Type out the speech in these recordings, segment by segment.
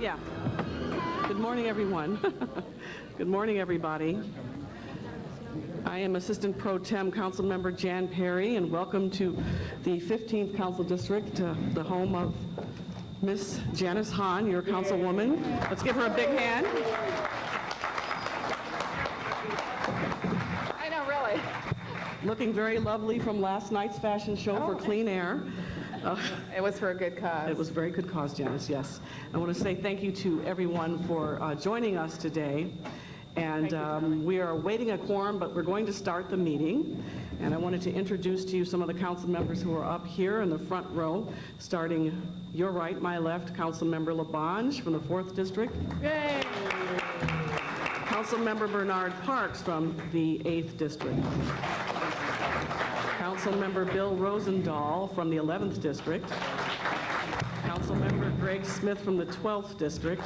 Yeah. Good morning, everyone. Good morning, everybody. I am Assistant Pro Tem Council Member Jan Perry, and welcome to the 15th Council District, the home of Miss Janice Hahn, your councilwoman. Let's give her a big hand. I know, really. Looking very lovely from last night's fashion show for Clean Air. It was for a good cause. It was a very good cause, Janice, yes. I want to say thank you to everyone for joining us today. And we are awaiting a quorum, but we're going to start the meeting. And I wanted to introduce to you some of the council members who are up here in the front row, starting your right, my left, Council Member LaBonge from the 4th District. Yay! Council Member Bernard Parks from the 8th District. Council Member Bill Rosendahl from the 11th District. Council Member Greg Smith from the 12th District.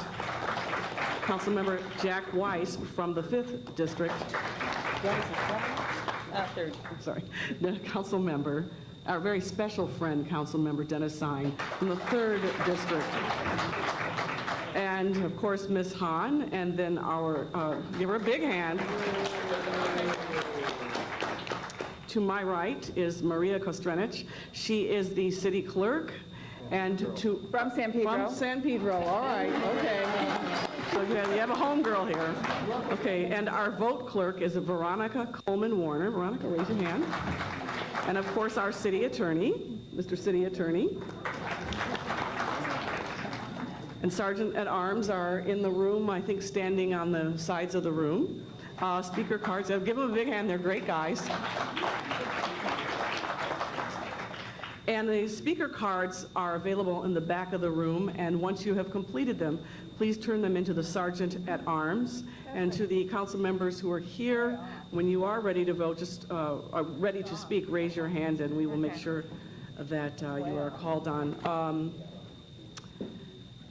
Council Member Jack Weiss from the 5th District. Third. Sorry. The Council Member, our very special friend, Council Member Dennis Sine from the 3rd District. And of course, Ms. Hahn, and then our, give her a big hand. To my right is Maria Kostrenich. She is the city clerk. And From San Pedro. From San Pedro, all right, okay. So you have a home girl here. Okay, and our vote clerk is Veronica Coleman Warner. Veronica, raise your hand. And of course, our city attorney, Mr. City Attorney. And Sergeant at Arms are in the room, I think standing on the sides of the room. Speaker cards, give them a big hand, they're great guys. And the speaker cards are available in the back of the room, and once you have completed them, please turn them into the Sergeant at Arms. And to the council members who are here, when you are ready to vote, just are ready to speak, raise your hand, and we will make sure that you are called on.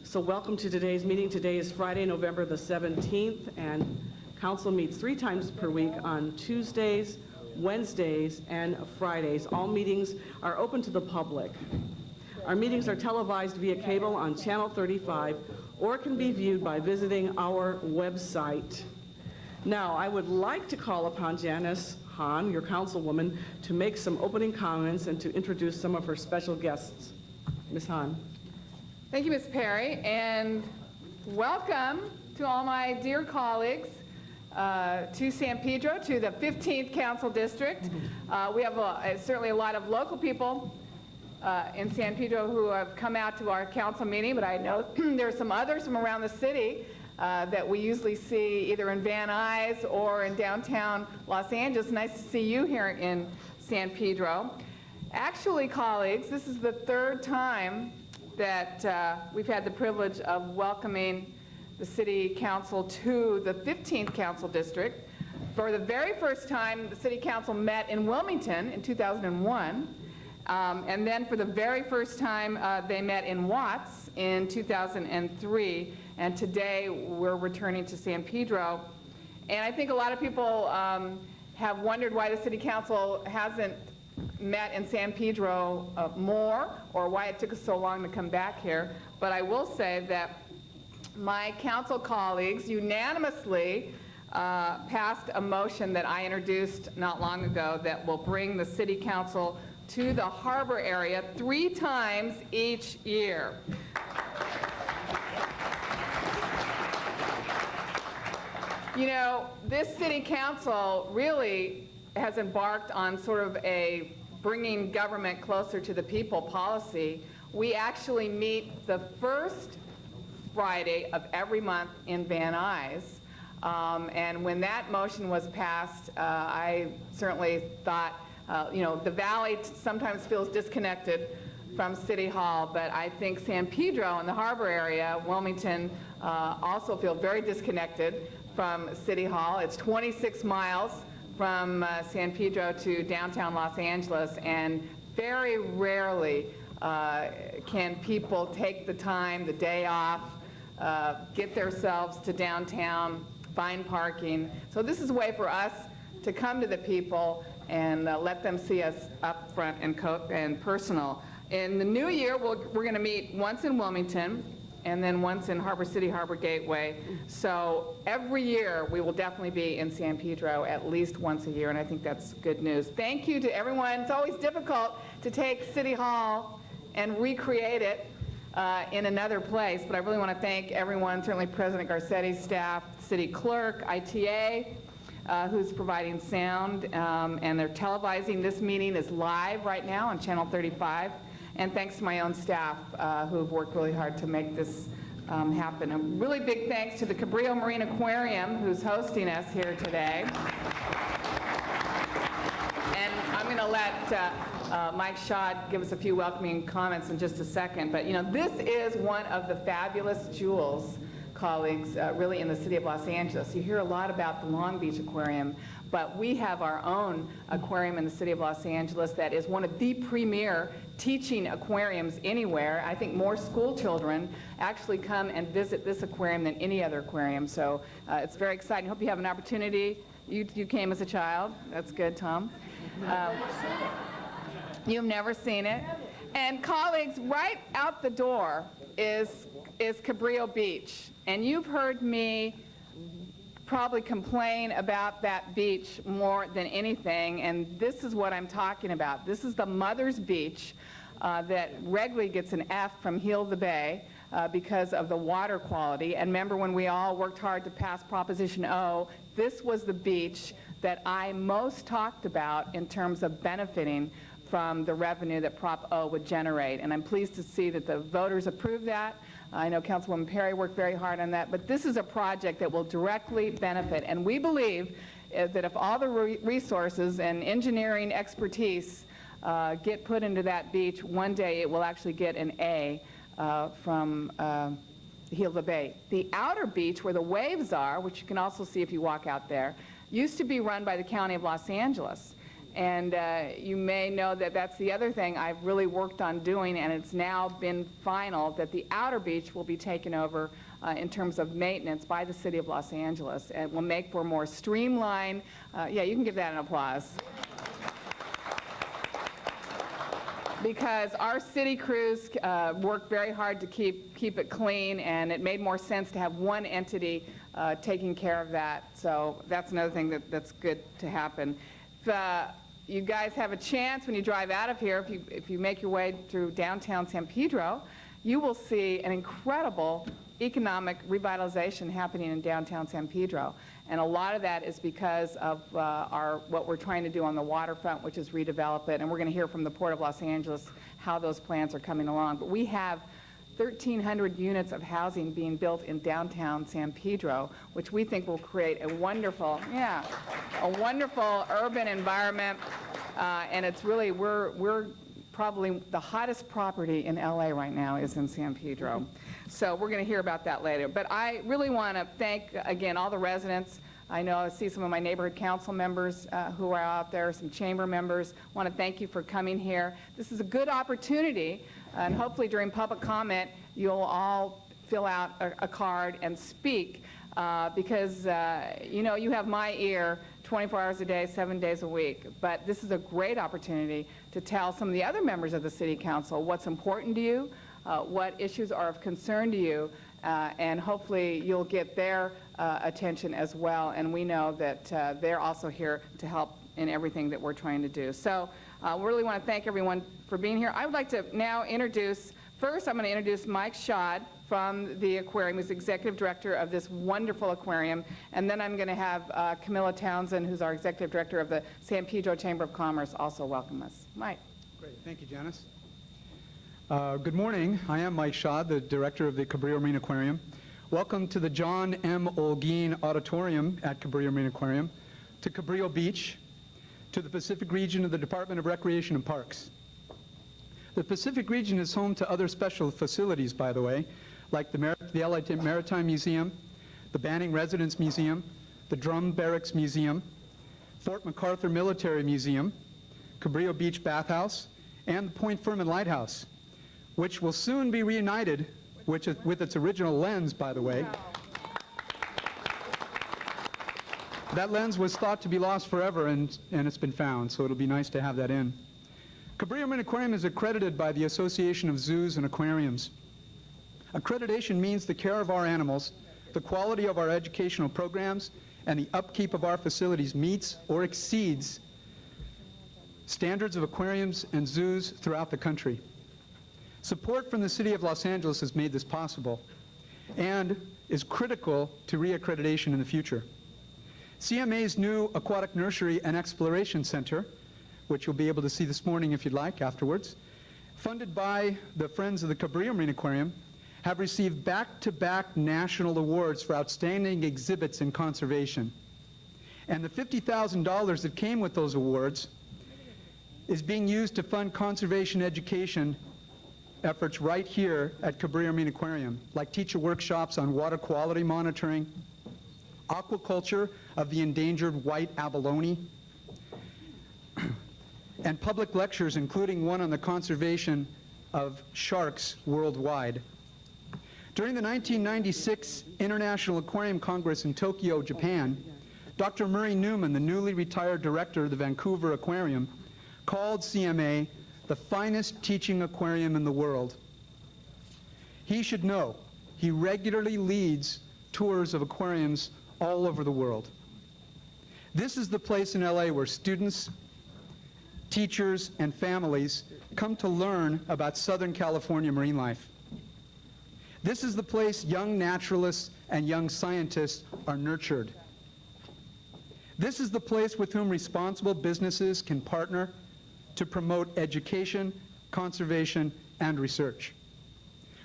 So welcome to today's meeting. Today is Friday, November the 17th, and council meets 3 times per week on Tuesdays, Wednesdays, and Fridays. All meetings are open to the public. Our meetings are televised via cable on Channel 35 or can be viewed by visiting our website. Now, I would like to call upon Janice Hahn, your councilwoman, to make some opening comments and to introduce some of her special guests. Ms. Hahn. Thank you, Ms. Perry, and welcome to all my dear colleagues to San Pedro, to the 15th Council District. We have certainly a lot of local people in San Pedro who have come out to our council meeting, but I know there are some others from around the city that we usually see either in Van Nuys or in downtown Los Angeles. Nice to see you here in San Pedro. Actually, colleagues, this is the 3rd time that we've had the privilege of welcoming the City Council to the 15th Council District. For the very first time, the City Council met in Wilmington in 2001, and then for the very first time, they met in Watts in 2003, and today we're returning to San Pedro. And I think a lot of people have wondered why the City Council hasn't met in San Pedro more, or why it took us so long to come back here. But I will say that my council colleagues unanimously passed a motion that I introduced not long ago that will bring the City Council to the harbor area 3 times each year. You know, this City Council really has embarked on sort of a bringing government closer to the people policy. We actually meet the first Friday of every month in Van Nuys. And when that motion was passed, I certainly thought, you know, the Valley sometimes feels disconnected from City Hall, but I think San Pedro and the harbor area, Wilmington, also feel very disconnected from City Hall. It's 26 miles from San Pedro to downtown Los Angeles, and very rarely can people take the time, the day off, get themselves to downtown, find parking. So this is a way for us to come to the people and let them see us up front and personal. In the new year, we're going to meet once in Wilmington, and then once in Harbor City, Harbor Gateway. So every year, we will definitely be in San Pedro at least once a year, and I think that's good news. Thank you to everyone. It's always difficult to take City Hall and recreate it in another place, but I really want to thank everyone, certainly President Garcetti's staff, City Clerk, ITA, who's providing sound, and they're televising. This meeting is live right now on Channel 35, and thanks to my own staff who've worked really hard to make this happen. A really big thanks to the Cabrillo Marine Aquarium, who's hosting us here today. And I'm going to let Mike Schad give us a few welcoming comments in just a second, but you know, this is one of the fabulous jewels, colleagues, really in the city of Los Angeles. You hear a lot about the Long Beach Aquarium, but we have our own aquarium in the city of Los Angeles that is one of the premier teaching aquariums anywhere. I think more school children actually come and visit this aquarium than any other aquarium, so it's very exciting. Hope you have an opportunity. You came as a child. That's good, Tom. You've never seen it. And colleagues, right out the door is Cabrillo Beach. And you've heard me probably complain about that beach more than anything, and this is what I'm talking about. This is the Mother's Beach that regularly gets an F from Heal the Bay because of the water quality. And remember when we all worked hard to pass Proposition O, this was the beach that I most talked about in terms of benefiting from the revenue that Prop O would generate. And I'm pleased to see that the voters approved that. I know Councilwoman Perry worked very hard on that, but this is a project that will directly benefit. And we believe that if all the resources and engineering expertise get put into that beach, one day it will actually get an A from Heal the Bay. The outer beach where the waves are, which you can also see if you walk out there, used to be run by the County of Los Angeles. And you may know that that's the other thing I've really worked on doing, and it's now been final, that the outer beach will be taken over in terms of maintenance by the city of Los Angeles, and will make for more streamlined, yeah, you can give that an applause. Because our city crews work very hard to keep it clean, and it made more sense to have one entity taking care of that. So that's another thing that's good to happen. You guys have a chance when you drive out of here, if you make your way through downtown San Pedro, you will see an incredible economic revitalization happening in downtown San Pedro. And a lot of that is because of what we're trying to do on the waterfront, which is redevelop it. And we're going to hear from the Port of Los Angeles how those plans are coming along. But we have 1,300 units of housing being built in downtown San Pedro, which we think will create a wonderful urban environment. And it's really, we're probably the hottest property in LA right now is in San Pedro. So we're going to hear about that later. But I really want to thank, again, all the residents. I know I see some of my neighborhood council members who are out there, some chamber members. I want to thank you for coming here. This is a good opportunity, and hopefully during public comment, you'll all fill out a card and speak because, you know, you have my ear 24 hours a day, 7 days a week. But this is a great opportunity to tell some of the other members of the City Council what's important to you, what issues are of concern to you, and hopefully you'll get their attention as well. And we know that they're also here to help in everything that we're trying to do. So we really want to thank everyone for being here. I would like to now introduce, first I'm going to introduce Mike Schad from the aquarium, who's executive director of this wonderful aquarium. And then I'm going to have Camilla Townsend, who's our executive director of the San Pedro Chamber of Commerce, also welcome us. Mike. Great. Thank you, Janice. Good morning. I am Mike Schad, the director of the Cabrillo Marine Aquarium. Welcome to the John M. Olguin Auditorium at Cabrillo Marine Aquarium, to Cabrillo Beach, to the Pacific region of the Department of Recreation and Parks. The Pacific region is home to other special facilities, by the way, like the LA Maritime Museum, the Banning Residence Museum, the Drum Barracks Museum, Fort MacArthur Military Museum, Cabrillo Beach Bathhouse, and the Point Fermin Lighthouse, which will soon be reunited with its original lens, by the way. That lens was thought to be lost forever, and it's been found, so it'll be nice to have that in. Cabrillo Marine Aquarium is accredited by the Association of Zoos and Aquariums. Accreditation means the care of our animals, the quality of our educational programs, and the upkeep of our facilities meets or exceeds standards of aquariums and zoos throughout the country. Support from the City of Los Angeles has made this possible and is critical to reaccreditation in the future. CMA's new Aquatic Nursery and Exploration Center, which you'll be able to see this morning if you'd like afterwards, funded by the Friends of the Cabrillo Marine Aquarium, have received back-to-back national awards for outstanding exhibits in conservation. And the $50,000 that came with those awards is being used to fund conservation education efforts right here at Cabrillo Marine Aquarium, like teacher workshops on water quality monitoring, aquaculture of the endangered white abalone, and public lectures, including one on the conservation of sharks worldwide. During the 1996 International Aquarium Congress in Tokyo, Japan, Dr. Murray Newman, the newly retired director of the Vancouver Aquarium, called CMA the finest teaching aquarium in the world. He should know he regularly leads tours of aquariums all over the world. This is the place in LA where students, teachers, and families come to learn about Southern California marine life. This is the place young naturalists and young scientists are nurtured. This is the place with whom responsible businesses can partner to promote education, conservation, and research.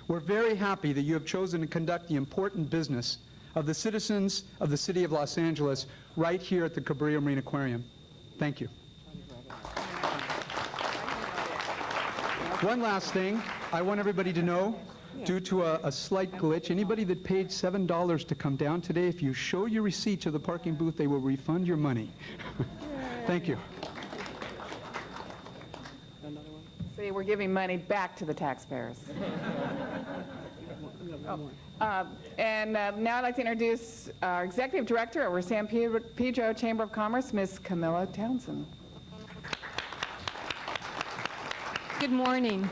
We're very happy that you have chosen to conduct the important business of the citizens of the City of Los Angeles right here at the Cabrillo Marine Aquarium. Thank you. One last thing I want everybody to know, due to a slight glitch, anybody that paid $7 to come down today, if you show your receipt to the parking booth, they will refund your money. Thank you. See, we're giving money back to the taxpayers. Now I'd like to introduce our Executive Director of our San Pedro Chamber of Commerce, Ms. Camilla Townsend. Good morning.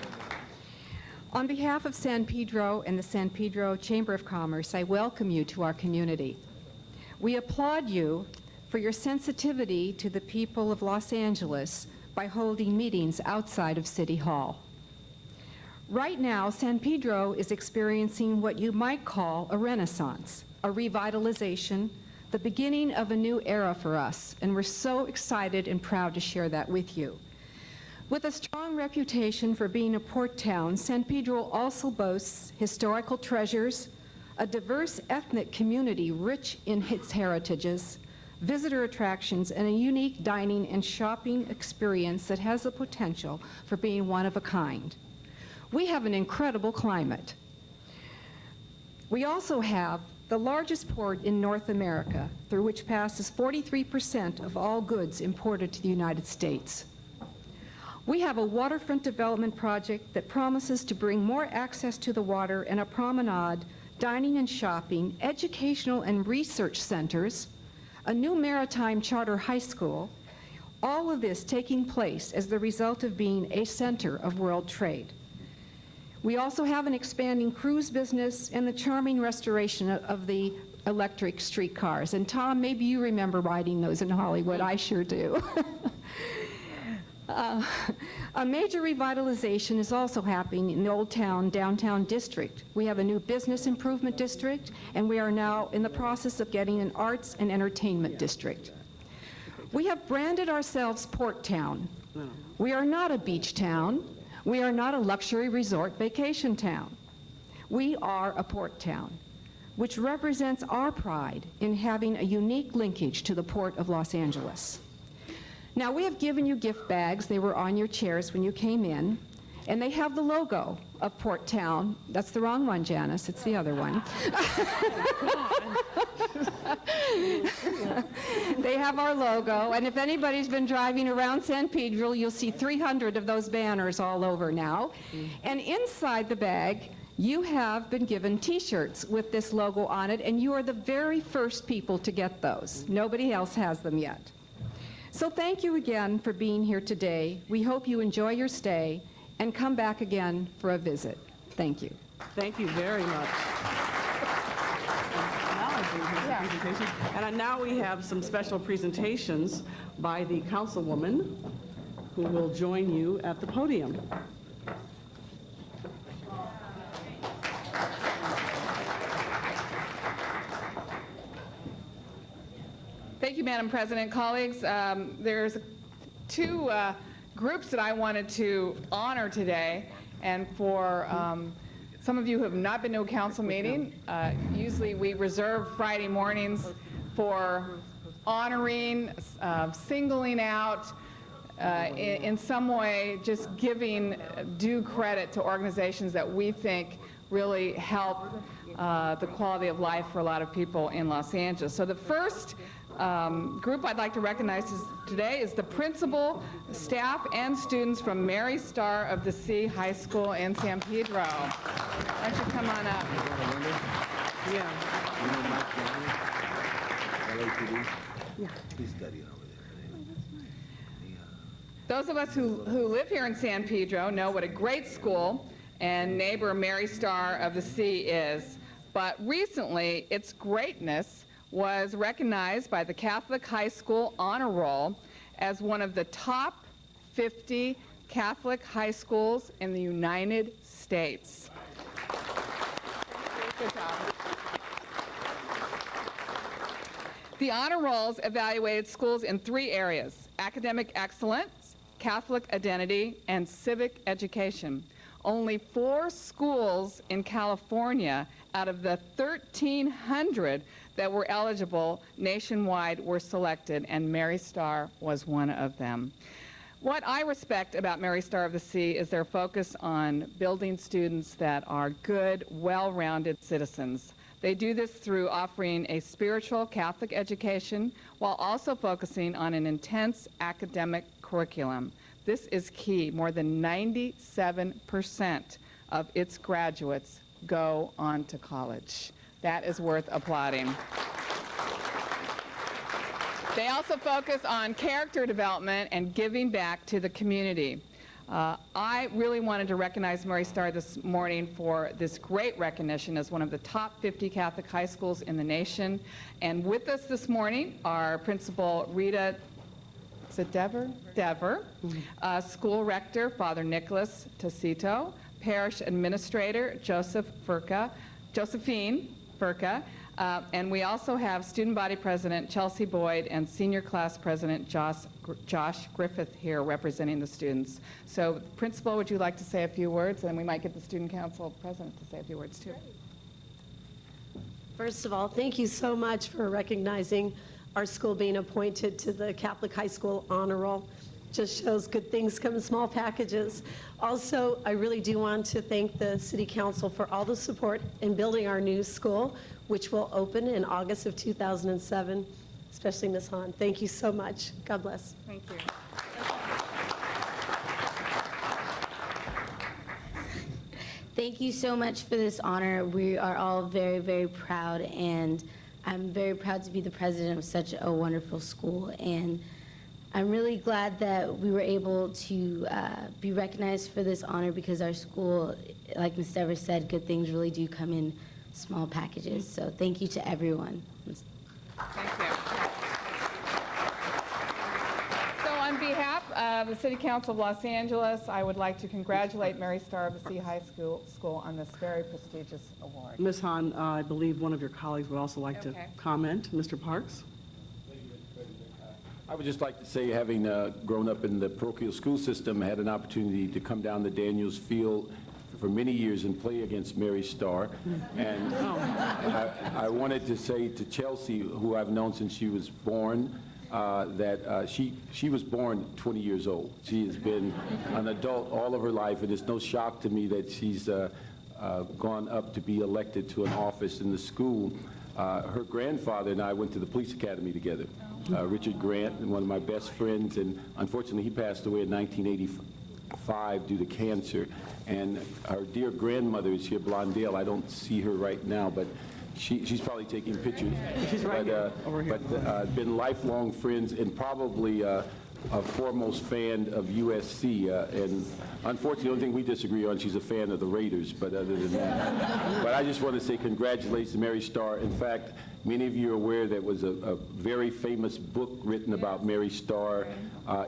On behalf of San Pedro and the San Pedro Chamber of Commerce, I welcome you to our community. We applaud you for your sensitivity to the people of Los Angeles by holding meetings outside of City Hall. Right now, San Pedro is experiencing what you might call a renaissance, a revitalization, the beginning of a new era for us, and we're so excited and proud to share that with you. With a strong reputation for being a port town, San Pedro also boasts historical treasures, a diverse ethnic community rich in its heritages, visitor attractions, and a unique dining and shopping experience that has the potential for being one of a kind. We have an incredible climate. We also have the largest port in North America, through which passes 43% of all goods imported to the United States. We have a waterfront development project that promises to bring more access to the water and a promenade, dining and shopping, educational and research centers, a new maritime charter high school, all of this taking place as the result of being a center of world trade. We also have an expanding cruise business and the charming restoration of the electric streetcars. And Tom, maybe you remember riding those in Hollywood. I sure do. A major revitalization is also happening in the Old Town downtown district. We have a new business improvement district, and we are now in the process of getting an arts and entertainment district. We have branded ourselves Port Town. We are not a beach town. We are not a luxury resort vacation town. We are a port town, which represents our pride in having a unique linkage to the Port of Los Angeles. Now, we have given you gift bags. They were on your chairs when you came in, and they have the logo of Port Town. That's the wrong one, Janice. It's the other one. They have our logo, and if anybody's been driving around San Pedro, you'll see 300 of those banners all over now. And inside the bag, you have been given T-shirts with this logo on it, and you are the very first people to get those. Nobody else has them yet. So thank you again for being here today. We hope you enjoy your stay and come back again for a visit. Thank you. Thank you very much. And now we have some special presentations by the councilwoman who will join you at the podium. Thank you, Madam President. Colleagues, there's two groups that I wanted to honor today, and for some of you who have not been to a council meeting, usually we reserve Friday mornings for honoring, singling out, in some way just giving due credit to organizations that we think really help the quality of life for a lot of people in Los Angeles. So the first group I'd like to recognize today is the principal, staff, and students from Mary Star of the Sea High School in San Pedro. Why don't you come on up? Yeah. Those of us who live here in San Pedro know what a great school and neighbor Mary Star of the Sea is. But recently, its greatness was recognized by the Catholic High School Honor Roll as one of the top 50 Catholic high schools in the United States. Good job. The honor rolls evaluated schools in 3 areas: academic excellence, Catholic identity, and civic education. Only 4 schools in California out of the 1,300 that were eligible nationwide were selected, and Mary Star was one of them. What I respect about Mary Star of the Sea is their focus on building students that are good, well-rounded citizens. They do this through offering a spiritual Catholic education while also focusing on an intense academic curriculum. This is key. More than 97% of its graduates go on to college. That is worth applauding. They also focus on character development and giving back to the community. I really wanted to recognize Mary Star this morning for this great recognition as one of the top 50 Catholic high schools in the nation. And with us this morning are Principal Rita, is it Dever? Dever, School Rector Father Nicholas Tacito, Parish Administrator Josephine Furca, and we also have Student Body President Chelsea Boyd and Senior Class President Josh Griffith here representing the students. So, Principal, would you like to say a few words? And we might get the Student Council President to say a few words, too. First of all, thank you so much for recognizing our school being appointed to the Catholic High School Honor Roll. Just shows good things come in small packages. Also, I really do want to thank the City Council for all the support in building our new school, which will open in August of 2007, especially Ms. Hahn. Thank you so much. God bless. Thank you. Thank you so much for this honor. We are all very, very proud, and I'm very proud to be the president of such a wonderful school. And I'm really glad that we were able to be recognized for this honor, because our school, like Ms. Dever said, good things really do come in small packages. So thank you to everyone. Thank you. So on behalf of the City Council of Los Angeles, I would like to congratulate Mary Star of the Sea High School on this very prestigious award. Ms. Hahn, I believe one of your colleagues would also like to Okay. comment. Mr. Parks? I would just like to say, having grown up in the parochial school system, I had an opportunity to come down to Daniels Field for many years and play against Mary Star. And I wanted to say to Chelsea, who I've known since she was born, that she was born 20 years old. She has been an adult all of her life, and it's no shock to me that she's gone up to be elected to an office in the school. Her grandfather and I went to the police academy together. Richard Grant, one of my best friends, and unfortunately he passed away in 1985 due to cancer. And our dear grandmother is here, Blondale. I don't see her right now, but she's probably taking pictures. She's right here, over here. But been lifelong friends, and probably a foremost fan of USC, and unfortunately, the only thing we disagree on, she's a fan of the Raiders, but other than that. But I just want to say congratulations to Mary Starr. In fact, many of you are aware that was a very famous book written about Mary Starr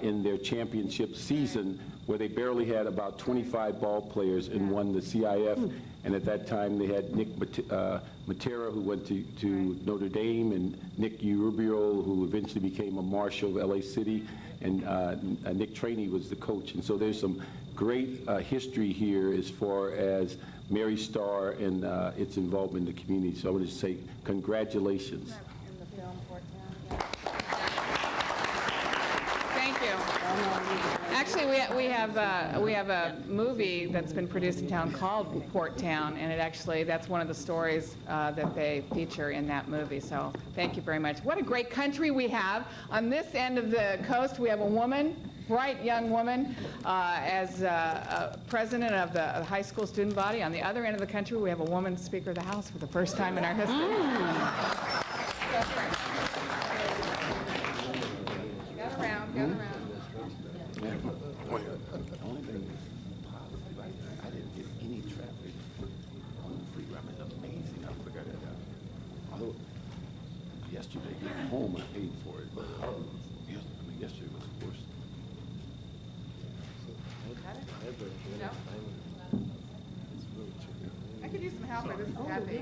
in their championship season, where they barely had about 25 ball players and won the CIF. And at that time, they had Nick Matera, who went to Notre Dame, and Nick Urubio, who eventually became a marshal of LA City, and Nick Trainey was the coach. And so there's some great history here as far as Mary Starr and its involvement in the community. So I want to say congratulations. Thank you. Actually, we have a movie that's been produced in town called Port Town, and that's one of the stories that they feature in that movie. So thank you very much. What a great country we have. On this end of the coast, we have a woman, bright young woman, as president of the high school student body. On the other end of the country, we have a woman Speaker of the House for the first time in our history. Got around, got around. The only thing positive, I didn't get any traffic on the freeway. I mean, it's amazing how quick I got out. Although yesterday getting home, I paid for it, but yesterday was worse. No? I could use some help, but this is happy.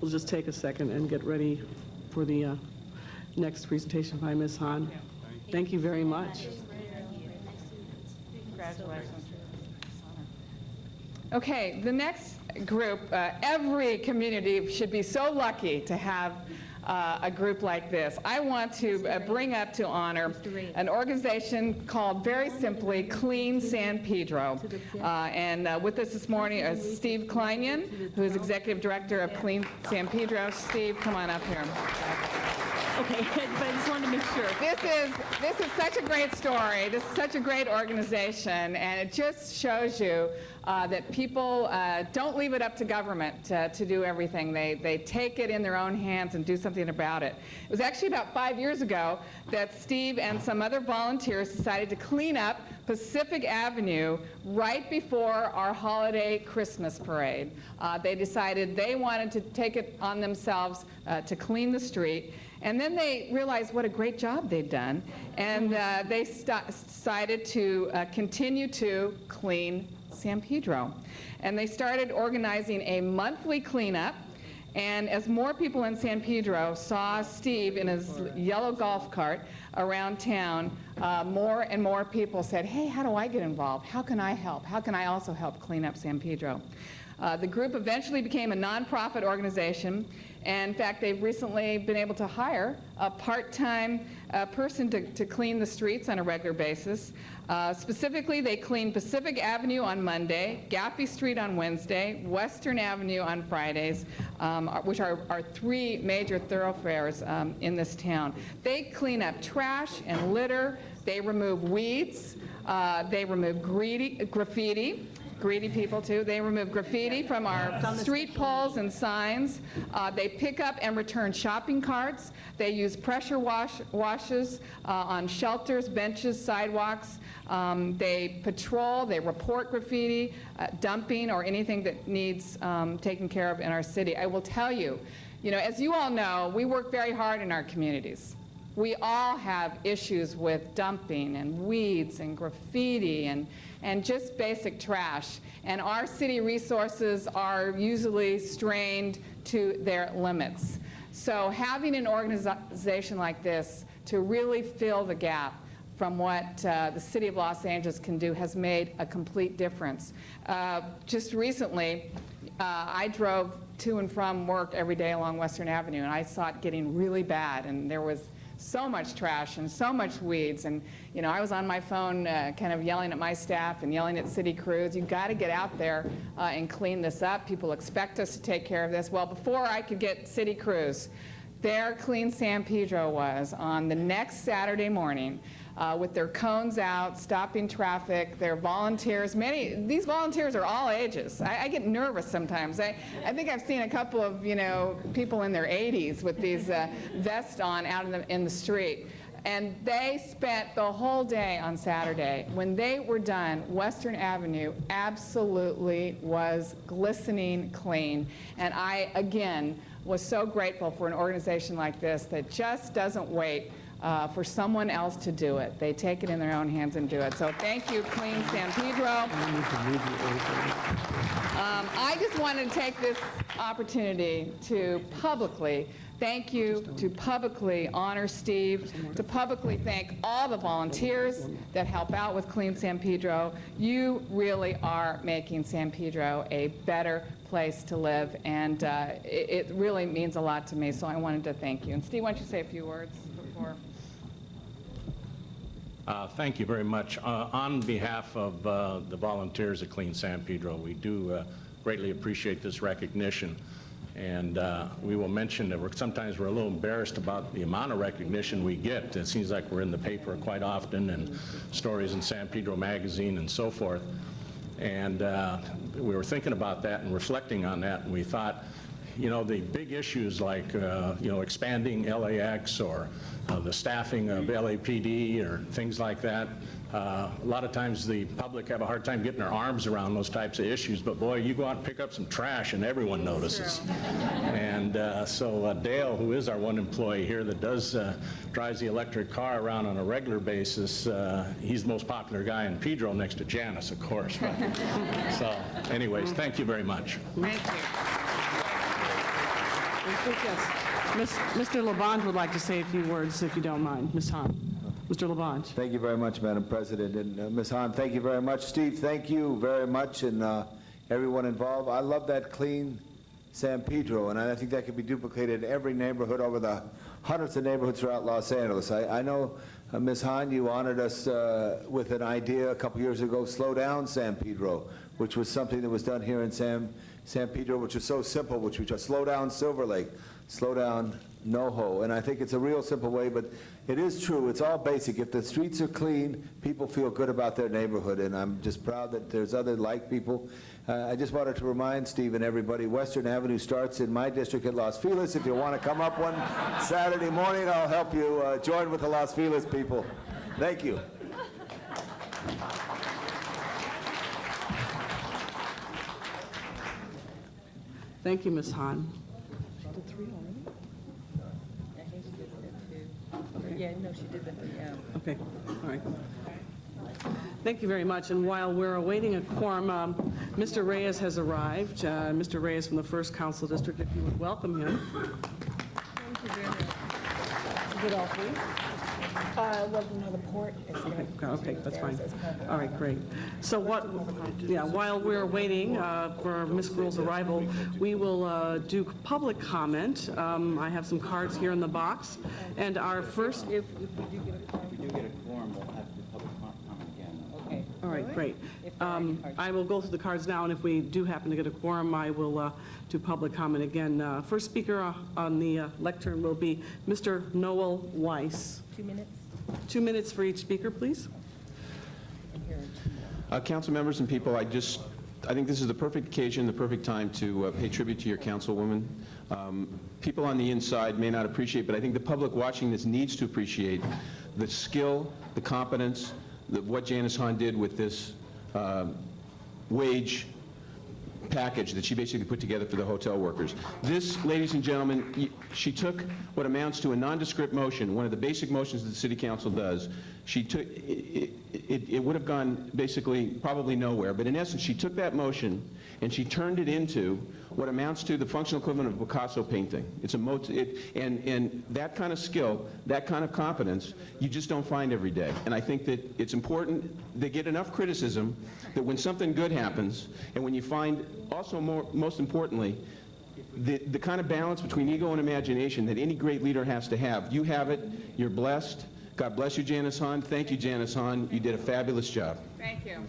We'll just take a second and get ready for the next presentation by Ms. Hahn. Thank you very much. Congratulations. Okay, the next group, every community should be so lucky to have a group like this. I want to bring up to honor an organization called, very simply, Clean San Pedro. And with us this morning is Steve Kleinian, who is Executive Director of Clean San Pedro. Steve, come on up here. Okay, but I just wanted to make sure. This is such a great story. This is such a great organization, and it just shows you that people don't leave it up to government to do everything. They take it in their own hands and do something about it. It was actually about 5 years ago that Steve and some other volunteers decided to clean up Pacific Avenue right before our holiday Christmas parade. They decided they wanted to take it on themselves to clean the street. And then they realized what a great job they'd done, and they decided to continue to clean San Pedro. And they started organizing a monthly cleanup, and as more people in San Pedro saw Steve in his yellow golf cart around town, more and more people said, hey, how do I get involved? How can I help? How can I also help clean up San Pedro? The group eventually became a nonprofit organization. And in fact, they've recently been able to hire a part-time person to clean the streets on a regular basis. Specifically, they clean Pacific Avenue on Monday, Gaffey Street on Wednesday, Western Avenue on Fridays, which are our three major thoroughfares in this town. They clean up trash and litter. They remove weeds. They remove graffiti. Greedy people, too. They remove graffiti from our street poles and signs. They pick up and return shopping carts. They use pressure washes on shelters, benches, sidewalks. They patrol, they report graffiti, dumping, or anything that needs taken care of in our city. I will tell you, as you all know, we work very hard in our communities. We all have issues with dumping and weeds and graffiti and just basic trash. And our city resources are usually strained to their limits. So having an organization like this to really fill the gap from what the city of Los Angeles can do has made a complete difference. Just recently, I drove to and from work every day along Western Avenue, and I saw it getting really bad, and there was so much trash and so much weeds, and I was on my phone kind of yelling at my staff and yelling at city crews, you've got to get out there and clean this up. People expect us to take care of this. Well, before I could get city crews, there Clean San Pedro was on the next Saturday morning, with their cones out, stopping traffic. They're volunteers. These volunteers are all ages. I get nervous sometimes. I think I've seen a couple of, people in their 80s with these vests on out in the street. And they spent the whole day on Saturday. When they were done, Western Avenue absolutely was glistening clean. And I, again, was so grateful for an organization like this that just doesn't wait for someone else to do it. They take it in their own hands and do it. So thank you, Clean San Pedro. I just wanted to take this opportunity to publicly thank you, to publicly honor Steve, to publicly thank all the volunteers that help out with Clean San Pedro. You really are making San Pedro a better place to live, and it really means a lot to me, so I wanted to thank you. And Steve, why don't you say a few words before? Thank you very much. On behalf of the volunteers at Clean San Pedro, we do greatly appreciate this recognition. And we will mention that sometimes we're a little embarrassed about the amount of recognition we get. It seems like we're in the paper quite often, and stories in San Pedro Magazine and so forth. And we were thinking about that and reflecting on that, and we thought, the big issues like, expanding LAX or the staffing of LAPD or things like that, a lot of times the public have a hard time getting their arms around those types of issues, but boy, you go out and pick up some trash and everyone notices. And so Dale, who is our one employee here that drives the electric car around on a regular basis, he's the most popular guy in Pedro next to Janice, of course. So anyways, thank you very much. Thank you. Yes. Mr. Labange would like to say a few words, if you don't mind. Ms. Hahn. Mr. Labange. Thank you very much, Madam President. And Ms. Hahn, thank you very much. Steve, thank you very much, and everyone involved. I love that Clean San Pedro, and I think that could be duplicated in every neighborhood over the hundreds of neighborhoods throughout Los Angeles. I know, Ms. Hahn, you honored us with an idea a couple years ago, Slow Down San Pedro, which was something that was done here in San Pedro, which was so simple, which was slow down Silver Lake, slow down NoHo. And I think it's a real simple way, but it is true. It's all basic. If the streets are clean, people feel good about their neighborhood, and I'm just proud that there's other like people. I just wanted to remind Steve and everybody, Western Avenue starts in my district at Los Feliz. If you want to come up one Saturday morning, I'll help you join with the Los Feliz people. Thank you. Thank you, Ms. Hahn. She did 3 already? I think she did that 2. Yeah, no, she did that, yeah. Okay, all right. Thank you very much. And while we're awaiting a quorum, Mr. Reyes has arrived. Mr. Reyes from the 1st Council District, if you would welcome him. Thank you very much. Did all 3? Well, no, the port is Okay, that's fine. All right, great. So while we're waiting for Ms. Gruhl's arrival, we will do public comment. I have some cards here in the box. And our first... If we do get a quorum. If we do get a quorum, we'll have to do public comment again. Okay. All right, great. If there are any cards. I will go through the cards now, and if we do happen to get a quorum, I will do public comment again. First speaker on the lectern will be Mr. Noel Weiss. 2 minutes. 2 minutes for each speaker, please. And here are 2 more. Council members and people, I think this is the perfect occasion, the perfect time to pay tribute to your councilwoman. People on the inside may not appreciate, but I think the public watching this needs to appreciate the skill, the competence, what Janice Hahn did with this wage package that she basically put together for the hotel workers. This, ladies and gentlemen, she took what amounts to a nondescript motion, one of the basic motions that the City Council does. She took, it would have gone basically probably nowhere, but in essence, she took that motion and she turned it into what amounts to the functional equivalent of a Picasso painting. It's and that kind of skill, that kind of competence, you just don't find every day. And I think that it's important, they get enough criticism that when something good happens, and when you find, also most importantly, the kind of balance between ego and imagination that any great leader has to have. You have it, you're blessed. God bless you, Janice Hahn. Thank you, Janice Hahn. You did a fabulous job. Thank you.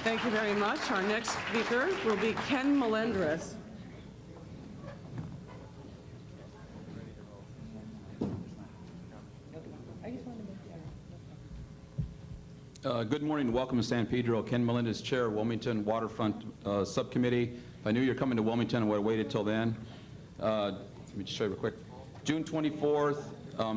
Thank you very much. Our next speaker will be Ken Melendres. I just wanted to make sure. Good morning and welcome to San Pedro. Ken Melendez, Chair, Wilmington Waterfront Subcommittee. If I knew you were coming to Wilmington, I would have waited till then. Let me just show you real quick. June 24th,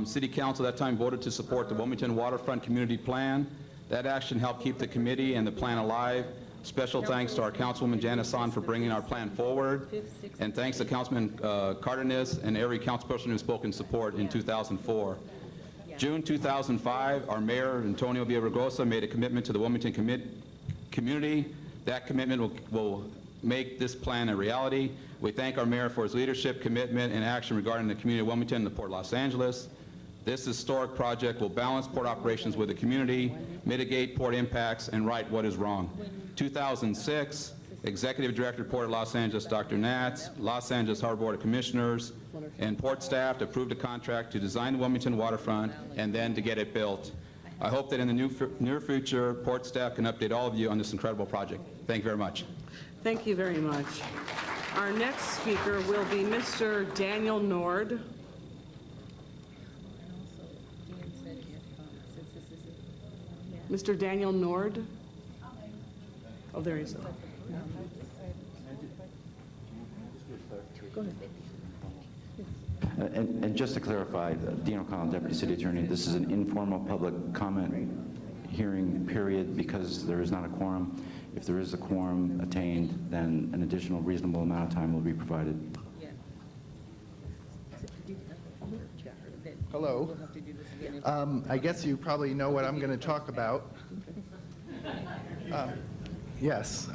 City Council at that time voted to support the Wilmington Waterfront Community Plan. That action helped keep the committee and the plan alive. Special thanks to our Councilwoman Janice Hahn for bringing our plan forward. And thanks to Councilman Cardenas and every councilperson who spoke in support in 2004. June 2005, our Mayor, Antonio Villaraigosa, made a commitment to the Wilmington community. That commitment will make this plan a reality. We thank our Mayor for his leadership, commitment, and action regarding the community of Wilmington and the Port of Los Angeles. This historic project will balance port operations with the community, mitigate port impacts, and right what is wrong. 2006, Executive Director, Port of Los Angeles, Dr. Natz, Los Angeles Harbor Board of Commissioners, and port staff approved a contract to design the Wilmington waterfront and then to get it built. I hope that in the near future, port staff can update all of you on this incredible project. Thank you very much. Thank you very much. Our next speaker will be Mr. Daniel Nord. Mr. Daniel Nord. Oh, there he is. Go ahead. And just to clarify, Dean O'Connell, Deputy City Attorney, this is an informal public comment hearing period because there is not a quorum. If there is a quorum attained, then an additional reasonable amount of time will be provided. Hello. I guess you probably know what I'm going to talk about. Yes.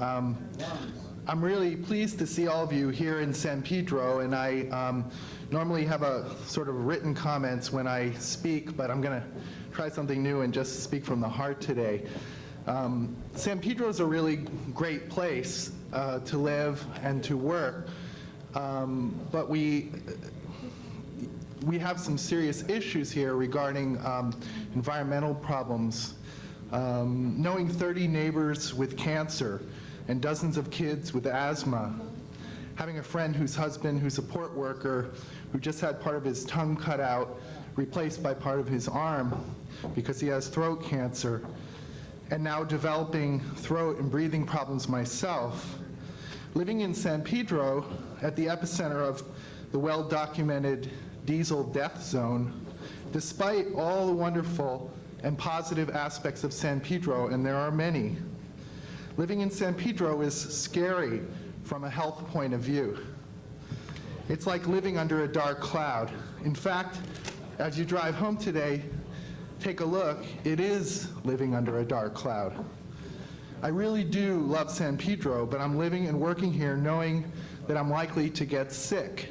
I'm really pleased to see all of you here in San Pedro, and I normally have a sort of written comments when I speak, but I'm going to try something new and just speak from the heart today. San Pedro is a really great place to live and to work, but we have some serious issues here regarding environmental problems. Knowing 30 neighbors with cancer and dozens of kids with asthma, having a friend whose husband, who's a port worker, who just had part of his tongue cut out, replaced by part of his arm because he has throat cancer, and now developing throat and breathing problems myself. Living in San Pedro, at the epicenter of the well-documented diesel death zone, despite all the wonderful and positive aspects of San Pedro, and there are many, living in San Pedro is scary from a health point of view. It's like living under a dark cloud. In fact, as you drive home today, take a look, it is living under a dark cloud. I really do love San Pedro, but I'm living and working here knowing that I'm likely to get sick.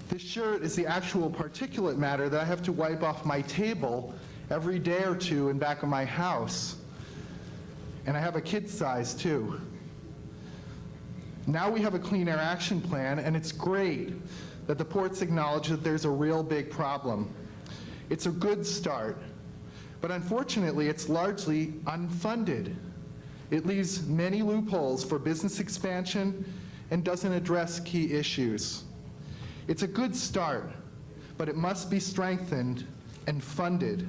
This shirt is the actual particulate matter that I have to wipe off my table every day or two in back of my house. And I have a kid size too. Now we have a Clean Air Action Plan, and it's great that the ports acknowledge that there's a real big problem. It's a good start, but unfortunately it's largely unfunded. It leaves many loopholes for business expansion and doesn't address key issues. It's a good start, but it must be strengthened and funded.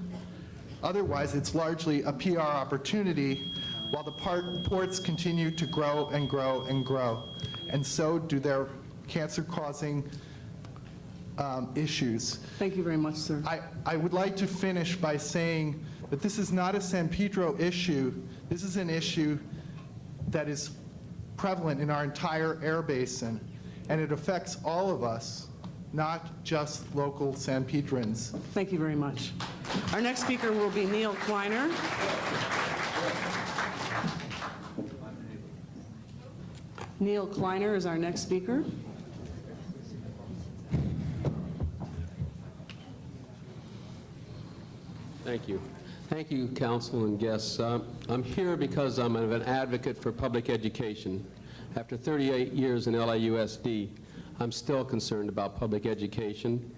Otherwise, it's largely a PR opportunity while the ports continue to grow and grow and grow. And so do their cancer-causing issues. Thank you very much, sir. I would like to finish by saying that this is not a San Pedro issue. This is an issue that is prevalent in our entire air basin, and it affects all of us, not just local San Pedrans. Thank you very much. Our next speaker will be Neil Kleiner. Neil Kleiner is our next speaker. Thank you. Thank you, council and guests. I'm here because I'm an advocate for public education. After 38 years in LAUSD, I'm still concerned about public education.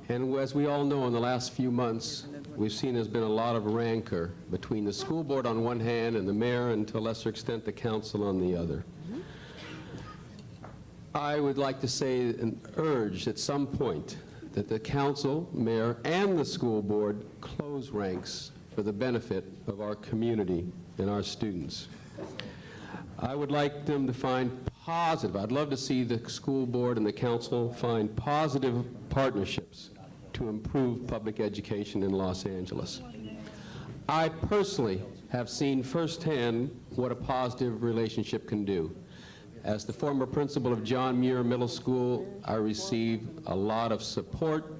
And as we all know, in the last few months, we've seen there's been a lot of rancor between the school board on one hand and the mayor, and to a lesser extent the council on the other. I would like to say and urge at some point that the council, mayor, and the school board close ranks for the benefit of our community and our students. I would like them to find positive, I'd love to see the school board and the council find positive partnerships to improve public education in Los Angeles. I personally have seen firsthand what a positive relationship can do. As the former principal of John Muir Middle School, I receive a lot of support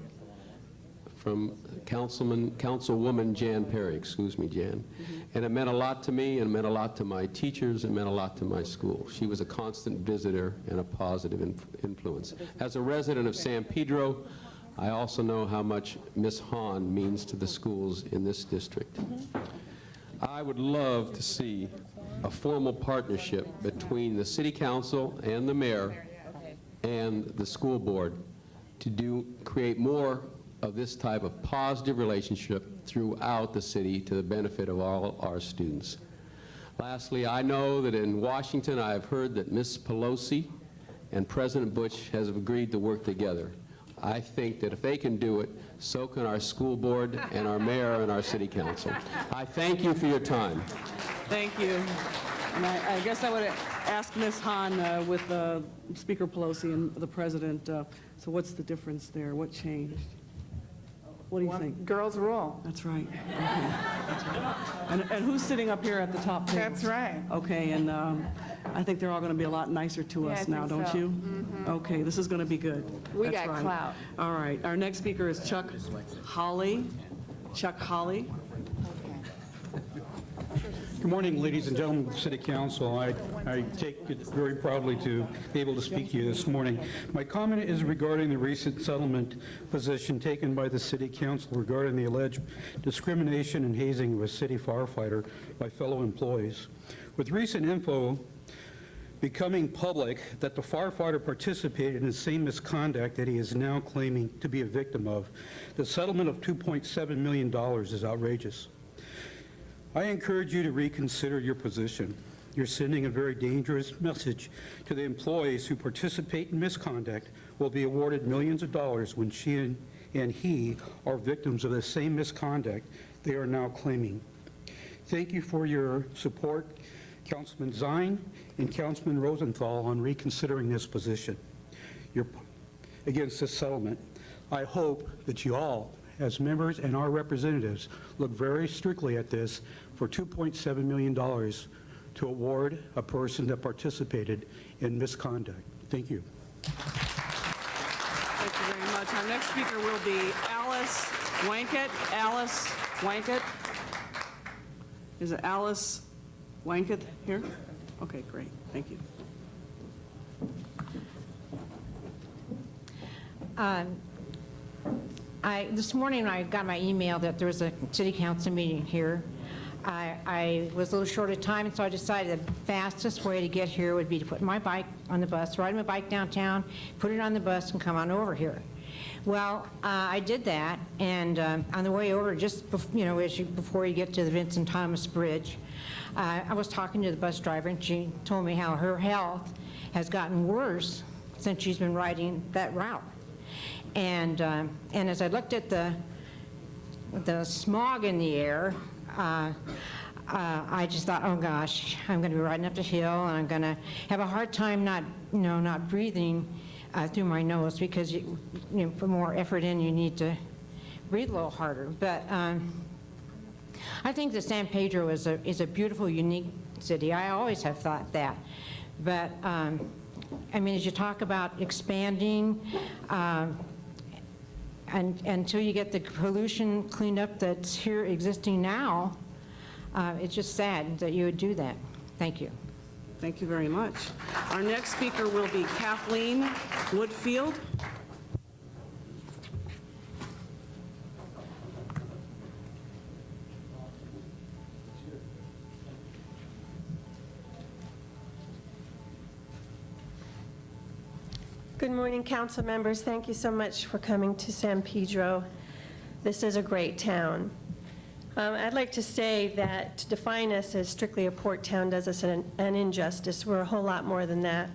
from Councilwoman Jan Perry, excuse me, Jan. And it meant a lot to me, and it meant a lot to my teachers, and meant a lot to my school. She was a constant visitor and a positive influence. As a resident of San Pedro, I also know how much Ms. Hahn means to the schools in this district. I would love to see a formal partnership between the city council and the mayor and the school board to create more of this type of positive relationship throughout the city to the benefit of all our students. Lastly, I know that in Washington, I've heard that Ms. Pelosi and President Bush has agreed to work together. I think that if they can do it, so can our school board and our mayor and our city council. I thank you for your time. Thank you. And I guess I would ask Ms. Hahn with Speaker Pelosi and the President, so what's the difference there? What changed? What do you think? Girls rule. That's right. Okay. That's right. And who's sitting up here at the top table? That's right. Okay, and I think they're all going to be a lot nicer to Yeah, us I now, think don't so. you? Mhm. Okay, this is going to be good. We That's got right. clout. All right, our next speaker is Chuck Hawley. Chuck Hawley. Good morning, ladies and gentlemen of the City Council. I take it very proudly to be able to speak to you this morning. My comment is regarding the recent settlement position taken by the City Council regarding the alleged discrimination and hazing of a city firefighter by fellow employees. With recent info becoming public that the firefighter participated in the same misconduct that he is now claiming to be a victim of, the settlement of $2.7 million is outrageous. I encourage you to reconsider your position. You're sending a very dangerous message to the employees who participate in misconduct will be awarded millions of dollars when she and he are victims of the same misconduct they are now claiming. Thank you for your support, Councilman Zine and Councilman Rosenthal, on reconsidering this position against this settlement. I hope that you all, as members and our representatives, look very strictly at this for $2.7 million to award a person that participated in misconduct. Thank you. Thank you very much. Our next speaker will be Alice Wankett. Alice Wankett. Is it Alice Wankett here? Okay, great. Thank you. This morning I got my email that there was a city council meeting here. I was a little short of time, so I decided the fastest way to get here would be to put my bike on the bus, ride my bike downtown, put it on the bus, and come on over here. Well, I did that, and on the way over, just before you get to the Vincent Thomas Bridge, I was talking to the bus driver, and she told me how her health has gotten worse since she's been riding that route. And as I looked at the smog in the air, I just thought, oh gosh, I'm going to be riding up the hill, and I'm going to have a hard time not breathing through my nose, because for more effort in, you need to breathe a little harder. But I think that San Pedro is a beautiful, unique city. I always have thought that. But I mean, as you talk about expanding, and until you get the pollution cleaned up that's here existing now, it's just sad that you would do that. Thank you. Thank you very much. Our next speaker will be Kathleen Woodfield. Good morning, council members. Thank you so much for coming to San Pedro. This is a great town. I'd like to say that to define us as strictly a port town does us an injustice. We're a whole lot more than that.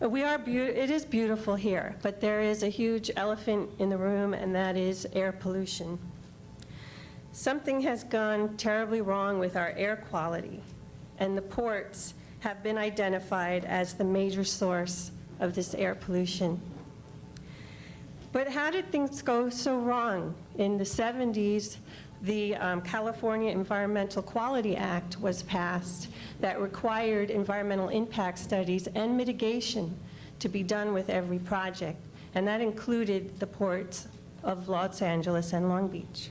It is beautiful here, but there is a huge elephant in the room, and that is air pollution. Something has gone terribly wrong with our air quality, and the ports have been identified as the major source of this air pollution. But how did things go so wrong? In the 70s, the California Environmental Quality Act was passed that required environmental impact studies and mitigation to be done with every project, and that included the ports of Los Angeles and Long Beach.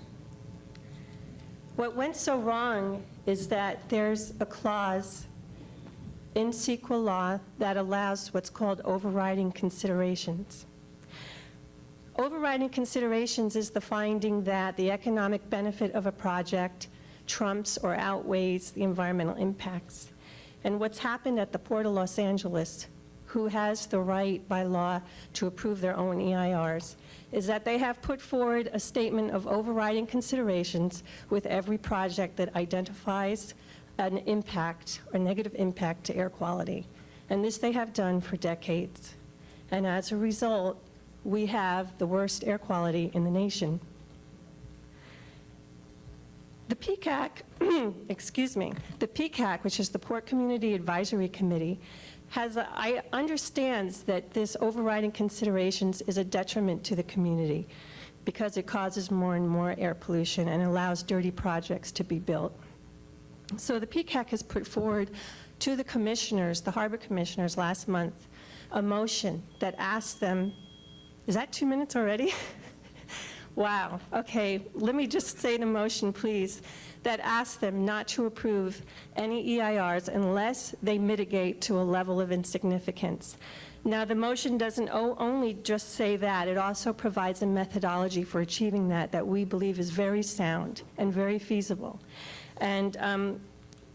What went so wrong is that there's a clause in CEQA law that allows what's called overriding considerations. Overriding considerations is the finding that the economic benefit of a project trumps or outweighs the environmental impacts. And what's happened at the Port of Los Angeles, who has the right by law to approve their own EIRs, is that they have put forward a statement of overriding considerations with every project that identifies an impact or negative impact to air quality. And this they have done for decades. And as a result, we have the worst air quality in the nation. The PCAC, excuse me, the PCAC, which is the Port Community Advisory Committee, understands that this overriding considerations is a detriment to the community because it causes more and more air pollution and allows dirty projects to be built. So the PCAC has put forward to the commissioners, the harbor commissioners last month, a motion that asks them, is that 2 minutes already? Wow, okay, let me just say the motion, please, that asks them not to approve any EIRs unless they mitigate to a level of insignificance. Now, the motion doesn't only just say that, it also provides a methodology for achieving that we believe is very sound and very feasible. And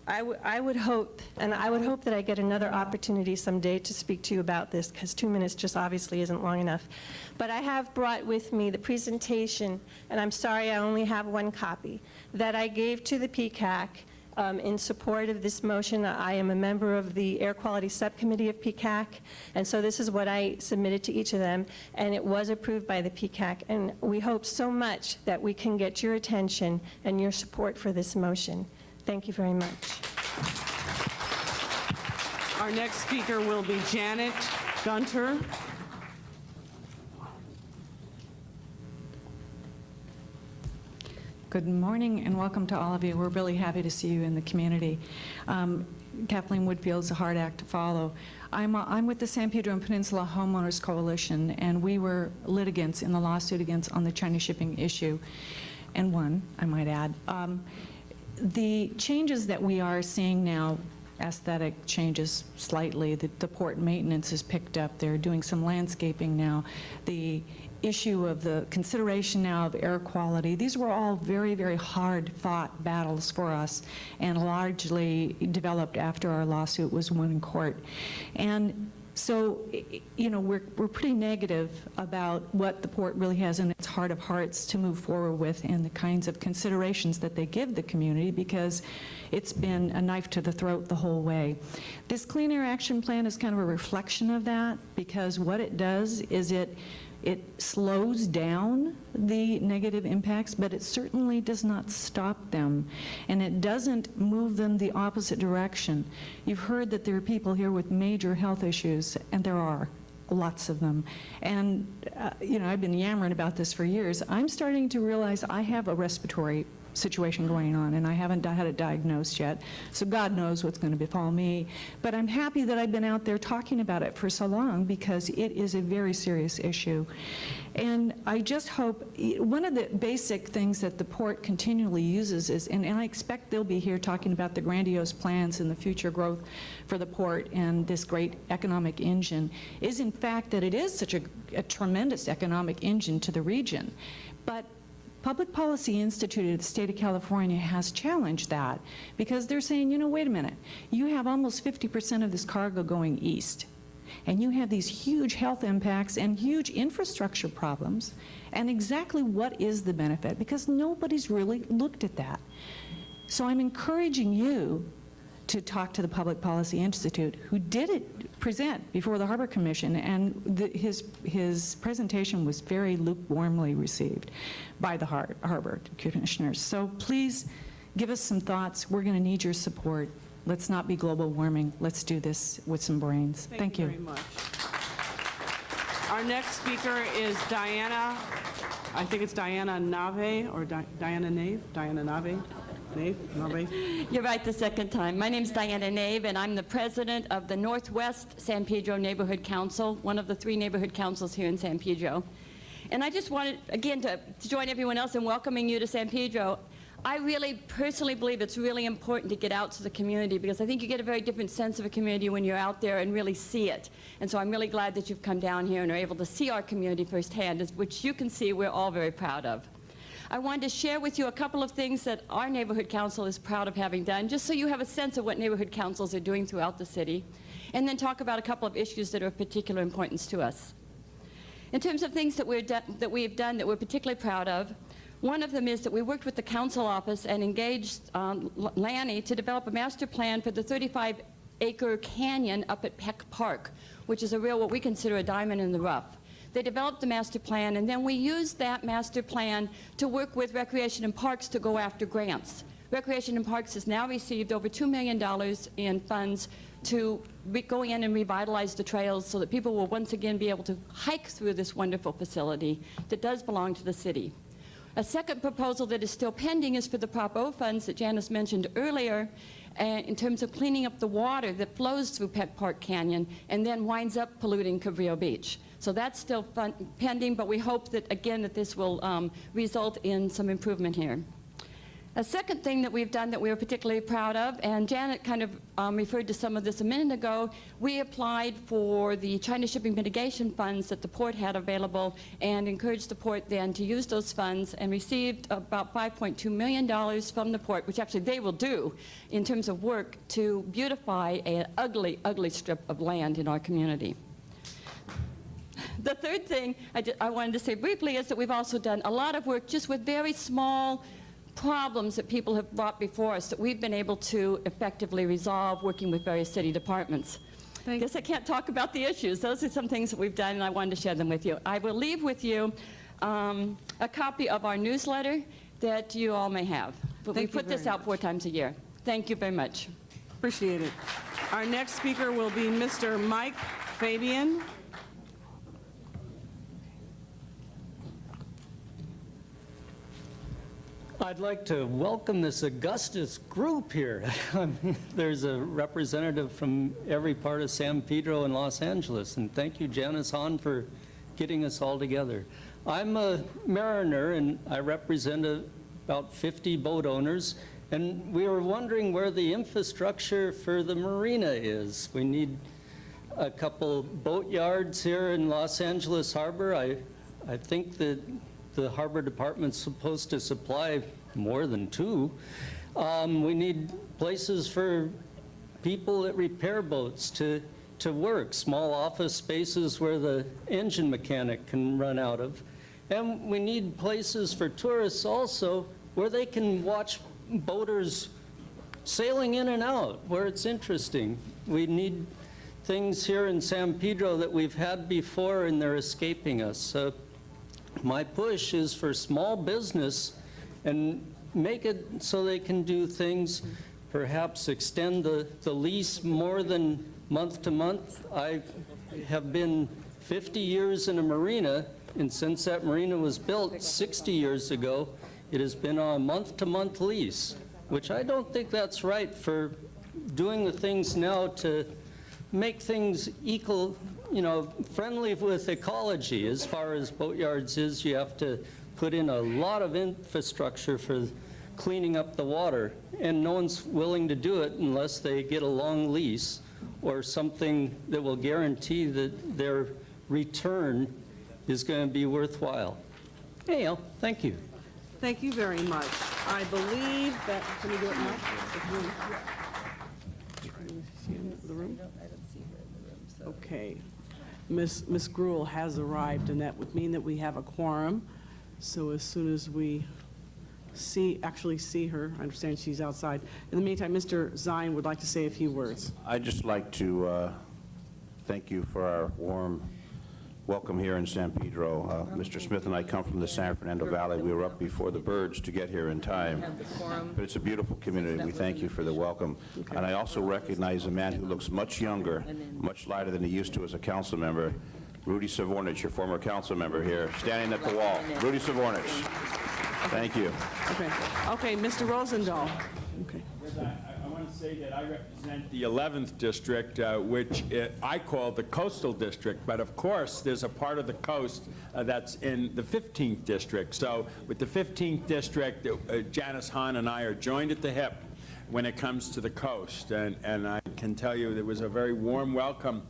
I would hope that I get another opportunity someday to speak to you about this, because 2 minutes just obviously isn't long enough. But I have brought with me the presentation, and I'm sorry I only have one copy, that I gave to the PCAC in support of this motion. I am a member of the Air Quality Subcommittee of PCAC, and so this is what I submitted to each of them, and it was approved by the PCAC. And we hope so much that we can get your attention and your support for this motion. Thank you very much. Our next speaker will be Janet Gunter. Good morning and welcome to all of you. We're really happy to see you in the community. Kathleen Woodfield's a hard act to follow. I'm with the San Pedro and Peninsula Homeowners Coalition, and we were litigants in the lawsuit on the China shipping issue, and won, I might add. The changes that we are seeing now, aesthetic changes slightly, the port maintenance is picked up, they're doing some landscaping now, the issue of the consideration now of air quality, these were all very, very hard-fought battles for us and largely developed after our lawsuit was won in court. And so, you know, we're pretty negative about what the port really has in its heart of hearts to move forward with and the kinds of considerations that they give the community, because it's been a knife to the throat the whole way. This Clean Air Action Plan is kind of a reflection of that, because what it does is it slows down the negative impacts, but it certainly does not stop them, and it doesn't move them the opposite direction. You've heard that there are people here with major health issues, and there are lots of them. And, you know, I've been yammering about this for years. I'm starting to realize I have a respiratory situation going on, and I haven't had it diagnosed yet, so God knows what's going to befall me. But I'm happy that I've been out there talking about it for so long, because it is a very serious issue. And I just hope, one of the basic things that the port continually uses is, and I expect they'll be here talking about the grandiose plans and the future growth for the port and this great economic engine, is in fact that it is such a tremendous economic engine to the region. But Public Policy Institute of the state of California has challenged that, because they're saying, you know, wait a minute, you have almost 50% of this cargo going east, and you have these huge health impacts and huge infrastructure problems, and exactly what is the benefit? Because nobody's really looked at that. So I'm encouraging you to talk to the Public Policy Institute, who did present before the Harbor Commission, and his presentation was very lukewarmly received by the Harbor Commissioners. So please give us some thoughts. We're going to need your support. Let's not be global warming. Let's do this with some brains. Thank you. Very much. Our next speaker is Diana, I think it's Diana Nave, or Diana Nave? Diana Nave? Nave? You're right the second time. My name's Diana Nave, and I'm the president of the Northwest San Pedro Neighborhood Council, one of the 3 neighborhood councils here in San Pedro. And I just wanted, again, to join everyone else in welcoming you to San Pedro. I really personally believe it's really important to get out to the community, because I think you get a very different sense of a community when you're out there and really see it. And so I'm really glad that you've come down here and are able to see our community firsthand, which you can see we're all very proud of. I wanted to share with you a couple of things that our neighborhood council is proud of having done, just so you have a sense of what neighborhood councils are doing throughout the city, and then talk about a couple of issues that are of particular importance to us. In terms of things that we've done that we're particularly proud of, one of them is that we worked with the council office and engaged Lanny to develop a master plan for the 35-acre canyon up at Peck Park, which is a real, what we consider a diamond in the rough. They developed the master plan, and then we used that master plan to work with Recreation and Parks to go after grants. Recreation and Parks has now received over $2 million in funds to go in and revitalize the trails so that people will once again be able to hike through this wonderful facility that does belong to the city. A second proposal that is still pending is for the Prop O funds that Janice mentioned earlier, in terms of cleaning up the water that flows through Peck Park Canyon and then winds up polluting Cabrillo Beach. So that's still pending, but we hope that, again, that this will result in some improvement here. A second thing that we've done that we are particularly proud of, and Janet kind of referred to some of this a minute ago, we applied for the China shipping mitigation funds that the port had available and encouraged the port then to use those funds, and received about $5.2 million from the port, which actually they will do in terms of work to beautify an ugly, ugly strip of land in our community. The third thing I wanted to say briefly is that we've also done a lot of work just with very small problems that people have brought before us that we've been able to effectively resolve working with various city departments. I guess I can't talk about the issues. Those are some things that we've done, and I wanted to share them with you. I will leave with you a copy of our newsletter that you all may have. But we put this out 4 times a year. Thank you very much. Appreciate it. Our next speaker will be Mr. Mike Fabian. I'd like to welcome this Augustus group here. There's a representative from every part of San Pedro and Los Angeles, and thank you, Janice Hahn, for getting us all together. I'm a mariner, and I represent about 50 boat owners, and we were wondering where the infrastructure for the marina is. We need a couple boat yards here in Los Angeles Harbor. I think that the Harbor Department's supposed to supply more than 2. We need places for people that repair boats to work, small office spaces where the engine mechanic can run out of. And we need places for tourists also where they can watch boaters sailing in and out, where it's interesting. We need things here in San Pedro that we've had before and they're escaping us. My push is for small business and make it so they can do things, perhaps extend the lease more than month to month. I have been 50 years in a marina, and since that marina was built 60 years ago, it has been on a month-to-month lease, which I don't think that's right for doing the things now to make things friendly with ecology. As far as boatyards is, you have to put in a lot of infrastructure for cleaning up the water, and no one's willing to do it unless they get a long lease or something that will guarantee that their return is going to be worthwhile. Anyhow, thank you. Thank you very much. I believe that, can we do it now? The room? Okay. Ms. Gruel has arrived, and that would mean that we have a quorum. So as soon as we actually see her. I understand she's outside. In the meantime, Mr. Zine would like to say a few words. I'd just like to thank you for our warm welcome here in San Pedro. Mr. Smith and I come from the San Fernando Valley. We were up before the birds to get here in time. But it's a beautiful community. We thank you for the welcome. And I also recognize a man who looks much younger, much lighter than he used to as a council member, Rudy Savornich, your former council member here, standing at the wall. Rudy Savornich. Thank you. Okay, Mr. Rosendahl. Okay. I want to say that I represent the 11th district, which I call the coastal district, but of course there's a part of the coast that's in the 15th district. So with the 15th district, Janice Hahn and I are joined at the hip when it comes to the coast, and I can tell you there was a very warm welcome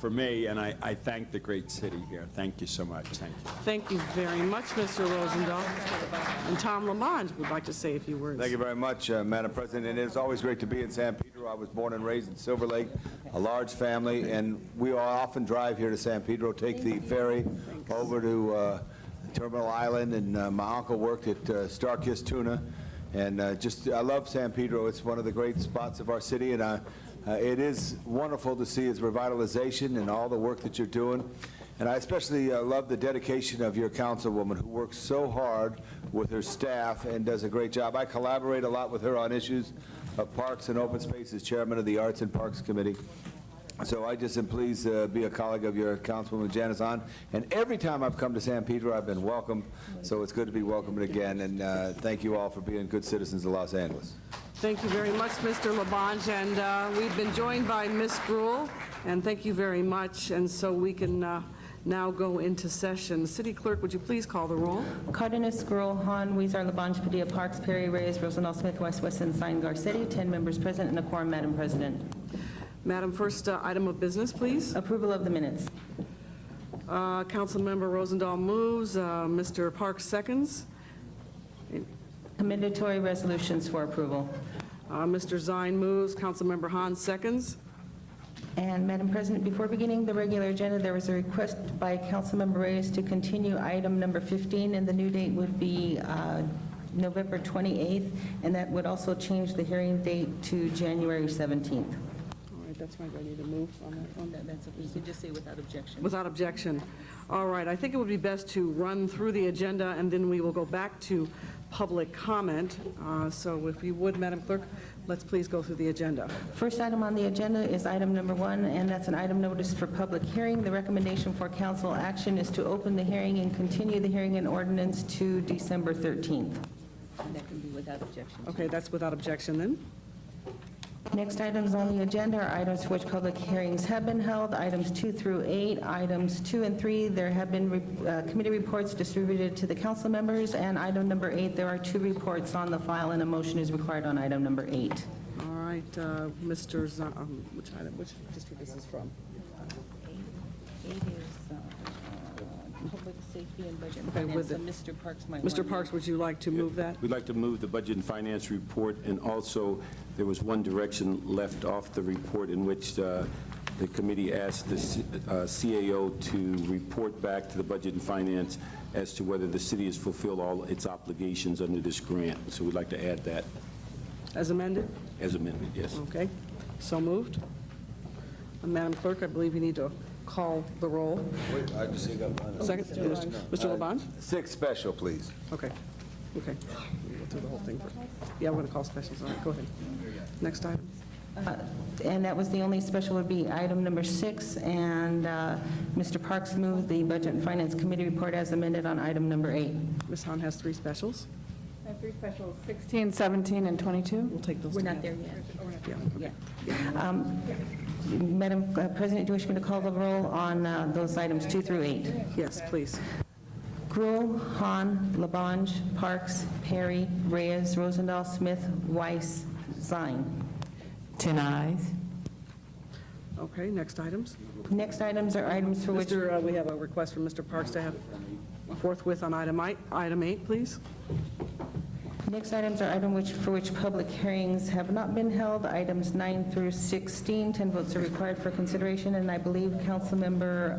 for me, and I thank the great city here. Thank you so much. Thank you. Thank you very much, Mr. Rosendahl. And Tom Lamont would like to say a few words. Thank you very much, Madam President. And it's always great to be in San Pedro. I was born and raised in Silver Lake, a large family, and we often drive here to San Pedro, take the ferry over to Terminal Island, and my uncle worked at Starkist Tuna. And I love San Pedro. It's one of the great spots of our city, and it is wonderful to see its revitalization and all the work that you're doing. And I especially love the dedication of your councilwoman, who works so hard with her staff and does a great job. I collaborate a lot with her on issues of parks and open spaces, chairman of the Arts and Parks Committee. So I just am pleased to be a colleague of your Councilwoman Janice Hahn. And every time I've come to San Pedro, I've been welcomed. So it's good to be welcomed again. And thank you all for being good citizens of Los Angeles. Thank you very much, Mr. Labange. And we've been joined by Ms. Gruhl, and thank you very much. And so we can now go into session. City Clerk, would you please call the roll? Cardenas, Gruhl, Hahn, Weezer, Labange, Padilla, Parks, Perry, Reyes, Rosendahl, Smith, West, Wesson, Sine, Garcetti. 10 members present and a quorum, Madam President. Madam, first item of business, please. Approval of the minutes. Councilmember Rosendahl moves. Mr. Parks seconds. Commendatory resolutions for approval. Mr. Zine moves. Councilmember Hahn seconds. And Madam President, before beginning the regular agenda, there was a request by Councilmember Reyes to continue item number 15, and the new date would be November 28th, and that would also change the hearing date to January 17th. All right, that's right. I need to move on that one. You can just say without objection. Without objection. All right, I think it would be best to run through the agenda, and then we will go back to public comment. So if you would, Madam Clerk, let's please go through the agenda. First item on the agenda is item number 1, and that's an item notice for public hearing. The recommendation for council action is to open the hearing and continue the hearing and ordinance to December 13th. And that can be without objection. Okay, that's without objection then. Next items on the agenda are items for which public hearings have been held, items 2 through 8. Items 2 and 3, there have been committee reports distributed to the council members, and item number 8, there are 2 reports on the file, and a motion is required on item number 8. All right, Mr. Which district is this from? 8 is Public Safety and Budget and Okay, Finance, with so Mr. Parks might Mr. want to- Parks, would you like to move that? We'd like to move the Budget and Finance report, and also there was one direction left off the report in which the committee asked the CAO to report back to the Budget and Finance as to whether the city has fulfilled all its obligations under this grant. So we'd like to add that As amended? as amended, yes. Okay, so moved. Madam Clerk, I believe you need to call the roll. Wait, I just got one. Second, Mr. Labange? 6 special, please. Okay, okay. We'll go through the whole thing first. Yeah, we're going to call specials. All right, go ahead. Next item. And that was the only special would be item number 6, and Mr. Parks moved the Budget and Finance Committee report as amended on item number 8. Ms. Hahn has 3 specials. I have 3 specials, 16, 17, and 22. We'll take those We're not together. there yet. Yeah. Madam President, do you wish me to call the roll on those items 2 through 8? Yes, please. Gruhl, Hahn, Labange, Parks, Perry, Reyes, Rosendahl, Smith, Weiss, Zine. 10 ayes. Okay, next items. Next items are items for which... We have a request from Mr. Parks to have forthwith on item 8, please. Next items are items for which public hearings have not been held. Items 9 through 16, 10 votes are required for consideration, and I believe Councilmember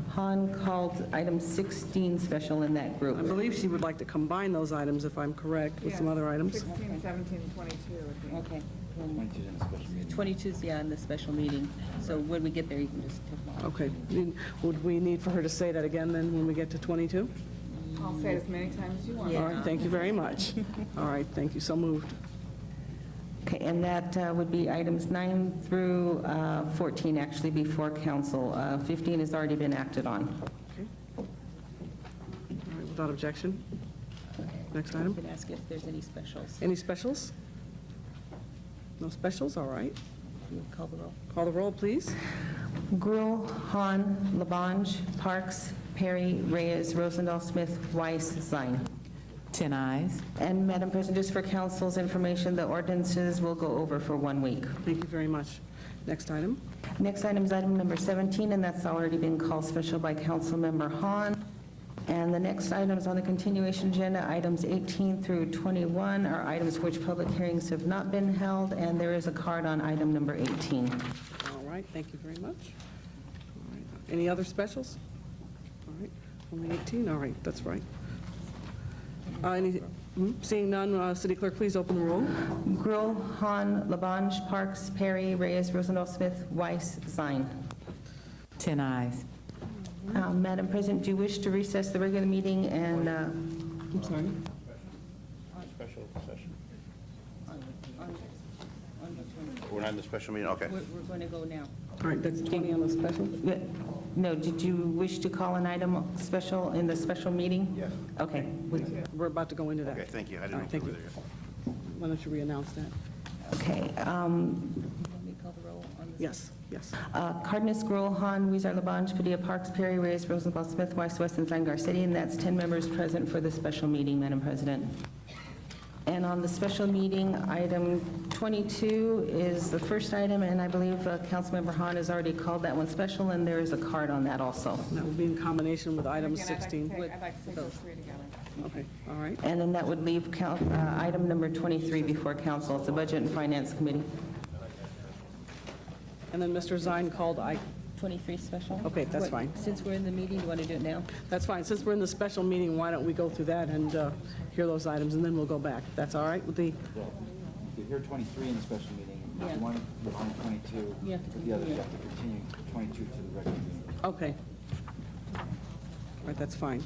Hahn called item 16 special in that group. I believe she would like to combine those items, if I'm correct, with some other items. 16, 17, and 22 would be. Okay. 22's, yeah, in the special meeting. So when we get there, you can just take them off. Okay. Would we need for her to say that again then when we get to 22? I'll say it as many times as you want. All right, thank you very much. All right, thank you, so moved. Okay, and that would be items 9 through 14, actually, before council. 15 has already been acted on. Okay. All right, without objection. Next item. You can ask if there's any specials. Any specials? No specials, all right. You call the roll. Call the roll, please. Gruhl, Hahn, Labange, Parks, Perry, Reyes, Rosendahl, Smith, Weiss, Zine. 10 ayes. And Madam President, just for council's information, the ordinances will go over for 1 week. Thank you very much. Next item. Next item is item number 17, and that's already been called special by Councilmember Hahn. And the next items on the continuation agenda, items 18 through 21, are items for which public hearings have not been held, and there is a card on item number 18. All right, thank you very much. All right. Any other specials? All right, only 18, all right, that's right. Seeing none, City Clerk, please open the roll. Gruhl, Hahn, Labange, Parks, Perry, Reyes, Rosendahl, Smith, Weiss, Zine. 10 ayes. Madam President, do you wish to recess the regular meeting and... I'm sorry. Special session. We're not in the special meeting, okay. We're going to go now. All right, that's 20 on the special? No, did you wish to call an item special in the special meeting? Yes. Okay. We're about to go into that. Okay, thank you. I didn't All know right, if you thank were you. there. Why don't you re-announce that? Okay. Let me call the roll on this. Yes, yes. Cardenas, Gruhl, Hahn, Weezer, Labange, Padilla, Parks, Perry, Reyes, Rosenthal, Smith, Weiss, West, and Zine Garcetti, and that's 10 members present for the special meeting, Madam President. And on the special meeting, item 22 is the first item, and I believe Councilmember Hahn has already called that one special, and there is a card on that also. That will be in combination with item Again, 16. I'd like to take those three together. Okay, all right. And then that would leave item number 23 before council. It's the Budget and Finance Committee. And then Mr. Zine called 23 special? Okay, that's fine. Since we're in the meeting, you want to do it now? That's fine. Since we're in the special meeting, why don't we go through that and hear those items, and then we'll go back. That's all right with the... You hear 23 in the special meeting. If you want to put on 22, You have to with the others, you continue. have to continue 22 to the regular meeting. Okay. All right, that's fine.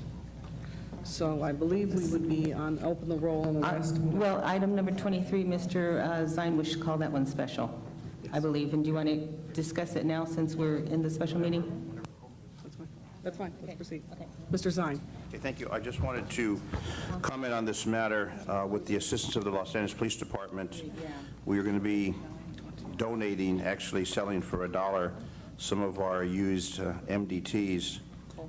So I believe we would be on open the roll on the rest. Well, item number 23, Mr. Zine wished to call that one special, I believe. And do you want to discuss it now since we're in the special meeting? That's fine. That's fine. Let's proceed. Okay. Mr. Zine. Okay, thank you. I just wanted to comment on this matter with the assistance of the Los Angeles Police Department. We are going to be donating, actually selling for $1, some of our used MDTs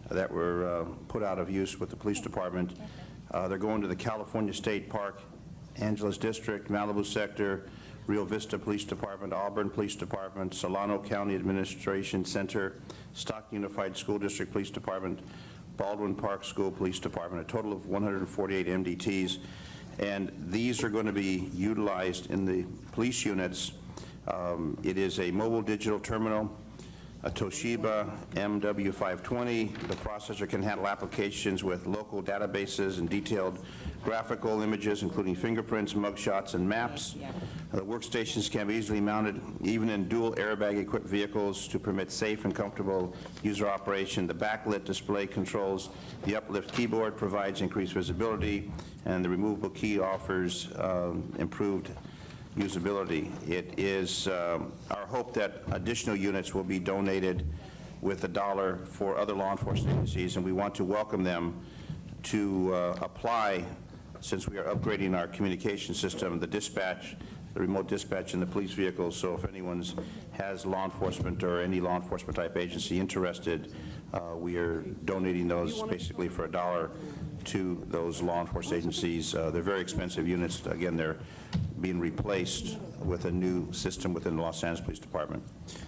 that were put out of use with the police department. They're going to the California State Park, Angeles District, Malibu Sector, Rio Vista Police Department, Auburn Police Department, Solano County Administration Center, Stockton Unified School District Police Department, Baldwin Park School Police Department, a total of 148 MDTs. And these are going to be utilized in the police units. It is a mobile digital terminal, a Toshiba MW520. The processor can handle applications with local databases and detailed graphical images, including fingerprints, mugshots, and maps. The workstations can be easily mounted even in dual airbag-equipped vehicles to permit safe and comfortable user operation. The backlit display controls the uplift keyboard, provides increased visibility, and the removable key offers improved usability. It is our hope that additional units will be donated with $1 for other law enforcement agencies, and we want to welcome them to apply, since we are upgrading our communication system, the dispatch, the remote dispatch in the police vehicles. So if anyone has law enforcement or any law enforcement type agency interested, we are donating those basically for $1 to those law enforcement agencies. They're very expensive units. Again, they're being replaced with a new system within the Los Angeles Police Department.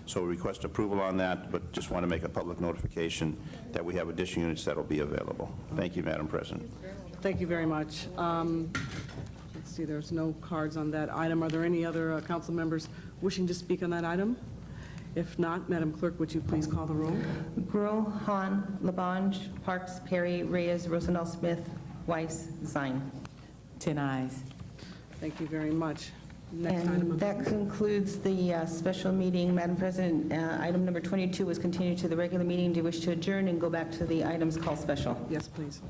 So we request approval on that, but just want to make a public notification that we have additional units that will be available. Thank you, Madam President. Thank you very much. Let's see, there's no cards on that item. Are there any other council members wishing to speak on that item? If not, Madam Clerk, would you please call the roll? Gruhl, Hahn, Labange, Parks, Perry, Reyes, Rosendahl Smith, Weiss, Zine. 10 ayes. Thank you very much. Next item. And that concludes the special meeting. Madam President, item number 22 was continued to the regular meeting. Do you wish to adjourn and go back to the items called special? Yes, please.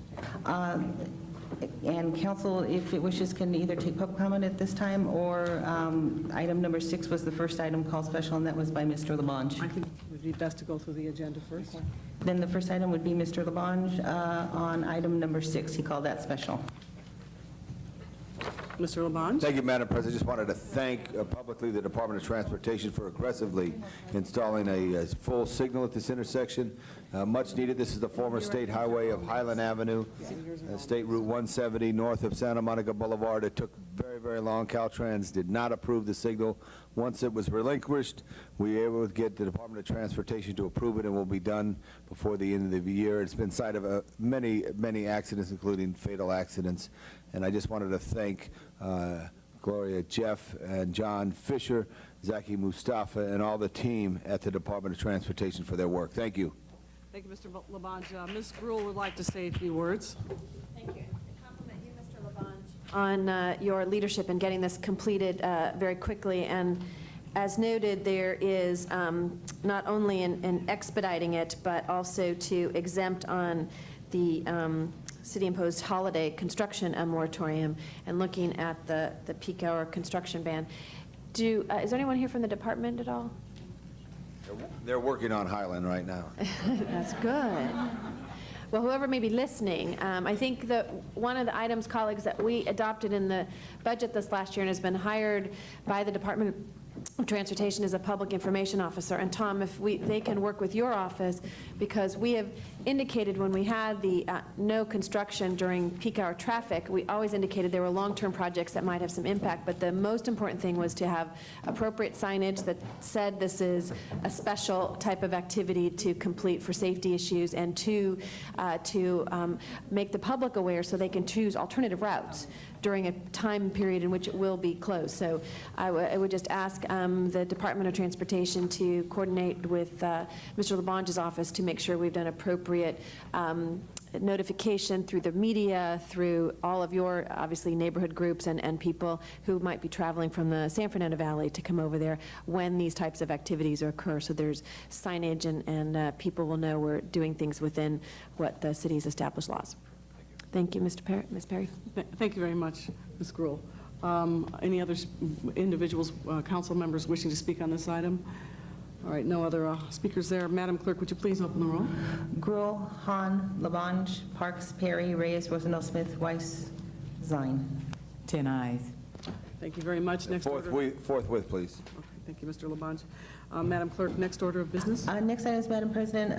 And council, if it wishes, can either take public comment at this time, or item number 6 was the first item called special, and that was by Mr. Labange. I think it would be best to go through the agenda first. Then the first item would be Mr. Labange on item number 6. He called that special. Mr. Labange? Thank you, Madam President. I just wanted to thank publicly the Department of Transportation for aggressively installing a full signal at this intersection. Much needed. This is the former state highway of Highland Avenue, State Route 170 north of Santa Monica Boulevard. It took very, very long. Caltrans did not approve the signal. Once it was relinquished, we were able to get the Department of Transportation to approve it, and will be done before the end of the year. It's been site of many, many accidents, including fatal accidents. And I just wanted to thank Gloria Jeff and John Fisher, Zaki Mustafa, and all the team at the Department of Transportation for their work. Thank you. Thank you, Mr. Labange. Ms. Gruhl would like to say a few words. Thank you. I compliment you, Mr. Labange, on your leadership in getting this completed very quickly. And as noted, there is not only in expediting it, but also to exempt on the city-imposed holiday construction moratorium and looking at the peak hour construction ban. Is there anyone here from the department at all? They're working on Highland right now. That's good. Well, whoever may be listening, I think that one of the items, colleagues, that we adopted in the budget this last year and has been hired by the Department of Transportation is a public information officer. And Tom, if they can work with your office, because we have indicated when we had the no construction during peak hour traffic, we always indicated there were long-term projects that might have some impact, but the most important thing was to have appropriate signage that said this is a special type of activity to complete for safety issues, and to make the public aware so they can choose alternative routes during a time period in which it will be closed. So I would just ask the Department of Transportation to coordinate with Mr. Labange's office to make sure we've done appropriate notification through the media, through all of your, obviously, neighborhood groups and people who might be traveling from the San Fernando Valley to come over there when these types of activities occur. So there's signage, and people will know we're doing things within what the city's established laws. Thank you, Mr. Perry. Ms. Perry. Thank you very much, Ms. Gruhl. Any other individuals, council members wishing to speak on this item? All right, no other speakers there. Madam Clerk, would you please open the roll? Gruhl, Hahn, Labange, Parks, Perry, Reyes, Rosendahl Smith, Weiss, Zine. 10 ayes. Thank you very much. Next order. Forthwith, please. Okay, thank you, Mr. Labange. Madam Clerk, next order of business. Next item is, Madam President,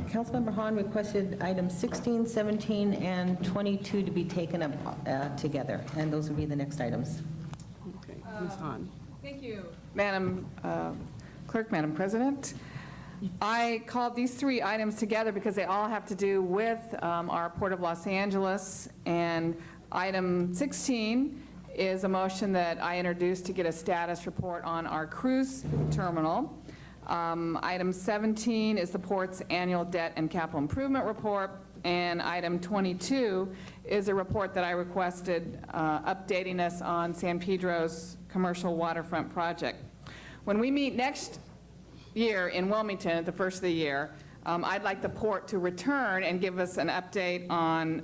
Councilmember Hahn requested items 16, 17, and 22 to be taken up together, and those would be the next items. Okay, Ms. Hahn. Thank you, Madam Clerk, Madam President. I called these 3 items together because they all have to do with our Port of Los Angeles, and item 16 is a motion that I introduced to get a status report on our cruise terminal. Item 17 is the port's annual debt and capital improvement report, and item 22 is a report that I requested updating us on San Pedro's commercial waterfront project. When we meet next year in Wilmington at the first of the year, I'd like the port to return and give us an update on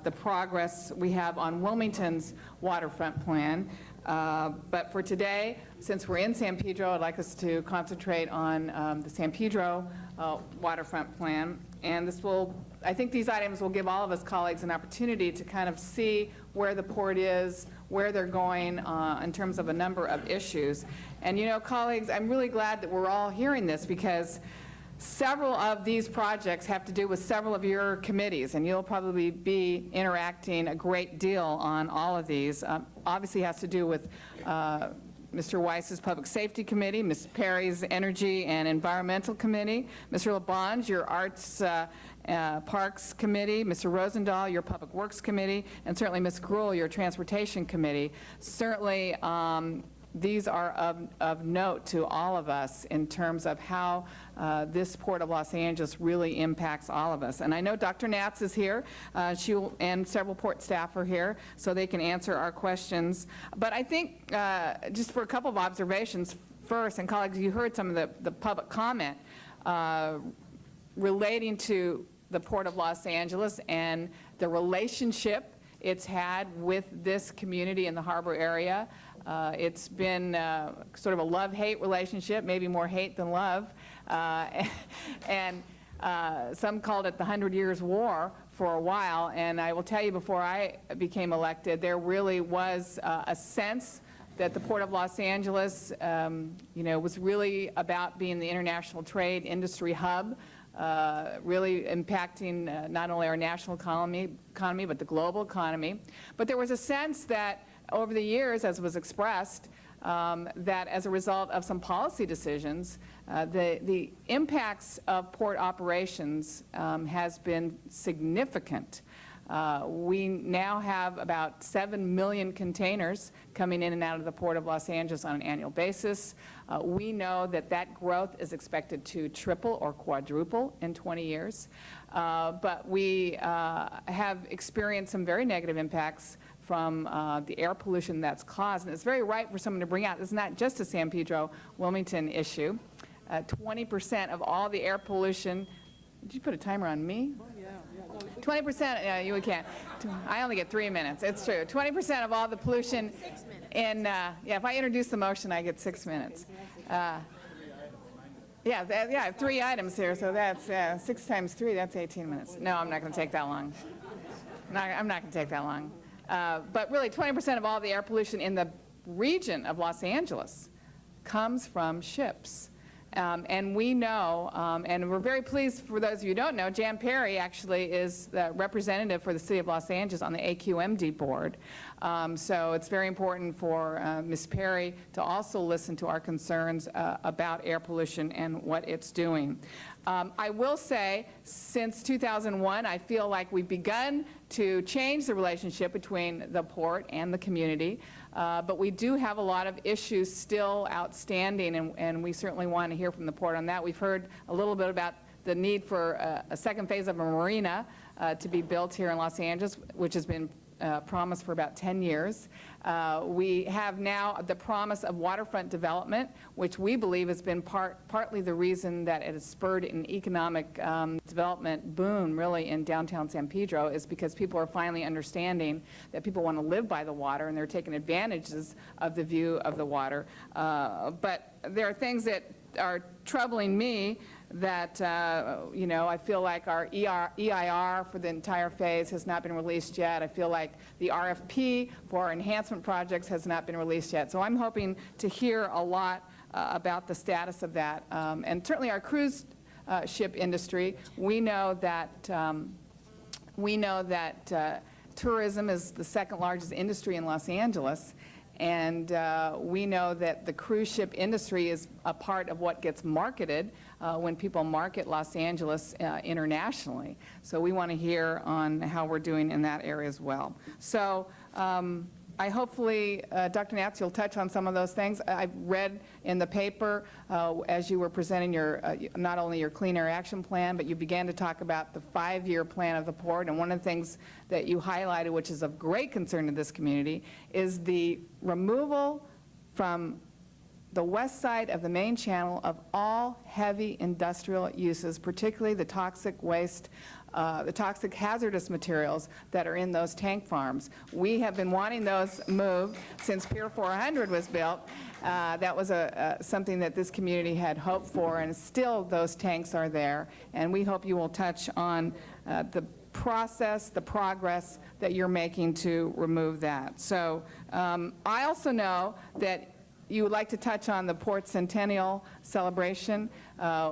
the progress we have on Wilmington's waterfront plan. But for today, since we're in San Pedro, I'd like us to concentrate on the San Pedro waterfront plan. And this will, I think these items will give all of us colleagues an opportunity to kind of see where the port is, where they're going in terms of a number of issues. And you know, colleagues, I'm really glad that we're all hearing this, because Several of these projects have to do with several of your committees, and you'll probably be interacting a great deal on all of these. Obviously has to do with Mr. Weiss's Public Safety Committee, Ms. Perry's Energy and Environmental Committee, Mr. LaBonge, your Arts Parks Committee, Mr. Rosendahl, your Public Works Committee, and certainly Ms. Gruhl, your Transportation Committee. Certainly, these are of note to all of us in terms of how this Port of Los Angeles really impacts all of us. And I know Dr. Natz is here, and several port staff are here, so they can answer our questions. But I think, just for a couple of observations first, and colleagues, you heard some of the public comment relating to the Port of Los Angeles and the relationship it's had with this community in the harbor area. It's been sort of a love-hate relationship, maybe more hate than love. And some called it the 100 Years' War for a while. And I will tell you, before I became elected, there really was a sense that the Port of Los Angeles, was really about being the international trade industry hub, really impacting not only our national economy, but the global economy. But there was a sense that over the years, as was expressed, that as a result of some policy decisions, the impacts of port operations has been significant. We now have about 7 million containers coming in and out of the Port of Los Angeles on an annual basis. We know that that growth is expected to triple or quadruple in 20 years. But we have experienced some very negative impacts from the air pollution that's caused. And it's very right for someone to bring out, it's not just a San Pedro Wilmington issue. 20% of all the air pollution, did you put a timer on me? 20%, yeah, you can't. I only get 3 minutes. It's true. 20% of all the pollution in, if I introduce the motion, I get 6 minutes. I have 3 items here, so that's 6 times 3, that's 18 minutes. No, I'm not going to take that long. I'm not going to take that long. But really, 20% of all the air pollution in the region of Los Angeles comes from ships. And we know, and we're very pleased, for those of you who don't know, Jan Perry actually is the representative for the City of Los Angeles on the AQMD board. So it's very important for Ms. Perry to also listen to our concerns about air pollution and what it's doing. I will say, since 2001, I feel like we've begun to change the relationship between the port and the community. But we do have a lot of issues still outstanding, and we certainly want to hear from the port on that. We've heard a little bit about the need for a second phase of a marina to be built here in Los Angeles, which has been promised for about 10 years. We have now the promise of waterfront development, which we believe has been partly the reason that it has spurred an economic development boom, really, in downtown San Pedro, is because people are finally understanding that people want to live by the water, and they're taking advantages of the view of the water. But there are things that are troubling me that, I feel like our EIR for the entire phase has not been released yet. I feel like the RFP for our enhancement projects has not been released yet. So I'm hoping to hear a lot about the status of that. And certainly our cruise ship industry, we know that tourism is the second largest industry in Los Angeles. And we know that the cruise ship industry is a part of what gets marketed when people market Los Angeles internationally. So we want to hear on how we're doing in that area as well. So I hopefully, Dr. Natz, you'll touch on some of those things. I've read in the paper as you were presenting your, not only your Clean Air Action Plan, but you began to talk about the 5-year plan of the port. And one of the things that you highlighted, which is of great concern to this community, is the removal from the west side of the main channel of all heavy industrial uses, particularly the toxic waste, the toxic hazardous materials that are in those tank farms. We have been wanting those moved since Pier 400 was built. That was something that this community had hoped for, and still those tanks are there. And we hope you will touch on the process, the progress that you're making to remove that. So I also know that you would like to touch on the Port Centennial celebration,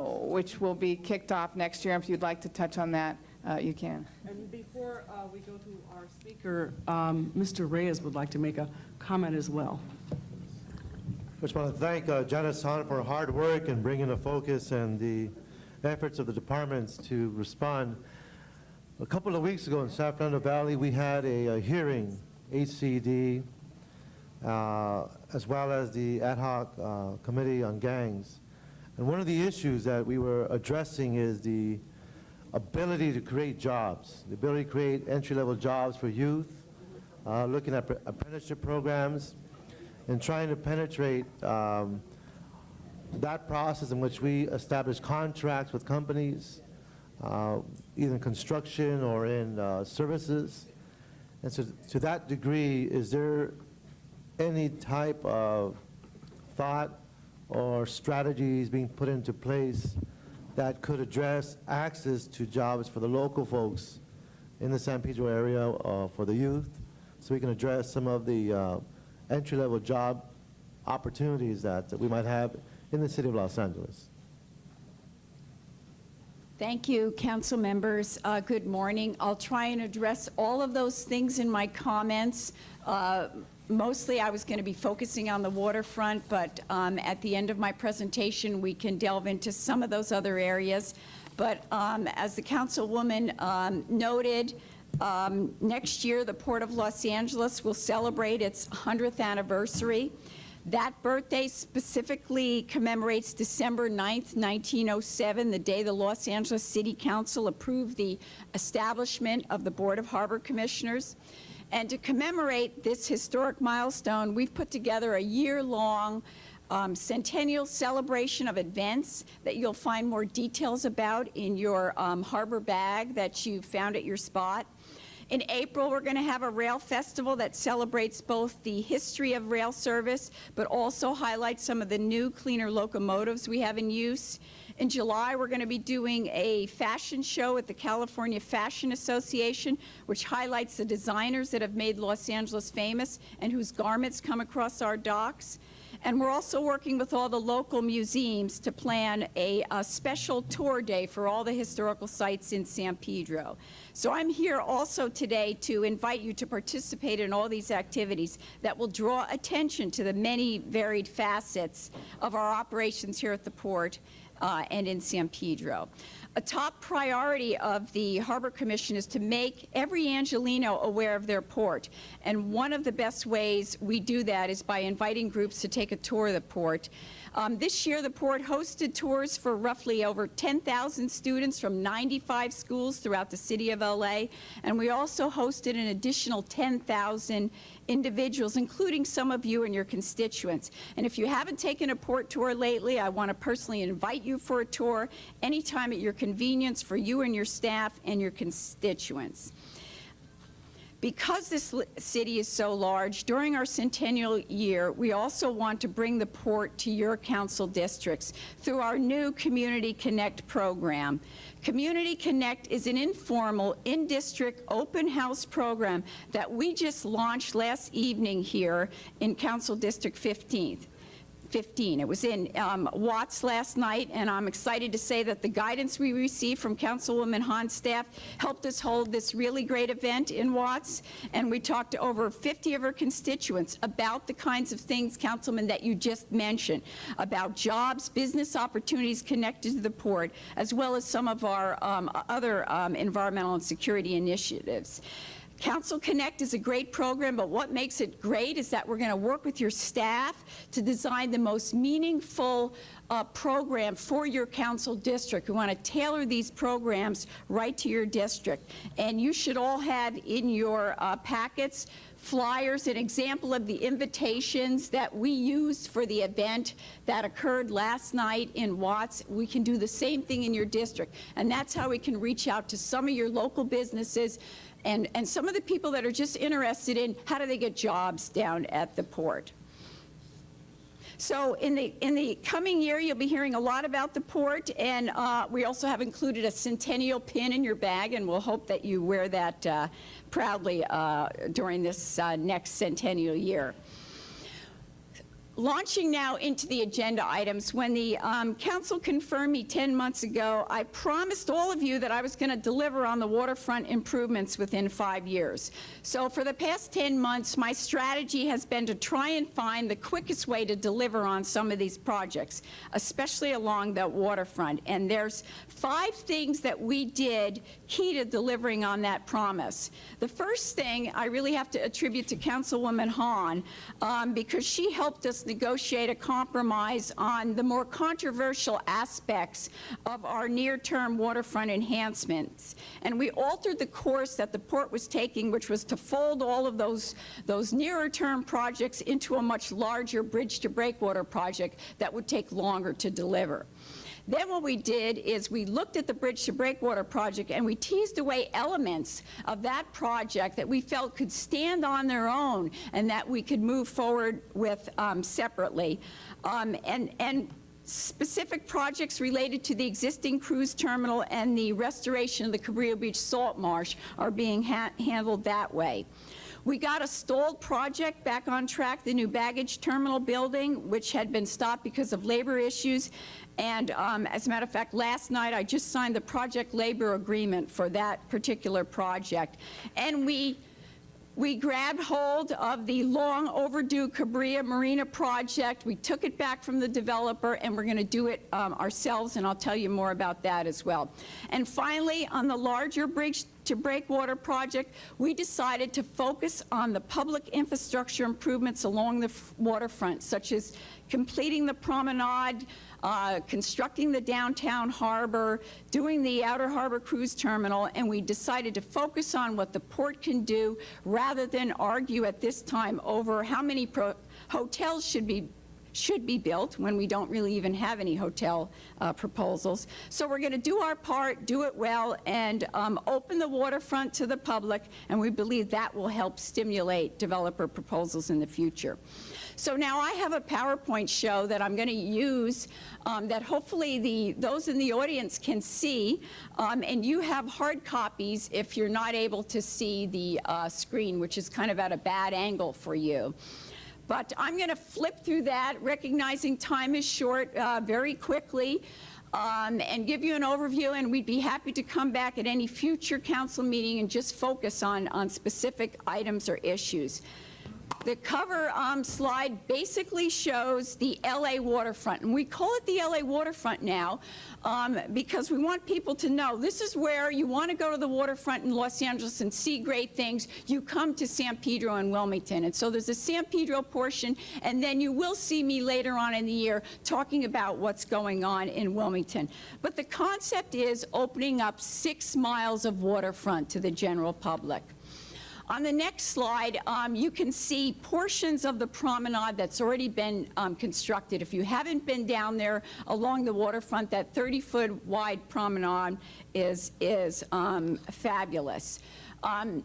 which will be kicked off next year. If you'd like to touch on that, you can. And before we go to our speaker, Mr. Reyes would like to make a comment as well. I just want to thank Janice Hahn for her hard work and bringing the focus and the efforts of the departments to respond. A couple of weeks ago in San Fernando Valley, we had a hearing, HCD, as well as the ad hoc committee on gangs. And one of the issues that we were addressing is the ability to create jobs, the ability to create entry-level jobs for youth, looking at apprenticeship programs, and trying to penetrate that process in which we establish contracts with companies, either in construction or in services. And so to that degree, is there any type of thought or strategies being put into place that could address access to jobs for the local folks in the San Pedro area for the youth, so we can address some of the entry-level job opportunities that we might have in the city of Los Angeles? Thank you, council members. Good morning. I'll try and address all of those things in my comments. Mostly I was going to be focusing on the waterfront, but at the end of my presentation we can delve into some of those other areas. But as the councilwoman noted, next year the Port of Los Angeles will celebrate its 100th anniversary. That birthday specifically commemorates December 9th, 1907, the day the Los Angeles City Council approved the establishment of the Board of Harbor Commissioners. And to commemorate this historic milestone, we've put together a year-long centennial celebration of events that you'll find more details about in your harbor bag that you found at your spot. In April, we're going to have a rail festival that celebrates both the history of rail service, but also highlights some of the new, cleaner locomotives we have in use. In July, we're going to be doing a fashion show at the California Fashion Association, which highlights the designers that have made Los Angeles famous and whose garments come across our docks. And we're also working with all the local museums to plan a special tour day for all the historical sites in San Pedro. So I'm here also today to invite you to participate in all these activities that will draw attention to the many varied facets of our operations here at the port and in San Pedro. A top priority of the Harbor Commission is to make every Angelino aware of their port. And one of the best ways we do that is by inviting groups to take a tour of the port. This year, the port hosted tours for roughly over 10,000 students from 95 schools throughout the city of LA. And we also hosted an additional 10,000 individuals, including some of you and your constituents. And if you haven't taken a port tour lately, I want to personally invite you for a tour anytime at your convenience for you and your staff and your constituents. Because this city is so large, during our centennial year, we also want to bring the port to your council districts through our new Community Connect program. Community Connect is an informal, in-district, open house program that we just launched last evening here in Council District 15. It was in Watts last night, and I'm excited to say that the guidance we received from Councilwoman Hahn's staff helped us hold this really great event in Watts, and we talked to over 50 of her constituents about the kinds of things, Councilman, that you just mentioned, about jobs, business opportunities connected to the port, as well as some of our other environmental and security initiatives. Council Connect is a great program, but what makes it great is that we're going to work with your staff to design the most meaningful program for your council district. We want to tailor these programs right to your district. And you should all have in your packets flyers, an example of the invitations that we used for the event that occurred last night in Watts. We can do the same thing in your district. And that's how we can reach out to some of your local businesses and some of the people that are just interested in how do they get jobs down at the port. So in the coming year, you'll be hearing a lot about the port, and we also have included a centennial pin in your bag, and we'll hope that you wear that proudly during this next centennial year. Launching now into the agenda items, when the council confirmed me 10 months ago, I promised all of you that I was going to deliver on the waterfront improvements within 5 years. So for the past 10 months, my strategy has been to try and find the quickest way to deliver on some of these projects, especially along the waterfront. And there's 5 things that we did key to delivering on that promise. The first thing I really have to attribute to Councilwoman Hahn, because she helped us negotiate a compromise on the more controversial aspects of our near-term waterfront enhancements. And we altered the course that the port was taking, which was to fold all of those nearer-term projects into a much larger bridge-to-breakwater project that would take longer to deliver. Then what we did is we looked at the Bridge to Breakwater project and we teased away elements of that project that we felt could stand on their own and that we could move forward with separately. And specific projects related to the existing cruise terminal and the restoration of the Cabrillo Beach salt marsh are being handled that way. We got a stalled project back on track, the new baggage terminal building, which had been stopped because of labor issues. And as a matter of fact, last night I just signed the project labor agreement for that particular project. And we grabbed hold of the long overdue Cabrillo Marina project. We took it back from the developer and we're going to do it ourselves, and I'll tell you more about that as well. And finally, on the larger Bridge to Breakwater project, we decided to focus on the public infrastructure improvements along the waterfront, such as completing the promenade, constructing the downtown harbor, doing the outer harbor cruise terminal, and we decided to focus on what the port can do rather than argue at this time over how many hotels should be built when we don't really even have any hotel proposals. So we're going to do our part, do it well, and open the waterfront to the public, and we believe that will help stimulate developer proposals in the future. So now I have a PowerPoint show that I'm going to use that hopefully those in the audience can see, and you have hard copies if you're not able to see the screen, which is kind of at a bad angle for you. But I'm going to flip through that, recognizing time is short, very quickly, and give you an overview, and we'd be happy to come back at any future council meeting and just focus on specific items or issues. The cover slide basically shows the LA waterfront, and we call it the LA waterfront now because we want people to know this is where you want to go to the waterfront in Los Angeles and see great things. You come to San Pedro and Wilmington, and so there's a San Pedro portion, and then you will see me later on in the year talking about what's going on in Wilmington. But the concept is opening up 6 miles of waterfront to the general public. On the next slide, you can see portions of the promenade that's already been constructed. If you haven't been down there along the waterfront, that 30-foot wide promenade is fabulous.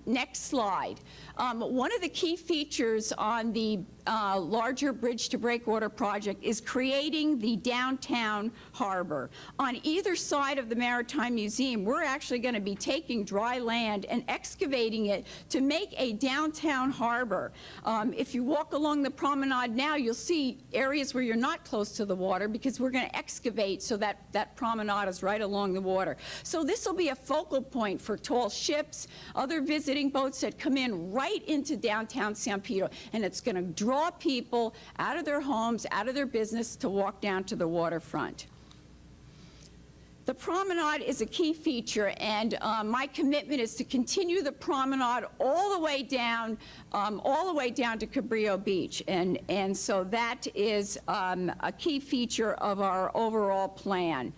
Next slide. One of the key features on the larger Bridge to Breakwater project is creating the downtown harbor. On either side of the Maritime Museum, we're actually going to be taking dry land and excavating it to make a downtown harbor. If you walk along the promenade now, you'll see areas where you're not close to the water because we're going to excavate so that promenade is right along the water. So this will be a focal point for tall ships, other visiting boats that come in right into downtown San Pedro, and it's going to draw people out of their homes, out of their business to walk down to the waterfront. The promenade is a key feature, and my commitment is to continue the promenade all the way down to Cabrillo Beach, and so that is a key feature of our overall plan.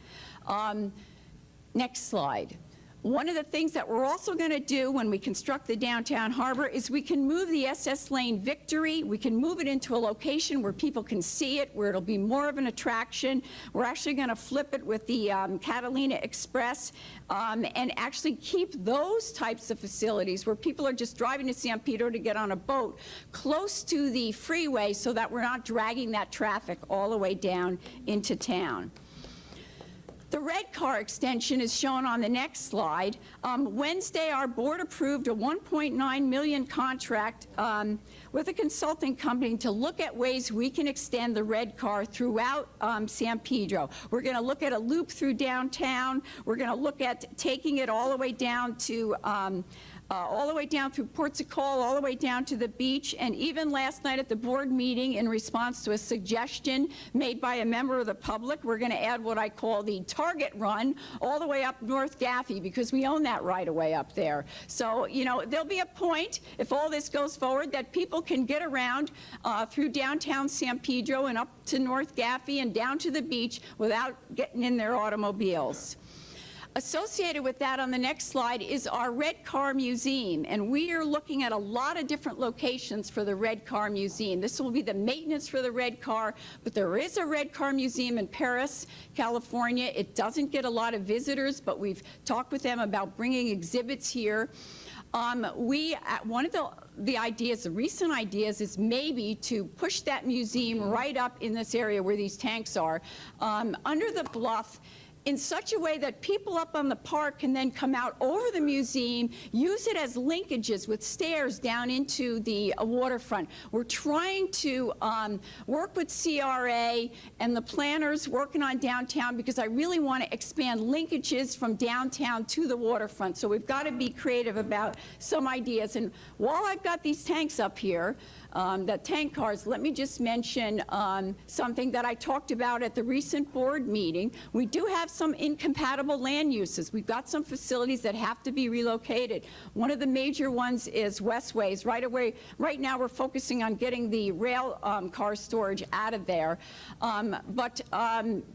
Next slide. One of the things that we're also going to do when we construct the downtown harbor is we can move the SS Lane Victory. We can move it into a location where people can see it, where it'll be more of an attraction. We're actually going to flip it with the Catalina Express and actually keep those types of facilities where people are just driving to San Pedro to get on a boat close to the freeway so that we're not dragging that traffic all the way down into town. The red car extension is shown on the next slide. Wednesday, our board approved a $1.9 million contract with a consulting company to look at ways we can extend the red car throughout San Pedro. We're going to look at a loop through downtown. We're going to look at taking it all the way down to through Portugal, all the way down to the beach, and even last night at the board meeting, in response to a suggestion made by a member of the public, we're going to add what I call the Target Run all the way up North Gaffey, because we own that right away up there. So, you know, there'll be a point, if all this goes forward, that people can get around through downtown San Pedro and up to North Gaffey and down to the beach without getting in their automobiles. Associated with that on the next slide is our Red Car Museum, and we are looking at a lot of different locations for the Red Car Museum. This will be the maintenance for the red car, but there is a Red Car Museum in Paris, California. It doesn't get a lot of visitors, but we've talked with them about bringing exhibits here. One of the ideas, the recent ideas, is maybe to push that museum right up in this area where these tanks are, under the bluff, in such a way that people up on the park can then come out over the museum, use it as linkages with stairs down into the waterfront. We're trying to work with CRA and the planners working on downtown, because I really want to expand linkages from downtown to the waterfront. So we've got to be creative about some ideas. And while I've got these tanks up here, the tank cars, let me just mention something that I talked about at the recent board meeting. We do have some incompatible land uses. We've got some facilities that have to be relocated. One of the major ones is Westways. Right now we're focusing on getting the rail car storage out of there.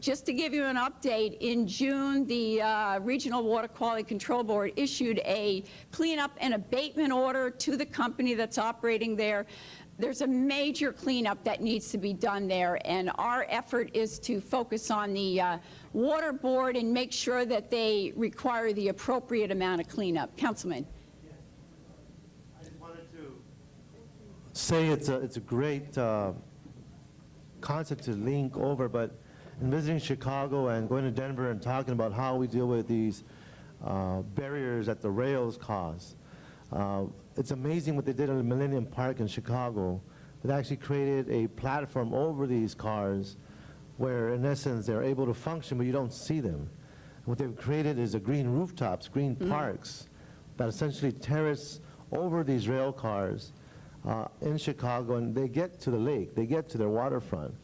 Just to give you an update, in June, the Regional Water Quality Control Board issued a cleanup and abatement order to the company that's operating there. There's a major cleanup that needs to be done there, and our effort is to focus on the water board and make sure that they require the appropriate amount of cleanup. Councilman. I just wanted to say it's a great concept to link over, but in visiting Chicago and going to Denver and talking about how we deal with these barriers that the rails cause, it's amazing what they did at Millennium Park in Chicago. They actually created a platform over these cars where, in essence, they're able to function, but you don't see them. And what they've created is a green rooftops, green parks, that essentially terrace over these rail cars in Chicago, and they get to the lake, they get to their waterfront,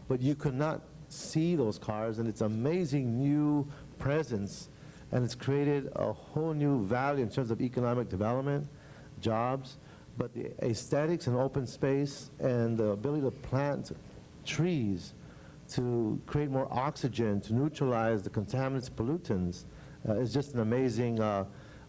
but you could not see those cars, and it's amazing new presence, and it's created a whole new value in terms of economic development, jobs, but the aesthetics and open space and the ability to plant trees to create more oxygen, to neutralize the contaminants, pollutants, is just an amazing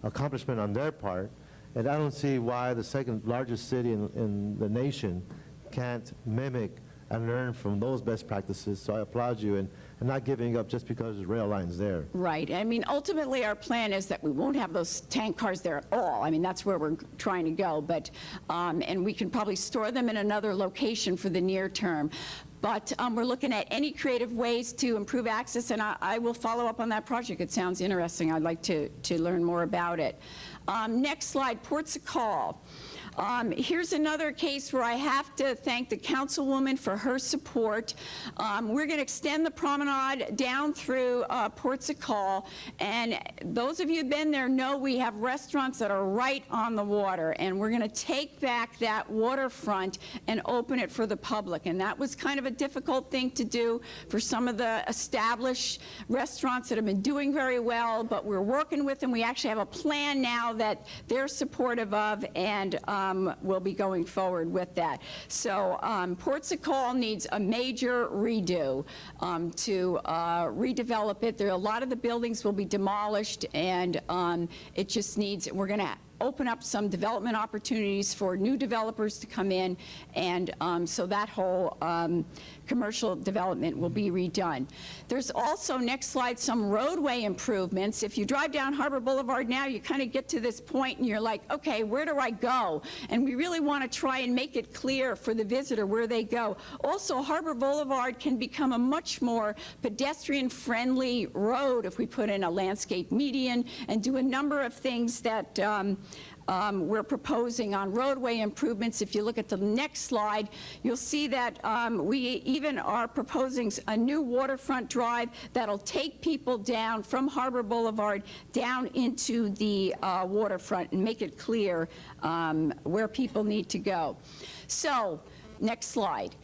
accomplishment on their part. And I don't see why the second largest city in the nation can't mimic and learn from those best practices. So I applaud you, and not giving up just because there's rail lines there. Right. I mean, ultimately, our plan is that we won't have those tank cars there at all. I mean, that's where we're trying to go. But, and we can probably store them in another location for the near term. But we're looking at any creative ways to improve access, and I will follow up on that project. It sounds interesting. I'd like to learn more about it. Next slide, Ports of Call. Here's another case where I have to thank the councilwoman for her support. We're going to extend the promenade down through Ports of Call, and those of you who've been there know we have restaurants that are right on the water, and we're going to take back that waterfront and open it for the public. And that was kind of a difficult thing to do for some of the established restaurants that have been doing very well, but we're working with them. We actually have a plan now that they're supportive of, and we'll be going forward with that. So Ports of Call needs a major redo to redevelop it. There are a lot of the buildings will be demolished, and it just needs, we're going to open up some development opportunities for new developers to come in, and so that whole commercial development will be redone. There's also, next slide, some roadway improvements. If you drive down Harbor Boulevard now, you kind of get to this point and you're like, okay, where do I go? And we really want to try and make it clear for the visitor where they go. Also, Harbor Boulevard can become a much more pedestrian-friendly road if we put in a landscape median and do a number of things that we're proposing on roadway improvements. If you look at the next slide, you'll see that we even are proposing a new waterfront drive that'll take people down from Harbor Boulevard down into the waterfront and make it clear where people need to go. So, next slide.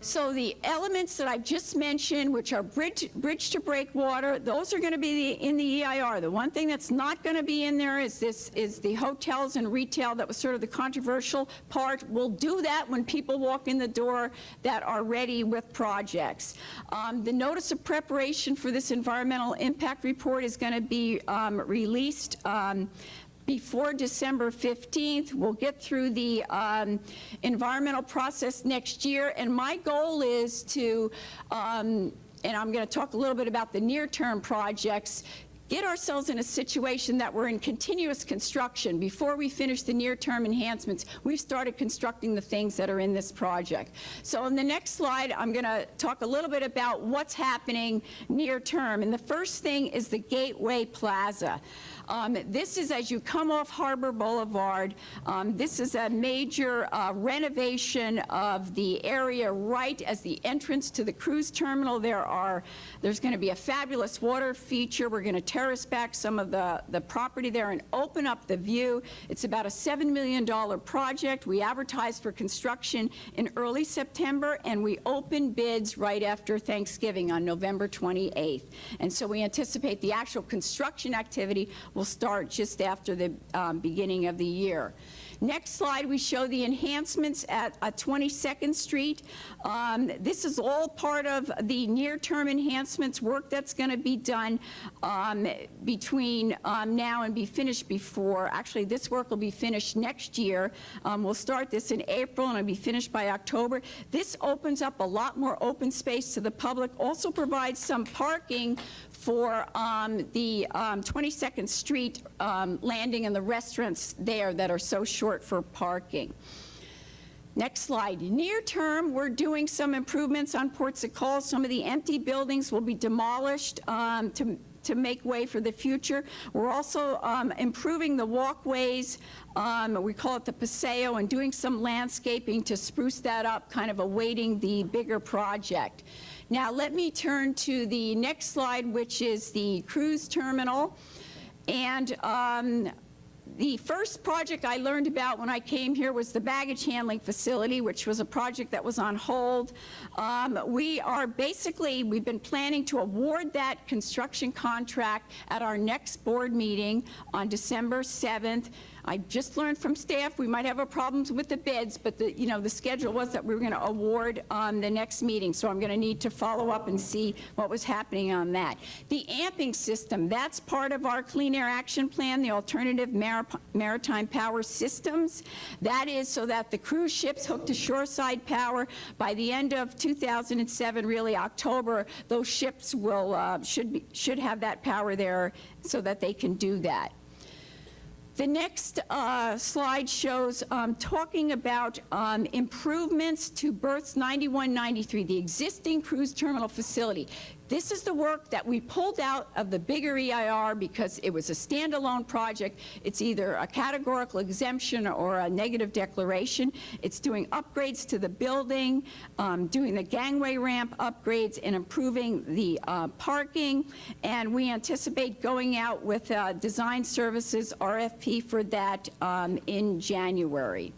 So the elements that I've just mentioned, which are bridge to breakwater, those are going to be in the EIR. The one thing that's not going to be in there is the hotels and retail. That was sort of the controversial part. We'll do that when people walk in the door that are ready with projects. The notice of preparation for this environmental impact report is going to be released before December 15th. We'll get through the environmental process next year, and my goal is to, and I'm going to talk a little bit about the near-term projects, get ourselves in a situation that we're in continuous construction. Before we finish the near-term enhancements, we've started constructing the things that are in this project. So in the next slide, I'm going to talk a little bit about what's happening near-term. And the first thing is the Gateway Plaza. This is as you come off Harbor Boulevard. This is a major renovation of the area right as the entrance to the cruise terminal. There's going to be a fabulous water feature. We're going to terrace back some of the property there and open up the view. It's about a $7 million project. We advertised for construction in early September, and we opened bids right after Thanksgiving on November 28th. And so we anticipate the actual construction activity will start just after the beginning of the year. Next slide, we show the enhancements at 22nd Street. This is all part of the near-term enhancements work that's going to be done between now and be finished before. Actually, this work will be finished next year. We'll start this in April and it'll be finished by October. This opens up a lot more open space to the public, also provides some parking for the 22nd Street landing and the restaurants there that are so short for parking. Next slide. Near term, we're doing some improvements on Port Sakal. Some of the empty buildings will be demolished to make way for the future. We're also improving the walkways. We call it the Paseo, and doing some landscaping to spruce that up, kind of awaiting the bigger project. Now let me turn to the next slide, which is the cruise terminal. And the first project I learned about when I came here was the baggage handling facility, which was a project that was on hold. We've been planning to award that construction contract at our next board meeting on December 7th. I just learned from staff we might have a problems with the bids, but the schedule was that we were going to award the next meeting, so I'm going to need to follow up and see what was happening on that. The amping system, that's part of our Clean Air Action Plan, the Alternative Maritime Power Systems. That is so that the cruise ships hooked to shoreside power by the end of 2007, really October, those ships will should have that power there so that they can do that. The next slide shows talking about improvements to berths 91, 93, the existing cruise terminal facility. This is the work that we pulled out of the bigger EIR because it was a standalone project. It's either a categorical exemption or a negative declaration. It's doing upgrades to the building, doing the gangway ramp upgrades, and improving the parking. And we anticipate going out with design services RFP for that in January.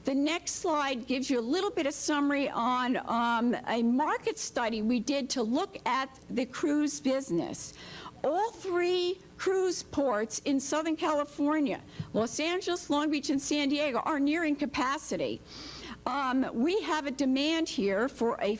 The next slide gives you a little bit of summary on a market study we did to look at the cruise business. All three cruise ports in Southern California, Los Angeles, Long Beach, and San Diego, are nearing capacity. We have a demand here for a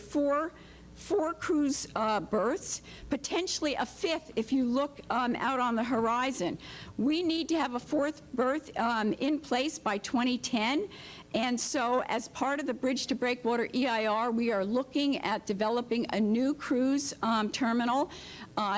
4 cruise berths, potentially a 5th if you look out on the horizon. We need to have a 4th berth in place by 2010. And so as part of the Bridge to Breakwater EIR, we are looking at developing a new cruise terminal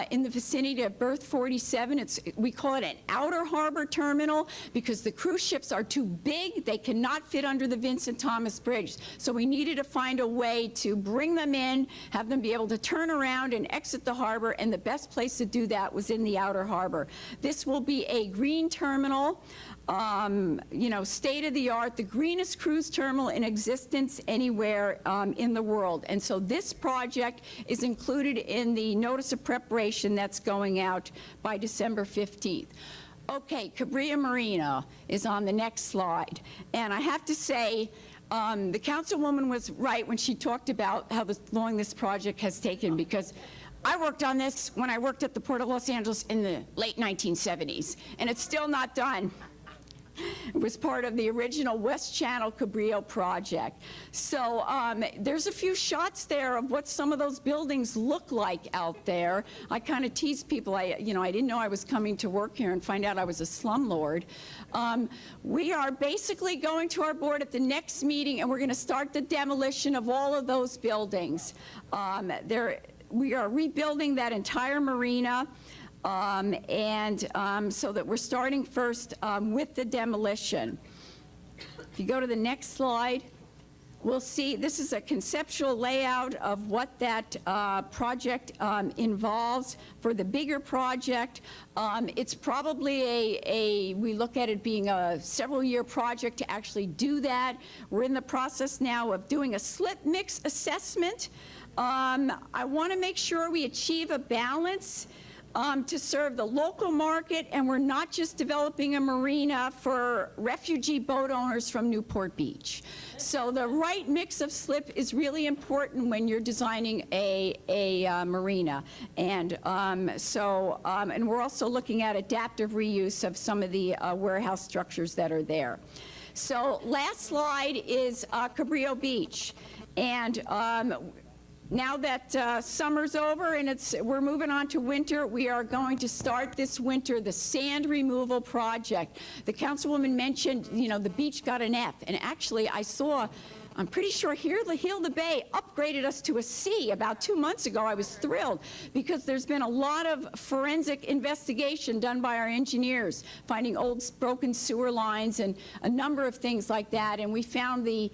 in the vicinity of berth 47. We call it an outer harbor terminal because the cruise ships are too big. They cannot fit under the Vincent Thomas Bridge. So we needed to find a way to bring them in, have them be able to turn around and exit the harbor, and the best place to do that was in the outer harbor. This will be a green terminal. State-of-the-art, the greenest cruise terminal in existence anywhere in the world. And so this project is included in the notice of preparation that's going out by December 15th. Okay, Cabrillo Marina is on the next slide. And I have to say, the councilwoman was right when she talked about how long this project has taken, because I worked on this when I worked at the Port of Los Angeles in the late 1970s, and it's still not done. It was part of the original West Channel Cabrillo project. So there's a few shots there of what some of those buildings look like out there. I kind of tease people. I didn't know I was coming to work here and find out I was a slumlord. We are basically going to our board at the next meeting, and we're going to start the demolition of all of those buildings. We are rebuilding that entire marina. So that we're starting first with the demolition. If you go to the next slide, we'll see this is a conceptual layout of what that project involves. For the bigger project, it's probably we look at it being a several-year project to actually do that. We're in the process now of doing a slip mix assessment. I want to make sure we achieve a balance to serve the local market, and we're not just developing a marina for refugee boat owners from Newport Beach. So the right mix of slip is really important when you're designing a marina. And and we're also looking at adaptive reuse of some of the warehouse structures that are there. So last slide is Cabrillo Beach. And now that summer's over and we're moving on to winter, we are going to start this winter the sand removal project. The councilwoman mentioned, the beach got an F, and actually I'm pretty sure here the Gilda Bay upgraded us to a C about 2 months ago. I was thrilled because there's been a lot of forensic investigation done by our engineers, finding old broken sewer lines and a number of things like that, and we found the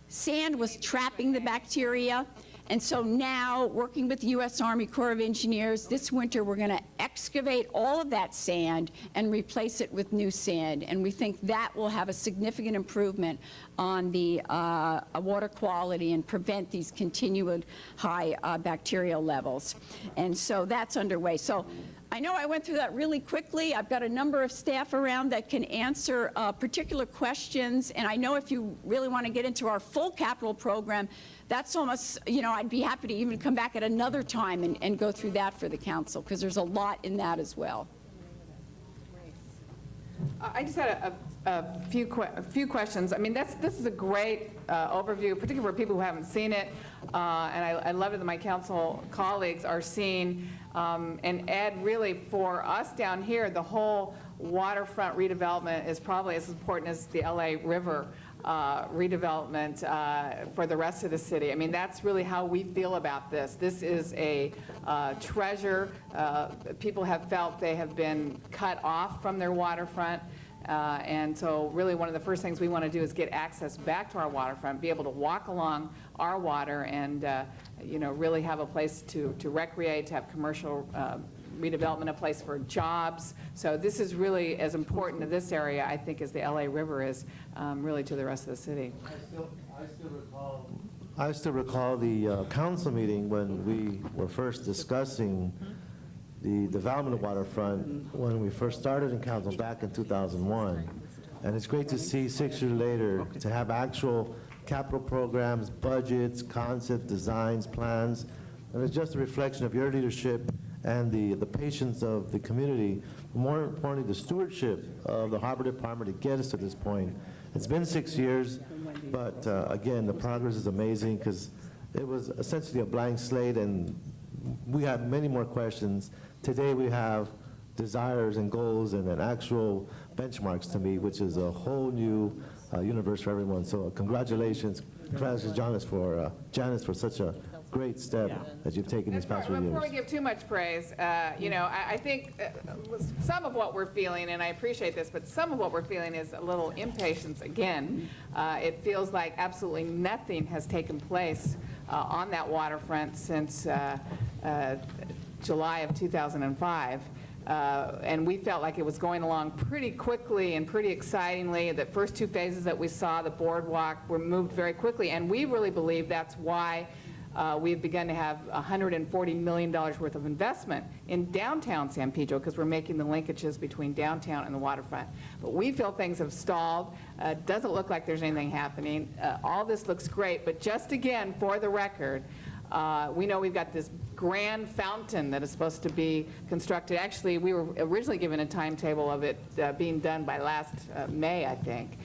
sand was trapping the bacteria. And so now, working with the U.S. Army Corps of Engineers, this winter we're going to excavate all of that sand and replace it with new sand. And we think that will have a significant improvement on the water quality and prevent these continued high bacterial levels. And so that's underway. So I know I went through that really quickly. I've got a number of staff around that can answer particular questions. And I know if you really want to get into our full capital program, that's almost, I'd be happy to even come back at another time and go through that for the council, because there's a lot in that as well. I just had a few questions. I mean, this is a great overview, particularly for people who haven't seen it. And I love it that my council colleagues are seeing. And Ed, really, for us down here, the whole waterfront redevelopment is probably as important as the LA River redevelopment for the rest of the city. I mean, that's really how we feel about this. This is a treasure. People have felt they have been cut off from their waterfront. And so really one of the first things we want to do is get access back to our waterfront, be able to walk along our water and really have a place to recreate, to have commercial redevelopment, a place for jobs. So this is really as important to this area, I think, as the LA River is really to the rest of the city. I still recall the council meeting when we were first discussing the development of waterfront when we first started in council back in 2001. And it's great to see 6 years later to have actual capital programs, budgets, concepts, designs, plans. And it's just a reflection of your leadership and the patience of the community, more importantly, the stewardship of the Harbor Department to get us to this point. It's been 6 years, but again, the progress is amazing because it was essentially a blank slate, and we had many more questions. Today, we have desires and goals and an actual benchmarks to meet, which is a whole new universe for everyone. So congratulations, Janice, for such a great step that you've taken these past few years. Before we give too much praise, I think some of what we're feeling, and I appreciate this, but some of what we're feeling is a little impatience again. It feels like absolutely nothing has taken place on that waterfront since July of 2005. And we felt like it was going along pretty quickly and pretty excitingly. The first two phases that we saw, the boardwalk, were moved very quickly, and we really believe that's why we've begun to have $140 million worth of investment in downtown San Pedro, because we're making the linkages between downtown and the waterfront. But we feel things have stalled. Doesn't look like there's anything happening. All this looks great, but just again, for the record, we know we've got this grand fountain that is supposed to be constructed. Actually, we were originally given a timetable of it being done by last May, I think.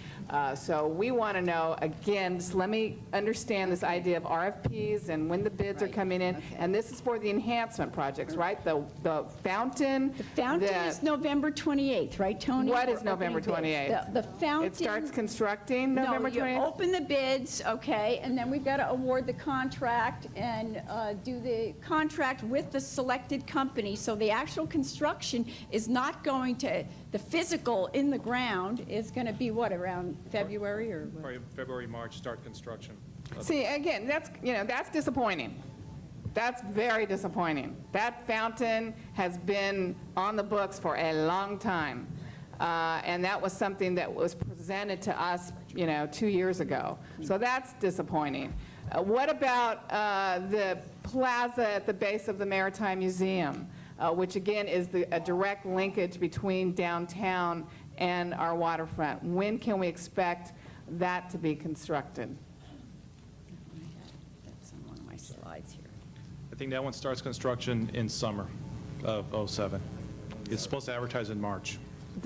So we want to know, again, just let me understand this idea of RFPs and when the bids are coming in. Okay. And this is for the enhancement projects, right? The fountain. The fountain is November 28th, right, Tony? What is November 28th? The fountain. It starts constructing November 28th? No, you open the bids, okay, and then we've got to award the contract and do the contract with the selected company. So the actual construction is not going to, the physical in the ground is going to be what, around February or what? Probably February, March, start construction. See, again, that's disappointing. That's very disappointing. That fountain has been on the books for a long time. And that was something that was presented to us, 2 years ago. So that's disappointing. What about the plaza at the base of the Maritime Museum, which again is a direct linkage between downtown and our waterfront? When can we expect that to be constructed? That's on one of my slides here. I think that one starts construction in summer of '07. It's supposed to advertise in March.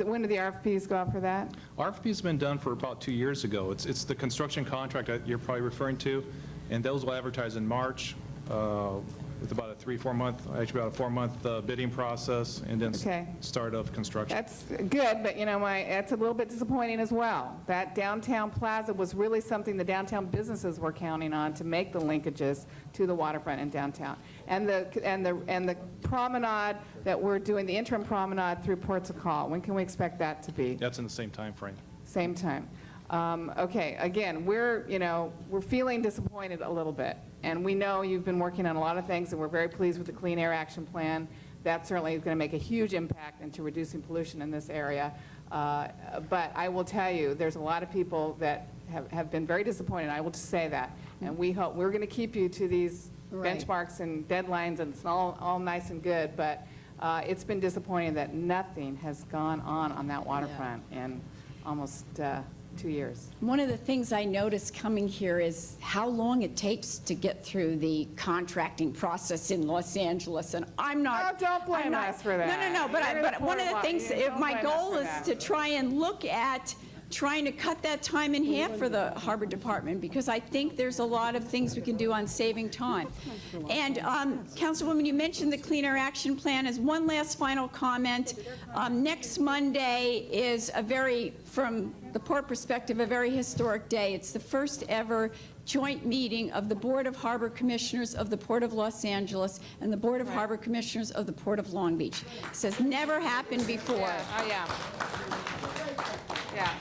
When do the RFPs go out for that? RFP's been done for about 2 years ago. It's the construction contract that you're probably referring to, and those will advertise in March with about a 3-4 month, actually about a 4-month bidding process, and then start of construction. That's good, but that's a little bit disappointing as well. That downtown plaza was really something the downtown businesses were counting on to make the linkages to the waterfront and downtown. And the promenade that we're doing, the interim promenade through Ports of Call, when can we expect that to be? That's in the same time frame. Same time. Okay, again, we're feeling disappointed a little bit. And we know you've been working on a lot of things, and we're very pleased with the Clean Air Action Plan. That certainly is going to make a huge impact into reducing pollution in this area. But I will tell you, there's a lot of people that have been very disappointed. I will just say that. And we hope we're going to keep you to these benchmarks and deadlines, and it's all nice and good. But it's been disappointing that nothing has gone on that waterfront in almost 2 years. One of the things I noticed coming here is how long it takes to get through the contracting process in Los Angeles, and I'm not... Oh, don't blame us for that. No, but one of the things, my goal is to try and look at trying to cut that time in half for the Harbor Department, because I think there's a lot of things we can do on saving time. And Councilwoman, you mentioned the Clean Air Action Plan. As one last final comment, next Monday is from the Port perspective, a very historic day. It's the first ever joint meeting of the Board of Harbor Commissioners of the Port of Los Angeles and the Board of Harbor Commissioners of the Port of Long Beach. This has never happened before. Yeah.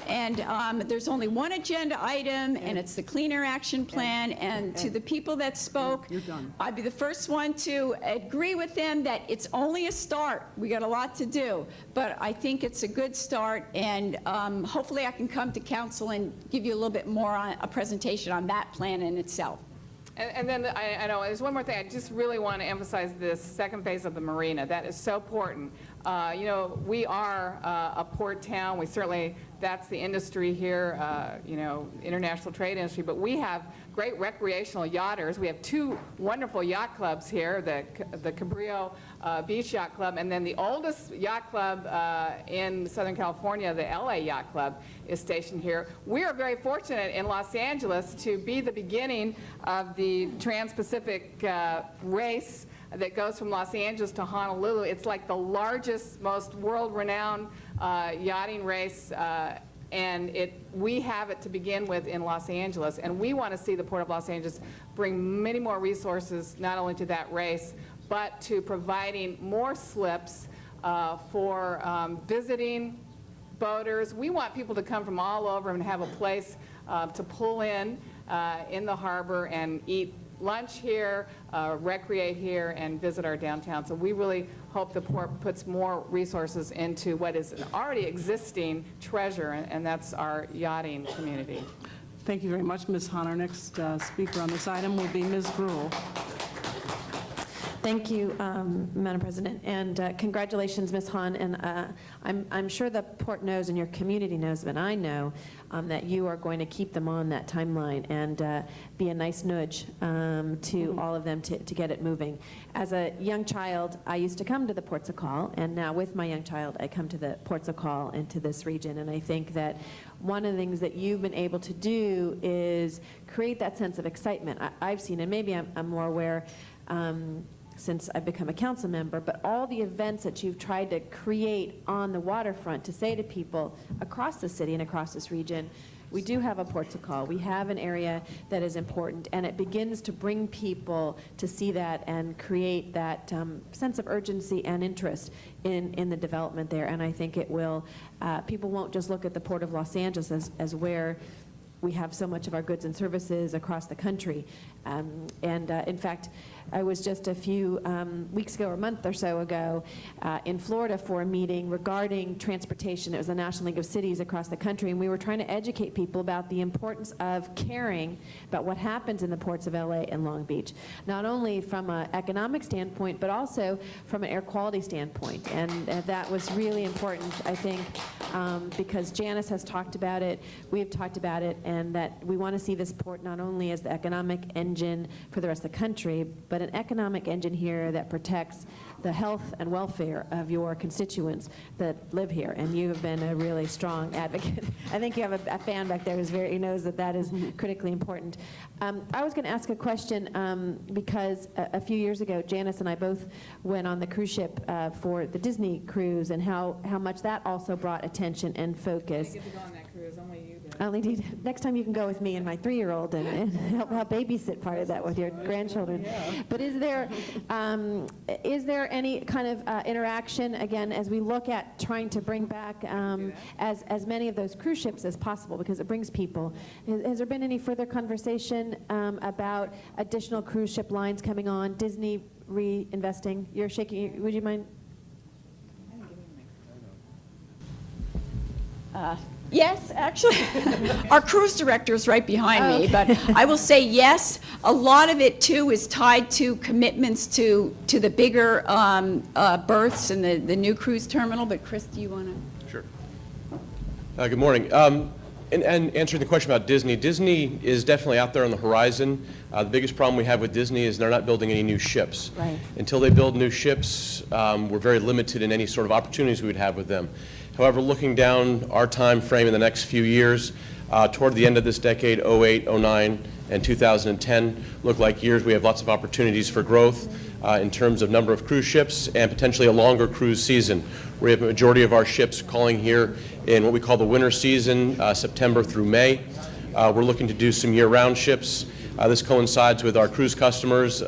And there's only one agenda item, and it's the Clean Air Action Plan. And to the people that spoke, I'd be the first one to agree with them that it's only a start. We got a lot to do, but I think it's a good start, and hopefully I can come to council and give you a little bit more on a presentation on that plan in itself. And then I know there's one more thing. I just really want to emphasize this second phase of the marina. That is so important. You know, we are a port town. We certainly, that's the industry here, you know, international trade industry, but we have great recreational yachters. We have two wonderful yacht clubs here, the Cabrillo Beach Yacht Club, and then the oldest yacht club in Southern California, the LA Yacht Club, is stationed here. We are very fortunate in Los Angeles to be the beginning of the Trans-Pacific race that goes from Los Angeles to Honolulu. It's like the largest, most world-renowned yachting race, and we have it to begin with in Los Angeles. And we want to see the Port of Los Angeles bring many more resources, not only to that race, but to providing more slips for visiting boaters. We want people to come from all over and have a place to pull in the harbor and eat lunch here, recreate here, and visit our downtown. So we really hope the port puts more resources into what is an already existing treasure, and that's our yachting community. Thank you very much, Ms. Hahn. Our next speaker on this item will be Ms. Gruhl. Thank you, Madam President, and congratulations, Ms. Hahn. And I'm sure the port knows and your community knows, but I know that you are going to keep them on that timeline and be a nice nudge to all of them to get it moving. As a young child, I used to come to the Ports of Call, and now with my young child, I come to the Ports of Call and to this region. And I think that one of the things that you've been able to do is create that sense of excitement. I've seen, and maybe I'm more aware since I've become a council member, but all the events that you've tried to create on the waterfront to say to people across the city and across this region, we do have a Ports of Call. We have an area that is important, and it begins to bring people to see that and create that sense of urgency and interest in the development there. And I think it will, people won't just look at the Port of Los Angeles as where we have so much of our goods and services across the country. In fact, I was just a few weeks ago or a month or so ago in Florida for a meeting regarding transportation. It was the National League of Cities across the country, and we were trying to educate people about the importance of caring about what happens in the ports of LA and Long Beach, not only from an economic standpoint, but also from an air quality standpoint. And that was really important, I think, because Janice has talked about it, we have talked about it, and that we want to see this port not only as the economic engine for the rest of the country, but an economic engine here that protects the health and welfare of your constituents that live here. And you have been a really strong advocate. I think you have a fan back there who knows that that is critically important. I was going to ask a question because a few years ago, Janice and I both went on the cruise ship for the Disney cruise, and how much that also brought attention and focus. I get to go on that cruise, only you do. Only need, next time you can go with me and my 3-year-old and help babysit part of that with your grandchildren. Yeah. But is there any kind of interaction, again, as we look at trying to bring back as many of those cruise ships as possible, because it brings people? Has there been any further conversation about additional cruise ship lines coming on, Disney reinvesting? You're shaking, would you mind? Yes, actually. Our cruise director is right behind me, but I will say yes. A lot of it, too, is tied to commitments to the bigger berths and the new cruise terminal. But Chris, do you want to? Sure. Good morning. And answering the question about Disney, Disney is definitely out there on the horizon. The biggest problem we have with Disney is they're not building any new ships. Right. Until they build new ships, we're very limited in any sort of opportunities we would have with them. However, looking down our time frame in the next few years, toward the end of this decade, 08, 09, and 2010 look like years we have lots of opportunities for growth in terms of number of cruise ships and potentially a longer cruise season. We have a majority of our ships calling here in what we call the winter season, September through May. We're looking to do some year-round ships. This coincides with our cruise customers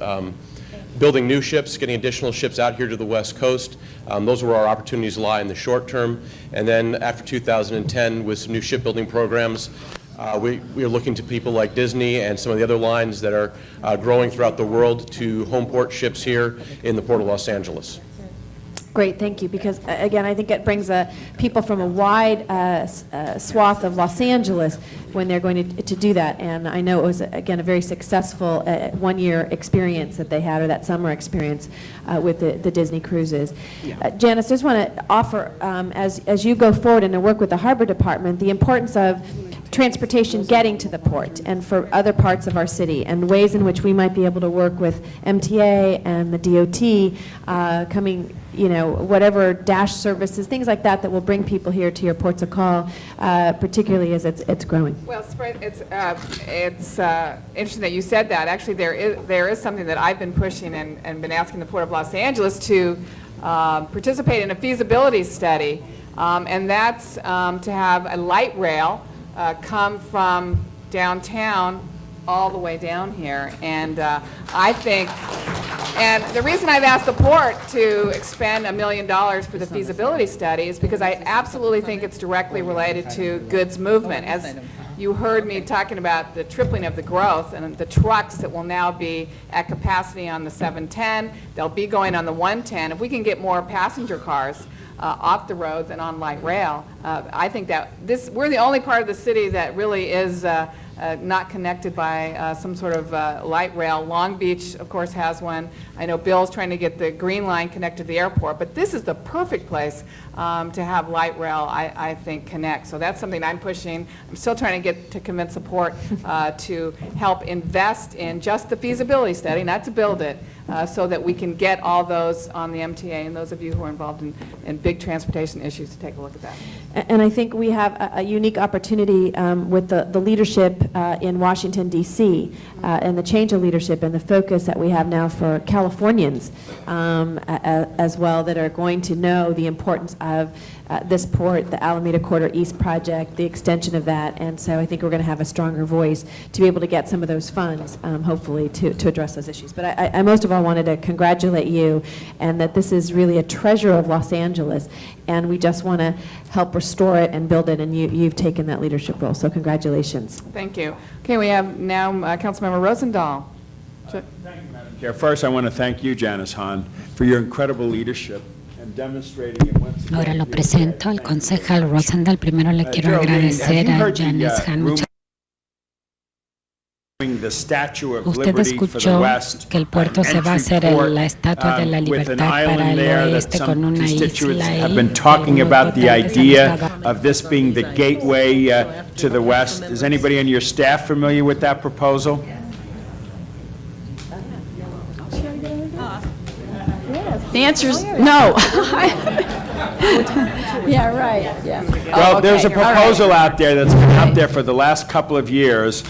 building new ships, getting additional ships out here to the West Coast. Those are where our opportunities lie in the short term. And then after 2010, with some new shipbuilding programs, we are looking to people like Disney and some of the other lines that are growing throughout the world to home port ships here in the Port of Los Angeles. Great, thank you, because again, I think it brings people from a wide swath of Los Angeles when they're going to do that. And I know it was, again, a very successful one-year experience that they had, or that summer experience with the Disney cruises. Janice, just want to offer, as you go forward and work with the Harbor Department, the importance of transportation getting to the port and for other parts of our city, and ways in which we might be able to work with MTA and the DOT coming, whatever dash services, things like that, that will bring people here to your ports of call, particularly as it's growing. Well, it's interesting that you said that. Actually, there is something that I've been pushing and been asking the Port of Los Angeles to participate in a feasibility study, and that's to have a light rail come from downtown all the way down here. And I think, and the reason I've asked the port to expend $1 million for the feasibility study is because I absolutely think it's directly related to goods movement. As you heard me talking about the tripling of the growth and the trucks that will now be at capacity on the 710, they'll be going on the 110. If we can get more passenger cars off the roads and on light rail, I think that we're the only part of the city that really is not connected by some sort of light rail. Long Beach, of course, has one. I know Bill's trying to get the Green Line connected to the airport, but this is the perfect place to have light rail, I think, connect. So that's something I'm pushing. I'm still trying to get to convince the port to help invest in just the feasibility study, not to build it, so that we can get all those on the MTA, and those of you who are involved in big transportation issues to take a look at that. And I think we have a unique opportunity with the leadership in Washington, D.C., and the change of leadership and the focus that we have now for Californians as well, that are going to know the importance of this port, the Alameda Corridor East project, the extension of that. And so I think we're going to have a stronger voice to be able to get some of those funds, hopefully, to address those issues. But I most of all wanted to congratulate you, and that this is really a treasure of Los Angeles, and we just want to help restore it and build it, and you've taken that leadership role. So congratulations. Thank you. Okay, we have now Councilmember Rosendahl. Thank you, Madam Chair. First, I want to thank you, Janice Hahn, for your incredible leadership and demonstrating it once again. Ahora lo presento al concejal Rosendahl. Primero le quiero agradecer a Janice Hahn. Usted escuchó que el puerto se va a hacer la Estatua de la Libertad para el oeste con una isla ahí. Have been talking about the idea of this being the gateway to the west. Is anybody on your staff familiar with that proposal? The answer is no. Yeah, right, yeah. Well, there's a proposal out there that's been out there for the last couple of years,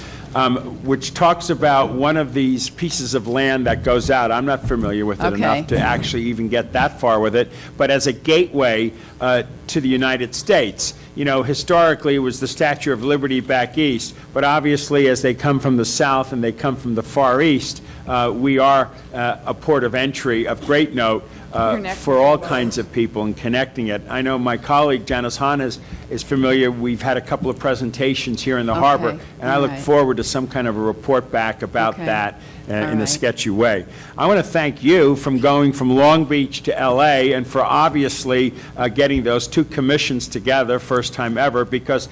which talks about one of these pieces of land that goes out. I'm not familiar with it enough to actually even get that far with it, but as a gateway to the United States. You know, historically, it was the Statue of Liberty back east, but obviously, as they come from the south and they come from the far east, we are a port of entry of great note for all kinds of people and connecting it. I know my colleague Janice Hahn is familiar. We've had a couple of presentations here in the harbor, and I look forward to some kind of a report back about that in a sketchy way. I want to thank you from going from Long Beach to LA and for obviously getting those two commissions together, first time ever, because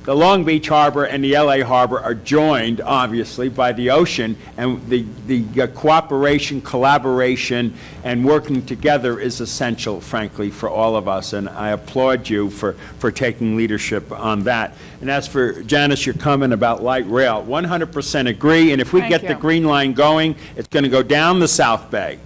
the Long Beach Harbor and the LA Harbor are joined, obviously, by the ocean, and the cooperation, collaboration, and working together is essential, frankly, for all of us, and I applaud you for taking leadership on that. And as for Janice, your comment about light rail, 100% agree, and if we get the Green Line going, it's going to go down the South Bay.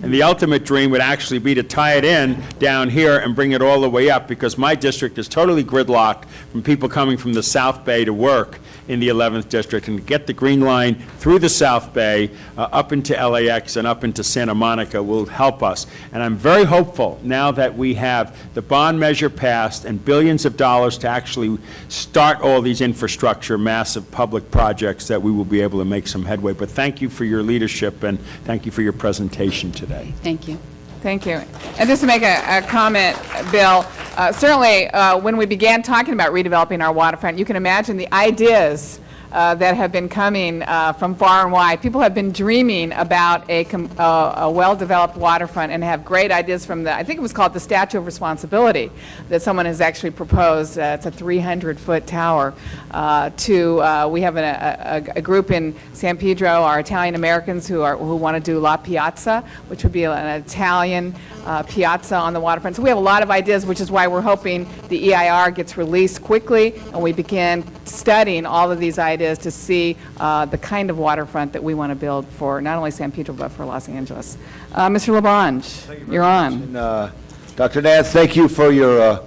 And the ultimate dream would actually be to tie it in down here and bring it all the way up, because my district is totally gridlocked from people coming from the South Bay to work in the 11th District, and to get the Green Line through the South Bay up into LAX and up into Santa Monica will help us. And I'm very hopeful now that we have the bond measure passed and billions of dollars to actually start all these infrastructure, massive public projects, that we will be able to make some headway. But thank you for your leadership, and thank you for your presentation today. Thank you. Thank you. And just to make a comment, Bill, certainly when we began talking about redeveloping our waterfront, you can imagine the ideas that have been coming from far and wide. People have been dreaming about a well-developed waterfront and have great ideas from I think it was called the Statue of Responsibility, that someone has actually proposed. It's a 300-foot tower. We have a group in San Pedro, our Italian Americans, who want to do La Piazza, which would be an Italian piazza on the waterfront. So we have a lot of ideas, which is why we're hoping the EIR gets released quickly and we begin studying all of these ideas to see the kind of waterfront that we want to build for not only San Pedro but for Los Angeles. Mr. LaBonge, you're on. And, Dr. Nance, thank you for your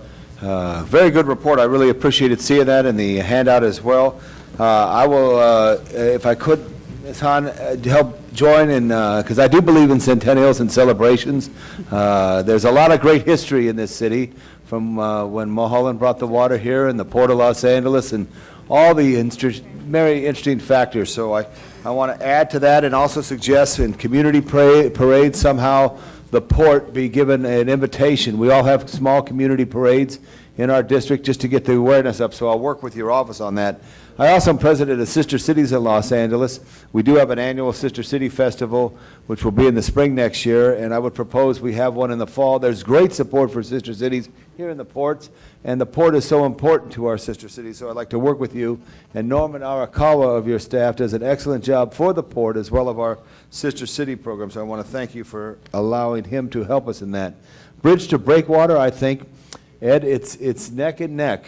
very good report. I really appreciated seeing that in the handout as well. I will, if I could, Ms. Hahn, help join in, because I do believe in centennials and celebrations. There's a lot of great history in this city from when Mulholland brought the water here and the Port of Los Angeles and all the very interesting factors. So I want to add to that and also suggest in community parades somehow the port be given an invitation. We all have small community parades in our district just to get the awareness up, so I'll work with your office on that. I also am president of Sister Cities in Los Angeles. We do have an annual Sister City Festival, which will be in the spring next year, and I would propose we have one in the fall. There's great support for Sister Cities here in the ports, and the port is so important to our sister cities, so I'd like to work with you. And Norman Arakawa of your staff does an excellent job for the port as well as our Sister City program, so I want to thank you for allowing him to help us in that. Bridge to Breakwater, I think, Ed, it's neck and neck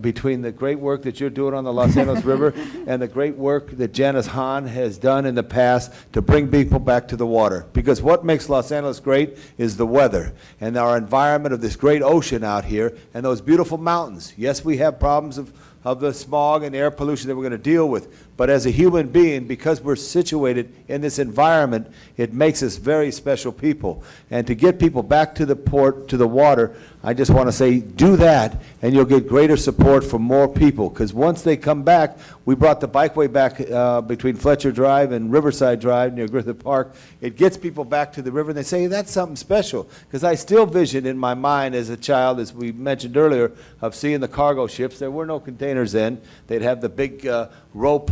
between the great work that you're doing on the Los Angeles River and the great work that Janice Hahn has done in the past to bring people back to the water. Because what makes Los Angeles great is the weather and our environment of this great ocean out here and those beautiful mountains. Yes, we have problems of the smog and air pollution that we're going to deal with. But as a human being, because we're situated in this environment, it makes us very special people. And to get people back to the port, to the water, I just want to say, do that, and you'll get greater support from more people. Because once they come back, we brought the bikeway back between Fletcher Drive and Riverside Drive near Griffith Park. It gets people back to the river, and they say, that's something special. Because I still vision in my mind as a child, as we mentioned earlier, of seeing the cargo ships. There were no containers then. They'd have the big rope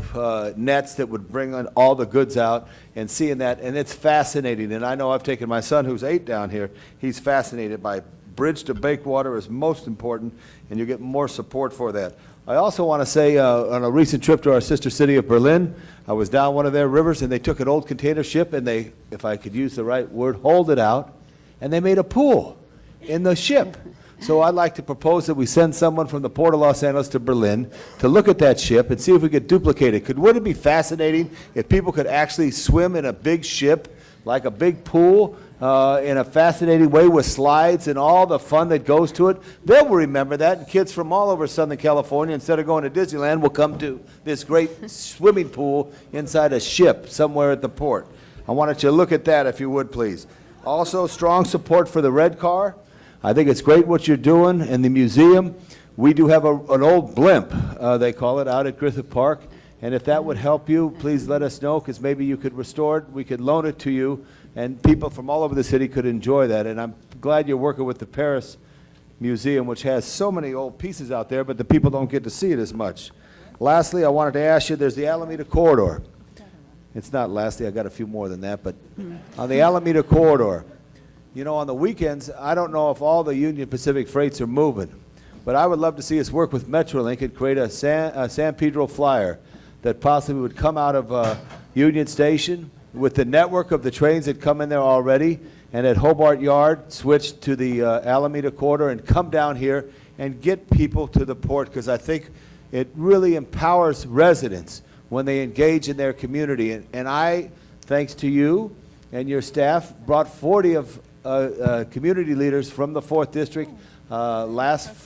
nets that would bring all the goods out, and seeing that, and it's fascinating. And I know I've taken my son, who's 8, down here. He's fascinated by Bridge to Breakwater is most important, and you get more support for that. I also want to say on a recent trip to our sister city of Berlin, I was down one of their rivers, and they took an old container ship, and they, if I could use the right word, hauled it out, and they made a pool in the ship. So I'd like to propose that we send someone from the Port of Los Angeles to Berlin to look at that ship and see if we could duplicate it. Wouldn't it be fascinating if people could actually swim in a big ship, like a big pool, in a fascinating way with slides and all the fun that goes to it? They'll remember that, and kids from all over Southern California, instead of going to Disneyland, will come to this great swimming pool inside a ship somewhere at the port. I wanted you to look at that, if you would, please. Also, strong support for the red car. I think it's great what you're doing in the museum. We do have an old blimp, they call it, out at Griffith Park. And if that would help you, please let us know, because maybe you could restore it. We could loan it to you, and people from all over the city could enjoy that. And I'm glad you're working with the Paris Museum, which has so many old pieces out there, but the people don't get to see it as much. Lastly, I wanted to ask you, there's the Alameda Corridor. It's not lastly, I got a few more than that, but on the Alameda Corridor, you know, on the weekends, I don't know if all the Union Pacific freights are moving, but I would love to see us work with Metrolink and create a San Pedro flyer that possibly would come out of Union Station with the network of the trains that come in there already, and at Hobart Yard, switch to the Alameda Corridor and come down here and get people to the port, because I think it really empowers residents when they engage in their community. And I, thanks to you and your staff, brought 40 of community leaders from the 4th District last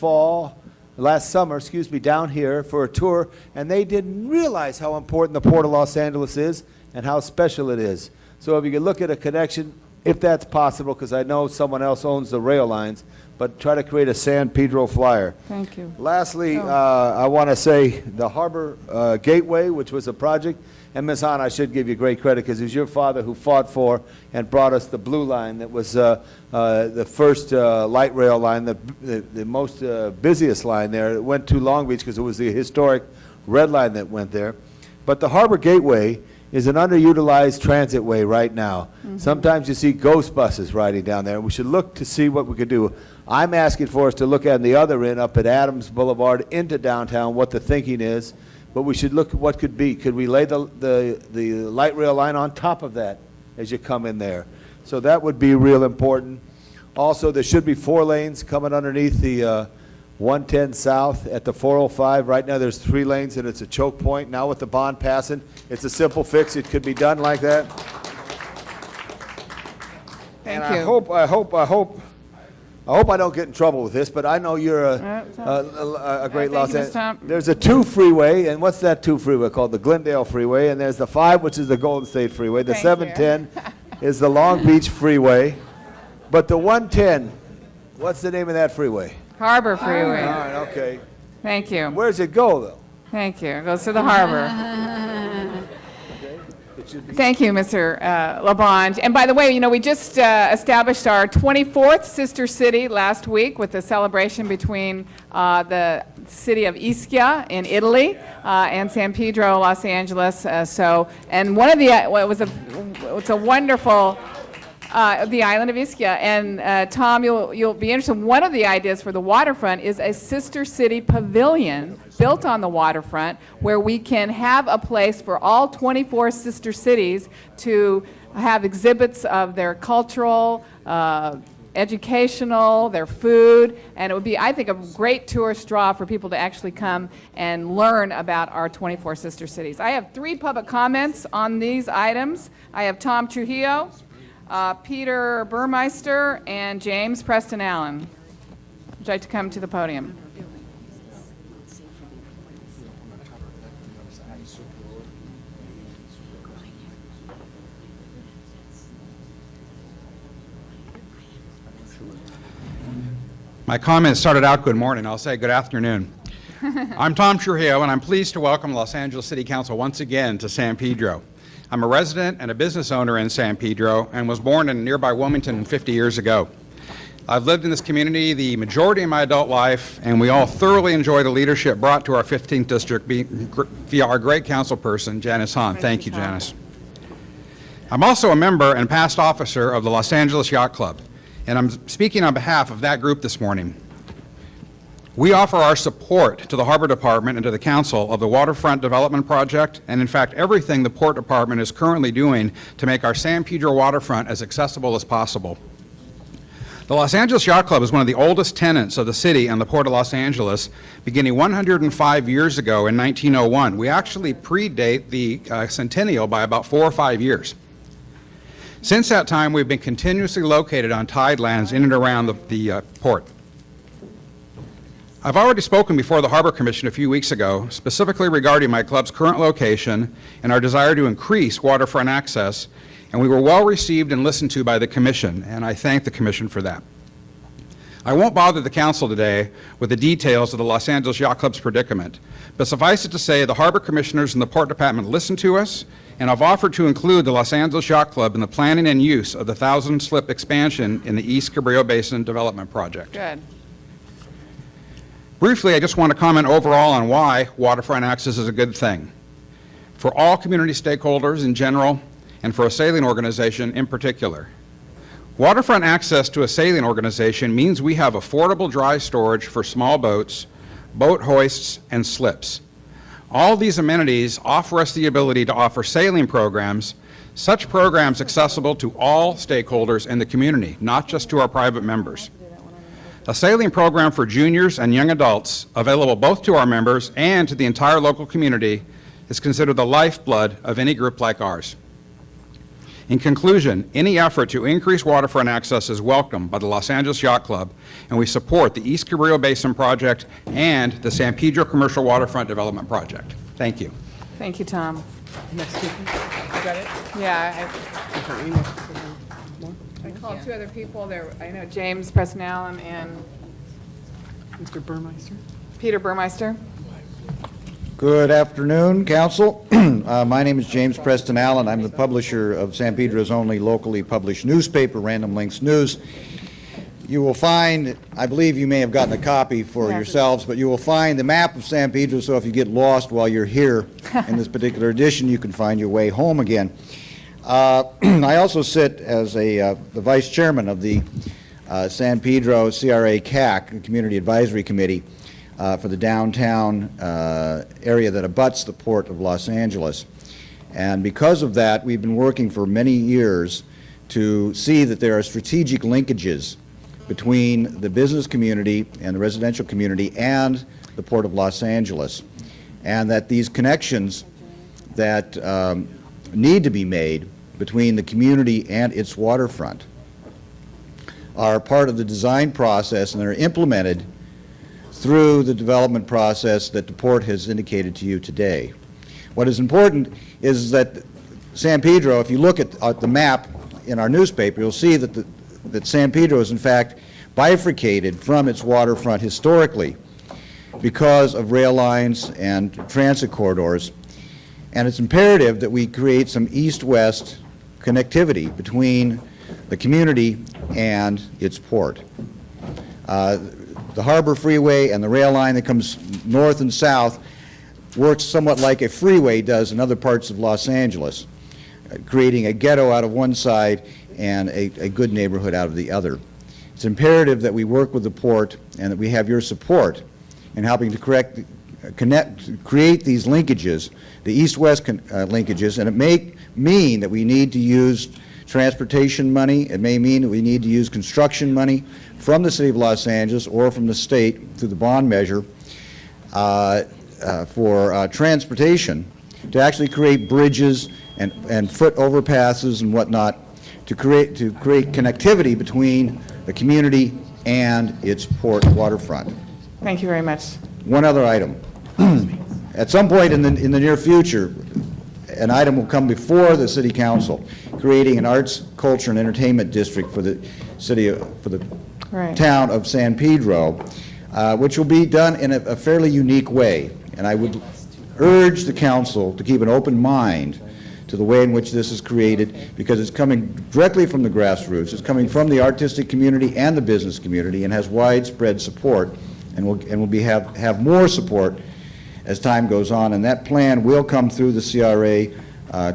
summer, down here for a tour, and they didn't realize how important the Port of Los Angeles is and how special it is. So if you could look at a connection, if that's possible, because I know someone else owns the rail lines, but try to create a San Pedro flyer. Thank you. Lastly, I want to say the Harbor Gateway, which was a project, and Ms. Hahn, I should give you great credit, because it was your father who fought for and brought us the Blue Line that was the first light rail line, the most busiest line there. It went to Long Beach because it was the historic red line that went there. But the Harbor Gateway is an underutilized transit way right now. Sometimes you see ghost buses riding down there. We should look to see what we could do. I'm asking for us to look at the other end up at Adams Boulevard into downtown, what the thinking is, but we should look at what could be. Could we lay the light rail line on top of that as you come in there? So that would be real important. Also, there should be 4 lanes coming underneath the 110 South at the 405. Right now, there's 3 lanes, and it's a choke point. Now with the bond passing, it's a simple fix. It could be done like that. Thank And you. I hope I don't get in trouble with this, but I know you're a great thank Los you, Ms. Angeles. Tom. There's a 2 freeway, and what's that 2 freeway called? The Glendale Freeway, and there's the 5, which is the Golden State Freeway. The Thank you. 710 is the Long Beach Freeway. But the 110, what's the name of that freeway? Harbor Freeway. All right, okay. Thank you. Where's it go, though? Thank you. It goes to the harbor. Thank you, Mr. LaBonge. And by the way, you know, we just established our 24th sister city last week with the celebration between the city of Ischia in Italy and San Pedro, Los Angeles. And one of the, it's a wonderful, the island of Ischia. And Tom, you'll be interested. One of the ideas for the waterfront is a sister city pavilion built on the waterfront where we can have a place for all 24 sister cities to have exhibits of their cultural, educational, their food, and it would be, I think, a great tourist draw for people to actually come and learn about our 24 sister cities. I have 3 public comments on these items. I have Tom Trujillo, Peter Burmeister, and James Preston Allen. Would you like to come to the podium? My comment started out good morning. I'll say good afternoon. I'm Tom Trujillo, and I'm pleased to welcome Los Angeles City Council once again to San Pedro. I'm a resident and a business owner in San Pedro and was born in nearby Wilmington 50 years ago. I've lived in this community the majority of my adult life, and we all thoroughly enjoy the leadership brought to our 15th district via our great council person, Janice Hahn. Thank you, Janice. I'm also a member and past officer of the Los Angeles Yacht Club, and I'm speaking on behalf of that group this morning. We offer our support to the Harbor Department and to the Council of the Waterfront Development Project, and in fact everything the Port Department is currently doing to make our San Pedro waterfront as accessible as possible. The Los Angeles Yacht Club is one of the oldest tenants of the city and the Port of Los Angeles, beginning 105 years ago in 1901. We actually predate the centennial by about 4 or 5 years. Since that time, we've been continuously located on tidelands in and around the port. I've already spoken before the Harbor Commission a few weeks ago, specifically regarding my club's current location and our desire to increase waterfront access, and we were well received and listened to by the Commission, and I thank the Commission for that. I won't bother the Council today with the details of the Los Angeles Yacht Club's predicament, but suffice it to say the Harbor Commissioners and the Port Department listened to us, and I've offered to include the Los Angeles Yacht Club in the planning and use of the 1,000-slip expansion in the East Cabrillo Basin Development Project. Good. Briefly, I just want to comment overall on why waterfront access is a good thing. For all community stakeholders in general, and for a sailing organization in particular. Waterfront access to a sailing organization means we have affordable dry storage for small boats, boat hoists, and slips. All these amenities offer us the ability to offer sailing programs, such programs accessible to all stakeholders in the community, not just to our private members. A sailing program for juniors and young adults, available both to our members and to the entire local community, is considered the lifeblood of any group like ours. In conclusion, any effort to increase waterfront access is welcome by the Los Angeles Yacht Club, and we support the East Cabrillo Basin Project and the San Pedro Commercial Waterfront Development Project. Thank you. Thank you, Tom. Next speaker. You got it? Yeah. I called 2 other people. I know James Preston Allen and Mr. Burmeister. Peter Burmeister. Good afternoon, Council. My name is James Preston Allen. I'm the publisher of San Pedro's only locally published newspaper, Random Links News. you will find, I believe you may have gotten a copy for yourselves, but you will find the map of San Pedro, so if you get lost while you're here in this particular edition, you can find your way home again. I also sit as the vice chairman of the San Pedro CRA CAC, Community Advisory Committee, for the downtown area that abuts the Port of Los Angeles. And because of that, we've been working for many years to see that there are strategic linkages between the business community and the residential community and the Port of Los Angeles, and that these connections that need to be made between the community and its waterfront are part of the design process and are implemented through the development process that the port has indicated to you today. What is important is that San Pedro, if you look at the map in our newspaper, you'll see that that San Pedro is in fact bifurcated from its waterfront historically because of rail lines and transit corridors. And it's imperative that we create some east-west connectivity between the community and its port. The Harbor Freeway and the rail line that comes north and south works somewhat like a freeway does in other parts of Los Angeles, creating a ghetto out of one side and a good neighborhood out of the other. It's imperative that we work with the port and that we have your support in helping to create these linkages, the east-west linkages, and it may mean that we need to use transportation money. It may mean that we need to use construction money from the City of Los Angeles or from the state through the bond measure for transportation to actually create bridges and foot overpasses and whatnot to create connectivity between the community and its port waterfront. Thank you very much. One other item. At some point in the near future, an item will come before the City Council, creating an arts, culture, and entertainment district for the town of San Pedro, which will be done in a fairly unique way. And I would urge the council to keep an open mind to the way in which this is created, because it's coming directly from the grassroots. It's coming from the artistic community and the business community and has widespread support and will have more support as time goes on. And that plan will come through the CRA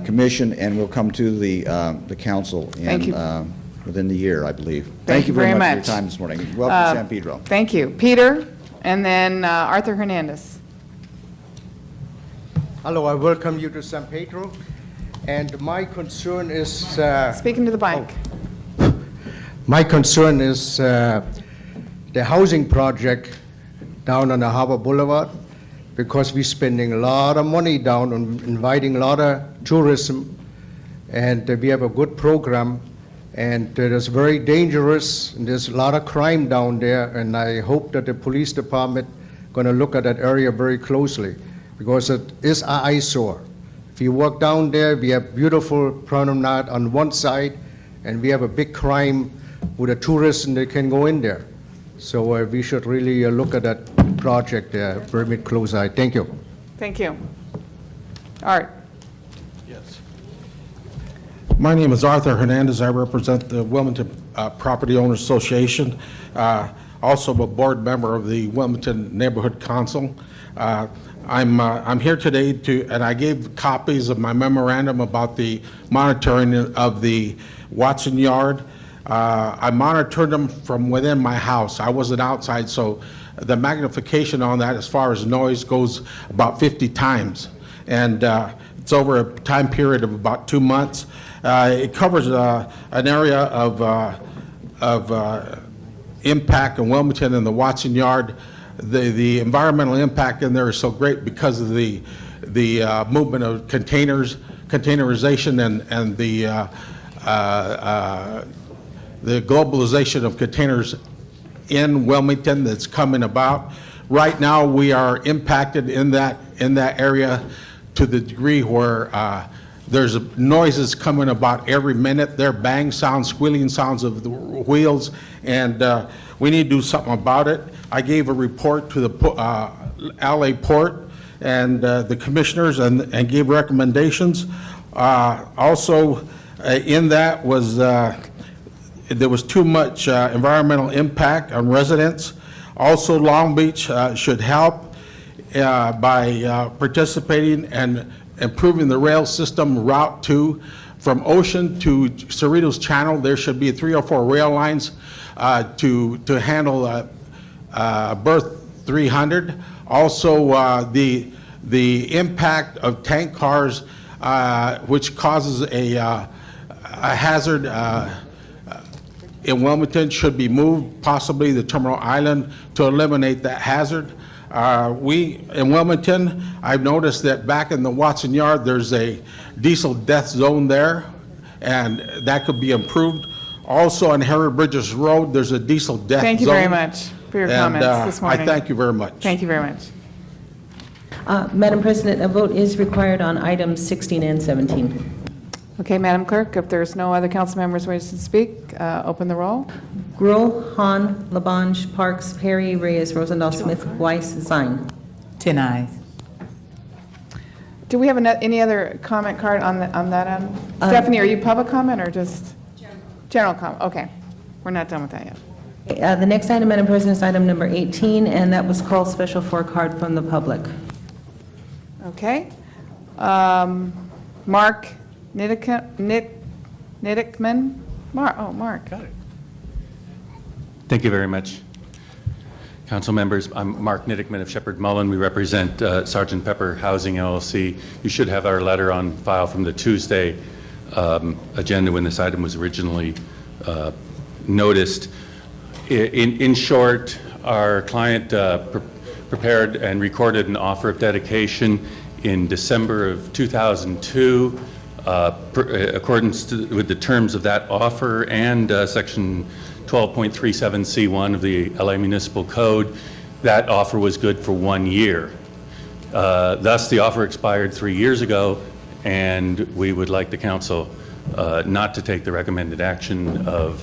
Commission and will come to the council within the year, I believe. Thank you very much for your time this morning. Welcome to San Pedro. Thank you. Peter, and then Arthur Hernandez. Hello, I welcome you to San Pedro. And my concern is... Speaking to the mic. My concern is the housing project down on the Harbor Boulevard, because we're spending a lot of money down on inviting a lot of tourism, and we have a good program, and it is very dangerous, and there's a lot of crime down there, and I hope that the police department going to look at that area very closely, because it is an eyesore. If you walk down there, we have beautiful promenade on one side, and we have a big crime with the tourists, and they can go in there. So we should really look at that project very close eye. Thank you. Thank you. Art. Yes. My name is Arthur Hernandez. I represent the Wilmington Property Owners Association. Also a board member of the Wilmington Neighborhood Council. I'm here today and I gave copies of my memorandum about the monitoring of the Watson Yard. I monitored them from within my house. I wasn't outside, so the magnification on that as far as noise goes about 50 times. And it's over a time period of about 2 months. It covers an area of impact in Wilmington and the Watson Yard. The environmental impact in there is so great because of the movement of containerization and the globalization of containers in Wilmington that's coming about. Right now, we are impacted in that area to the degree where there's noises coming about every minute. There are bang sounds, squealing sounds of the wheels, and we need to do something about it. I gave a report to the LA Port and the commissioners and gave recommendations. Also, in that was there was too much environmental impact on residents. Also, Long Beach should help by participating and improving the rail system Route 2 from Ocean to Cerritos Channel. There should be 3 or 4 rail lines to handle Berth 300. Also, the impact of tank cars, which causes a hazard in Wilmington, should be moved, possibly the Terminal Island, to eliminate that hazard. We, in Wilmington, I've noticed that back in the Watson Yard, there's a diesel death zone there, and that could be improved. Also on Harry Bridges Road, there's a diesel death zone. Thank you very much for your comments this morning. I thank you very much. Thank you very much. Madam President, a vote is required on items 16 and 17. Okay, Madam Clerk, if there's no other council members wishing to speak, open the roll. Gruhl, Hahn, Labange, Parks, Perry, Reyes, Rosendahl, Smith, Weiss, Zine. 10 ayes. Do we have any other comment card on that item? Stephanie, are you public comment or just? General comment, okay. We're not done with that yet. The next item, Madam President, is item number 18, and that was called special for card from the public. Okay. Mark Niddickman? Mark. Got it. Thank you very much. Council members, I'm Mark Niddickman of Shepherd Mullen. We represent Sgt. Pepper Housing LLC. You should have our letter on file from the Tuesday agenda when this item was originally noticed. In short, our client prepared and recorded an offer of dedication in December of 2002, accordance with the terms of that offer and Section 12.37C1 of the LA Municipal Code. That offer was good for 1 year. Thus, the offer expired 3 years ago, and we would like the council not to take the recommended action of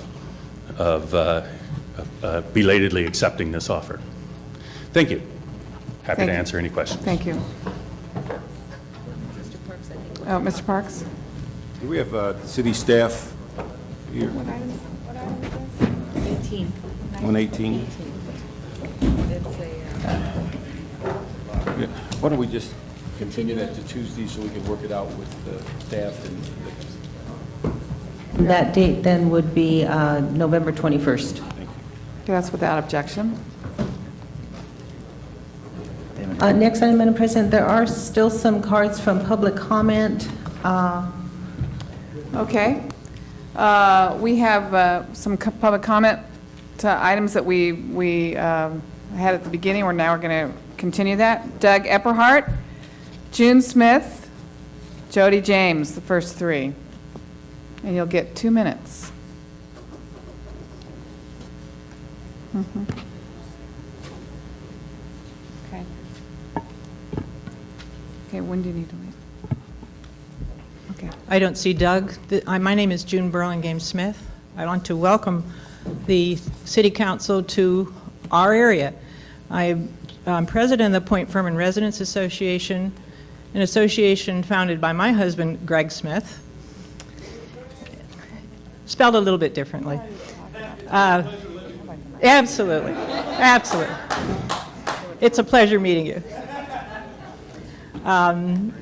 belatedly accepting this offer. Thank you. Happy to answer any questions. Thank you. Oh, Mr. Parks? Do we have city staff here? What item is this? 18. 118? Yeah. Why don't we just Continue that to Tuesday so we can work it out with the staff and That date then would be November 21st. That's without objection. Next item, Madam President, there are still some cards from public comment. Okay. We have some public comment to items that we had at the beginning. Now we're going to continue that. Doug Epperhart, June Smith, Jody James, the first three. And you'll get 2 minutes. Okay. Okay, when do you need to leave? Okay. I don't see Doug. My name is June Burlingame Smith. I want to welcome the City Council to our area. I'm president of the Point Fermin Residents Association, an association founded by my husband, Greg Smith, spelled a little bit differently. Absolutely, absolutely. It's a pleasure meeting you. And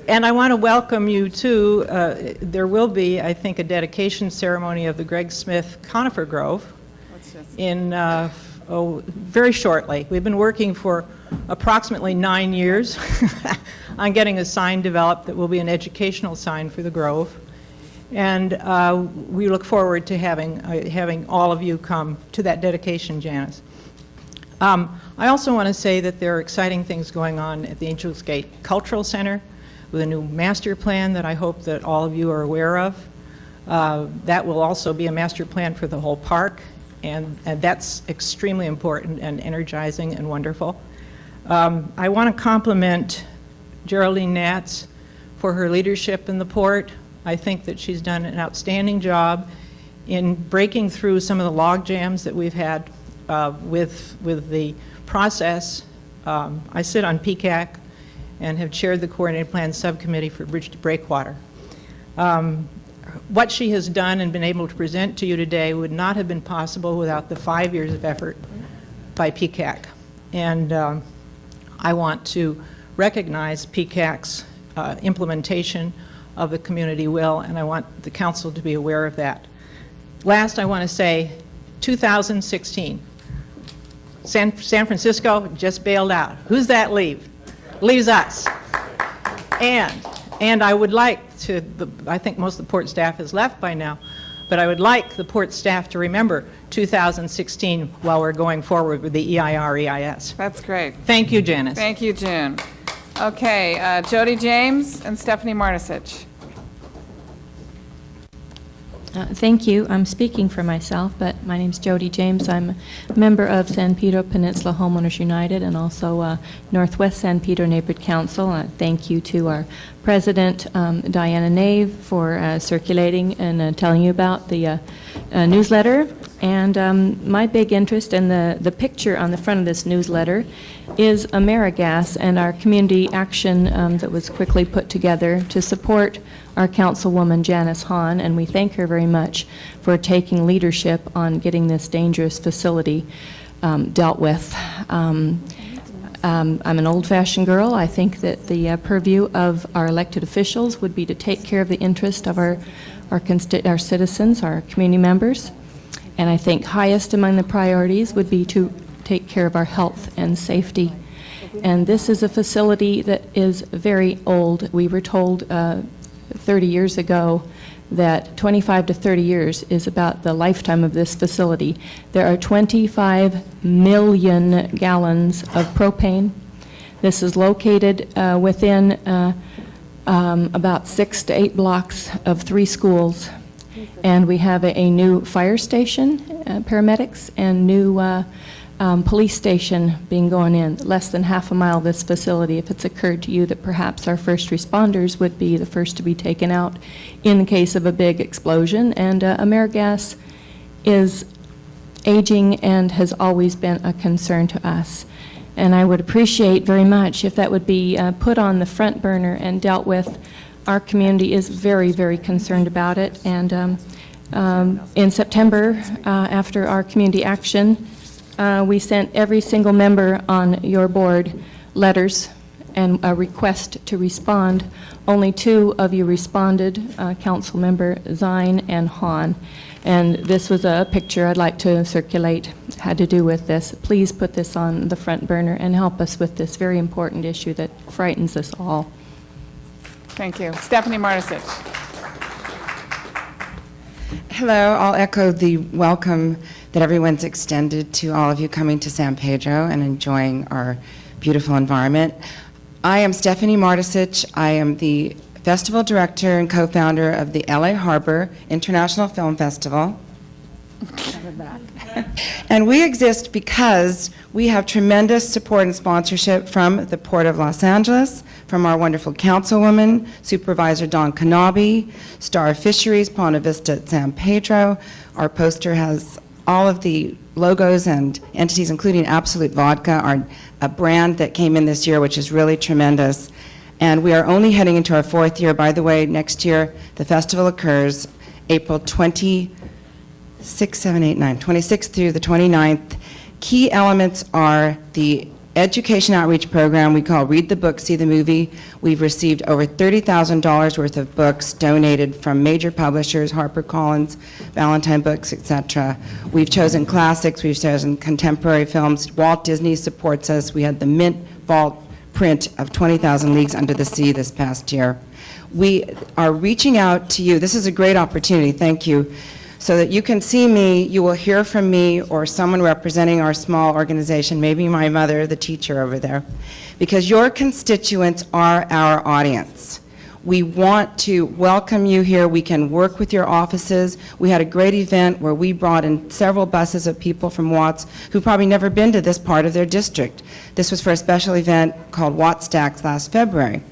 I want to welcome you to, there will be, I think, a dedication ceremony of the Greg Smith Conifer Grove in very shortly. We've been working for approximately 9 years on getting a sign developed that will be an educational sign for the Grove. And we look forward to having all of you come to that dedication, Janice. I also want to say that there are exciting things going on at the Angels Gate Cultural Center with a new master plan that I hope that all of you are aware of. That will also be a master plan for the whole park, and that's extremely important and energizing and wonderful. I want to compliment Geraldine Natz for her leadership in the port. I think that she's done an outstanding job in breaking through some of the log jams that we've had with the process. I sit on PCAC and have chaired the Coordinated Plan Subcommittee for Bridge to Breakwater. what she has done and been able to present to you today would not have been possible without the 5 years of effort by PCAC. And I want to recognize PCAC's implementation of the community will, and I want the council to be aware of that. Last, I want to say 2016. San Francisco just bailed out. Who's that leave? Leaves us. And I would like to, I think most of the port staff has left by now, but I would like the port staff to remember 2016 while we're going forward with the EIR-EIS. That's great. Thank you, Janice. Thank you, June. Okay, Jody James and Stephanie Martisich. Thank you. I'm speaking for myself, but my name's Jody James. I'm a member of San Pedro Peninsula Homeowners United and also Northwest San Pedro Neighborhood Council. Thank you to our president, Diana Nave, for circulating and telling you about the newsletter. And my big interest in the picture on the front of this newsletter is AmeriGas and our community action that was quickly put together to support our councilwoman Janice Hahn, and we thank her very much for taking leadership on getting this dangerous facility dealt with. I'm an old-fashioned girl. I think that the purview of our elected officials would be to take care of the interest of our citizens, our community members, and I think highest among the priorities would be to take care of our health and safety. And this is a facility that is very old. We were told 30 years ago that 25 to 30 years is about the lifetime of this facility. There are 25 million gallons of propane. This is located within about 6 to 8 blocks of 3 schools. And we have a new fire station, paramedics, and new police station being going in, less than half a mile of this facility. If it's occurred to you that perhaps our first responders would be the first to be taken out in the case of a big explosion. And AmeriGas is aging and has always been a concern to us. And I would appreciate very much if that would be put on the front burner and dealt with. Our community is very, very concerned about it. And in September, after our community action, we sent every single member on your board letters and a request to respond. Only 2 of you responded, Councilmember Zine and Hahn. And this was a picture I'd like to circulate, had to do with this. Please put this on the front burner and help us with this very important issue that frightens us all. Thank you. Stephanie Martisich. Hello, I'll echo the welcome that everyone's extended to all of you coming to San Pedro and enjoying our beautiful environment. I am Stephanie Martisich. I am the festival director and co-founder of the LA Harbor International Film Festival. And we exist because we have tremendous support and sponsorship from the Port of Los Angeles, from our wonderful councilwoman, Supervisor Don Kanabe, Star Fisheries, Ponte Vista at San Pedro. Our poster has all of the logos and entities, including Absolute Vodka, a brand that came in this year, which is really tremendous. And we are only heading into our 4th year. By the way, next year, the festival occurs April 26th through the 29th. Key elements are the education outreach program we call Read the Book, See the Movie. We've received over $30,000 worth of books donated from major publishers, HarperCollins, Valentine Books, etc. We've chosen classics, we've chosen contemporary films. Walt Disney supports us. We had the Mint Vault print of 20,000 Leagues Under the Sea this past year. We are reaching out to you. This is a great opportunity, thank you, so that you can see me, you will hear from me or someone representing our small organization, maybe my mother, the teacher over there, because your constituents are our audience. We want to welcome you here. We can work with your offices. We had a great event where we brought in several buses of people from Watts who've probably never been to this part of their district. This was for a special event called Watts Stacks last February.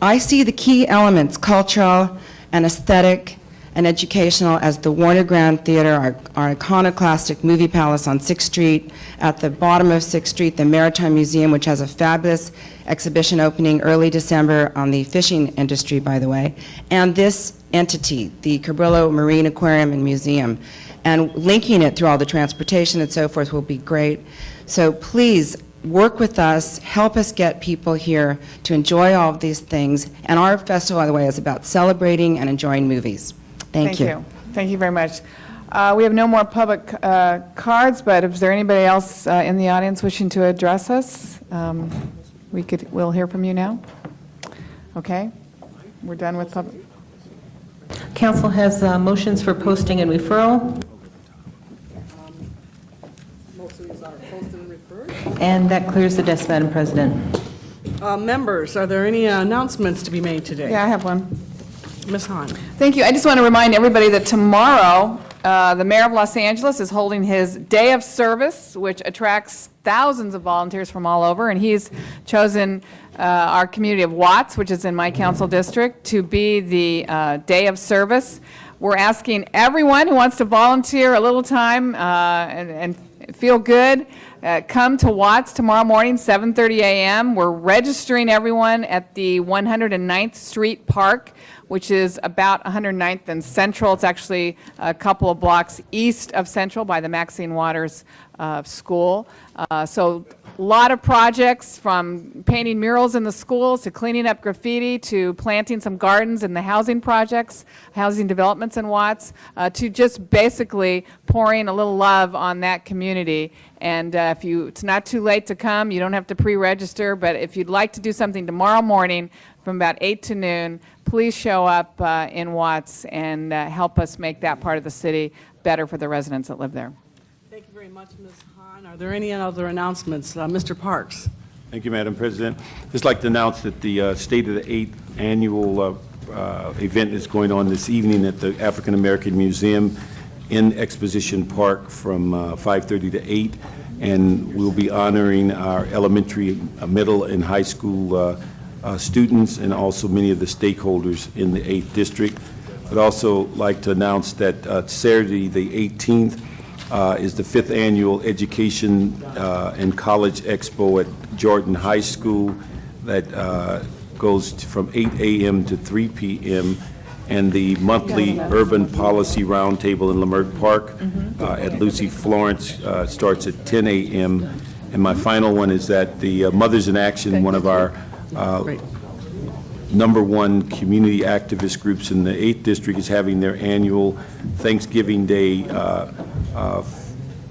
I see the key elements, cultural and aesthetic and educational as the Warner Grand Theater, our iconoclastic movie palace on 6th Street. At the bottom of 6th Street, the Maritime Museum, which has a fabulous exhibition opening early December on the fishing industry, by the way, and this entity, the Cabrillo Marine Aquarium and Museum. And linking it through all the transportation and so forth will be great. So please, work with us, help us get people here to enjoy all of these things. And our festival, by the way, is about celebrating and enjoying movies. Thank you. Thank you very much. We have no more public cards, but is there anybody else in the audience wishing to address us? We'll hear from you now. Okay, we're done with public. Council has motions for posting and referral, and that clears the desk, Madam President. Members, are there any announcements to be made today? Yeah, I have one. Ms. Hahn. Thank you. I just want to remind everybody that tomorrow, the mayor of Los Angeles is holding his Day of Service, which attracts thousands of volunteers from all over, and he's chosen our community of Watts, which is in my council district, to be the Day of Service. We're asking everyone who wants to volunteer a little time and feel good, come to Watts tomorrow morning, 7:30 a.m. We're registering everyone at the 109th Street Park, which is about 109th and Central. It's actually a couple of blocks east of Central by the Maxine Waters School. So a lot of projects, from painting murals in the schools to cleaning up graffiti to planting some gardens in the housing projects, housing developments in Watts, to just basically pouring a little love on that community. And it's not too late to come. You don't have to pre-register, but if you'd like to do something tomorrow morning from about 8 to noon, please show up in Watts and help us make that part of the city better for the residents that live there. Thank you very much, Ms. Hahn. Are there any other announcements? Mr. Parks. Thank you, Madam President. Just like to announce that the State of the 8th annual event is going on this evening at the African American Museum in Exposition Park from 5:30 to 8, and we'll be honoring our elementary, middle, and high school students, and also many of the stakeholders in the 8th District. I'd also like to announce that Saturday, the 18th, is the 5th Annual Education and College Expo at Jordan High School that goes from 8 a.m. to 3 p.m., and the monthly Urban Policy Roundtable in Leimert Park at Lucy Florence starts at 10 a.m. And my final one is that the Mothers in Action, one of our #1 community activist groups in the 8th District, is having their annual Thanksgiving Day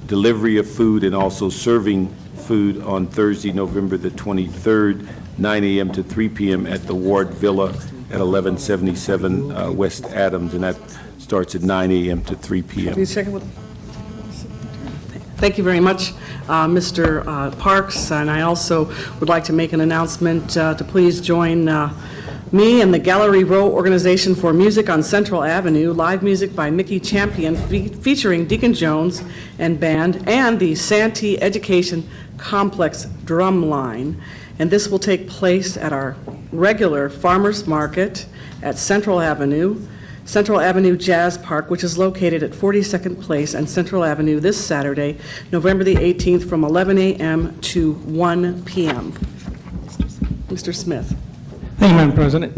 delivery of food and also serving food on Thursday, November the 23rd, 9 a.m. to 3 p.m. at the Ward Villa at 1177 West Adams, and that starts at 9 a.m. to 3 p.m. Please check it with. Thank you very much, Mr. Parks, and I also would like to make an announcement to please join me and the Gallery Row Organization for Music on Central Avenue, live music by Mickey Champion featuring Deacon Jones and band, and the Santee Education Complex drum line. And this will take place at our regular farmers market at Central Avenue Jazz Park, which is located at 42nd Place and Central Avenue this Saturday, November the 18th, from 11 a.m. to 1 p.m. Mr. Smith. Thank you, Madam President.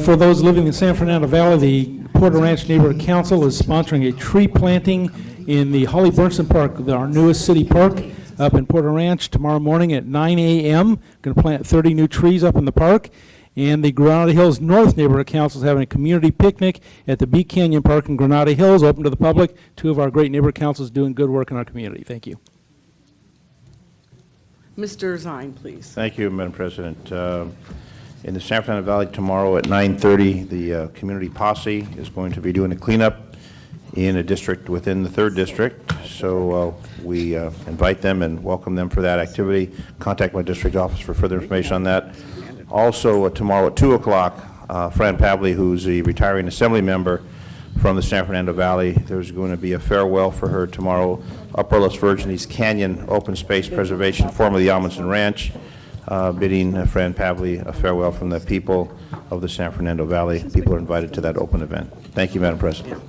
For those living in San Fernando Valley, the Porter Ranch Neighborhood Council is sponsoring a tree planting in the Holly Burnson Park, our newest city park, up in Porter Ranch tomorrow morning at 9 a.m. Going to plant 30 new trees up in the park. And the Granada Hills North Neighborhood Council is having a community picnic at the Bee Canyon Park in Granada Hills, open to the public. Two of our great neighborhood councils doing good work in our community. Thank you. Mr. Zine, please. Thank you, Madam President. In the San Fernando Valley tomorrow at 9:30, the community posse is going to be doing a cleanup in a district within the 3rd District. So we invite them and welcome them for that activity. Contact my district office for further information on that. Also, tomorrow at 2 o'clock, Fran Pavley, who's a retiring assembly member from the San Fernando Valley, there's going to be a farewell for her tomorrow, Upper Los Virgenes Canyon Open Space Preservation, formerly the Amundsen Ranch. bidding Fran Pavley a farewell from the people of the San Fernando Valley. People are invited to that open event. Thank you, Madam President.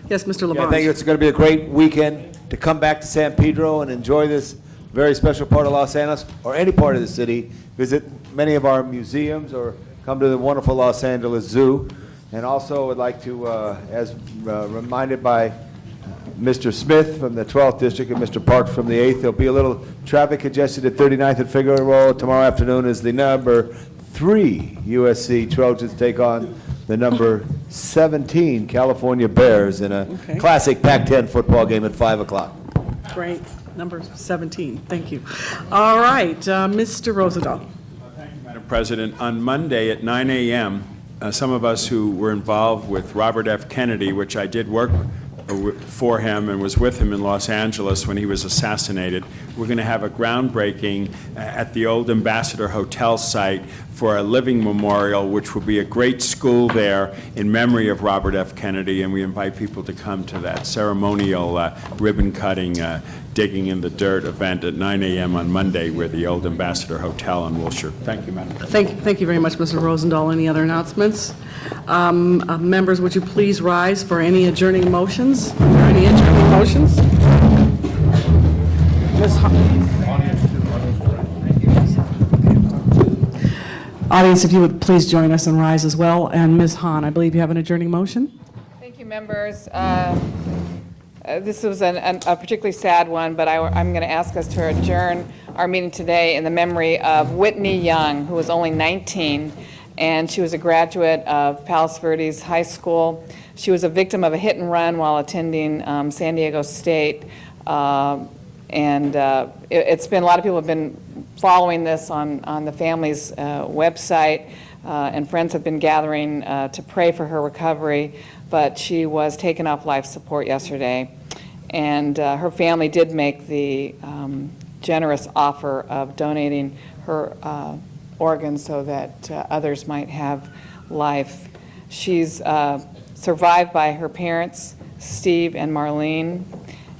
Yes, Mr. Yeah, Labange. thank you. It's going to be a great weekend to come back to San Pedro and enjoy this very special part of Los Angeles, or any part of the city. Visit many of our museums or come to the wonderful Los Angeles Zoo. And also would like to, as reminded by Mr. Smith from the 12th District and Mr. Parks from the 8th, there'll be a little traffic congestion at 39th and Figueroa tomorrow afternoon as the number 3 USC Trojans take on the number 17 California Bears in a classic Pac-10 football game at 5 o'clock. Great. Number 17. Thank you. All right, Mr. Rosendahl. Madam President, on Monday at 9 a.m., some of us who were involved with Robert F. Kennedy, which I did work for him and was with him in Los Angeles when he was assassinated, we're going to have a groundbreaking at the old Ambassador Hotel site for a living memorial, which will be a great school there in memory of Robert F. Kennedy, and we invite people to come to that ceremonial ribbon-cutting, digging in the dirt event at 9 a.m. on Monday with the old Ambassador Hotel on Wilshire. Thank you, Madam President. Thank you very much, Mr. Rosendahl. Any other announcements? Members, would you please rise for any adjourning motions? Are there any adjourning motions? Ms. Audience, if you would please join us and rise as well. And Ms. Hahn, I believe you have an adjourning motion? Thank you, members. This was a particularly sad one, but I'm going to ask us to adjourn our meeting today in the memory of Whitney Young, who was only 19, and she was a graduate of Palos Verdes High School. She was a victim of a hit and run while attending San Diego State. It's been, a lot of people have been following this on the family's website, and friends have been gathering to pray for her recovery, but she was taken off life support yesterday. And her family did make the generous offer of donating her organs so that others might have life. She's survived by her parents, Steve and Marlene.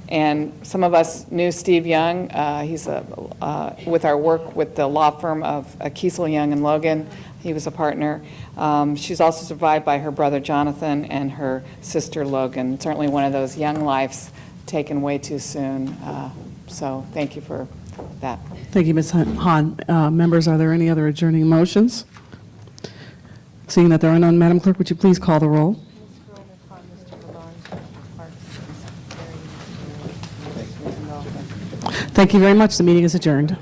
And some of us knew Steve Young. He's with our work with the law firm of Kiesel, Young and Logan. He was a partner. She's also survived by her brother Jonathan and her sister Logan. Certainly one of those young lives taken way too soon. So thank you for that. Thank you, Ms. Hahn. Members, are there any other adjourning motions? Seeing that there are none, Madam Clerk, would you please call the roll? Thank you very much. The meeting is adjourned.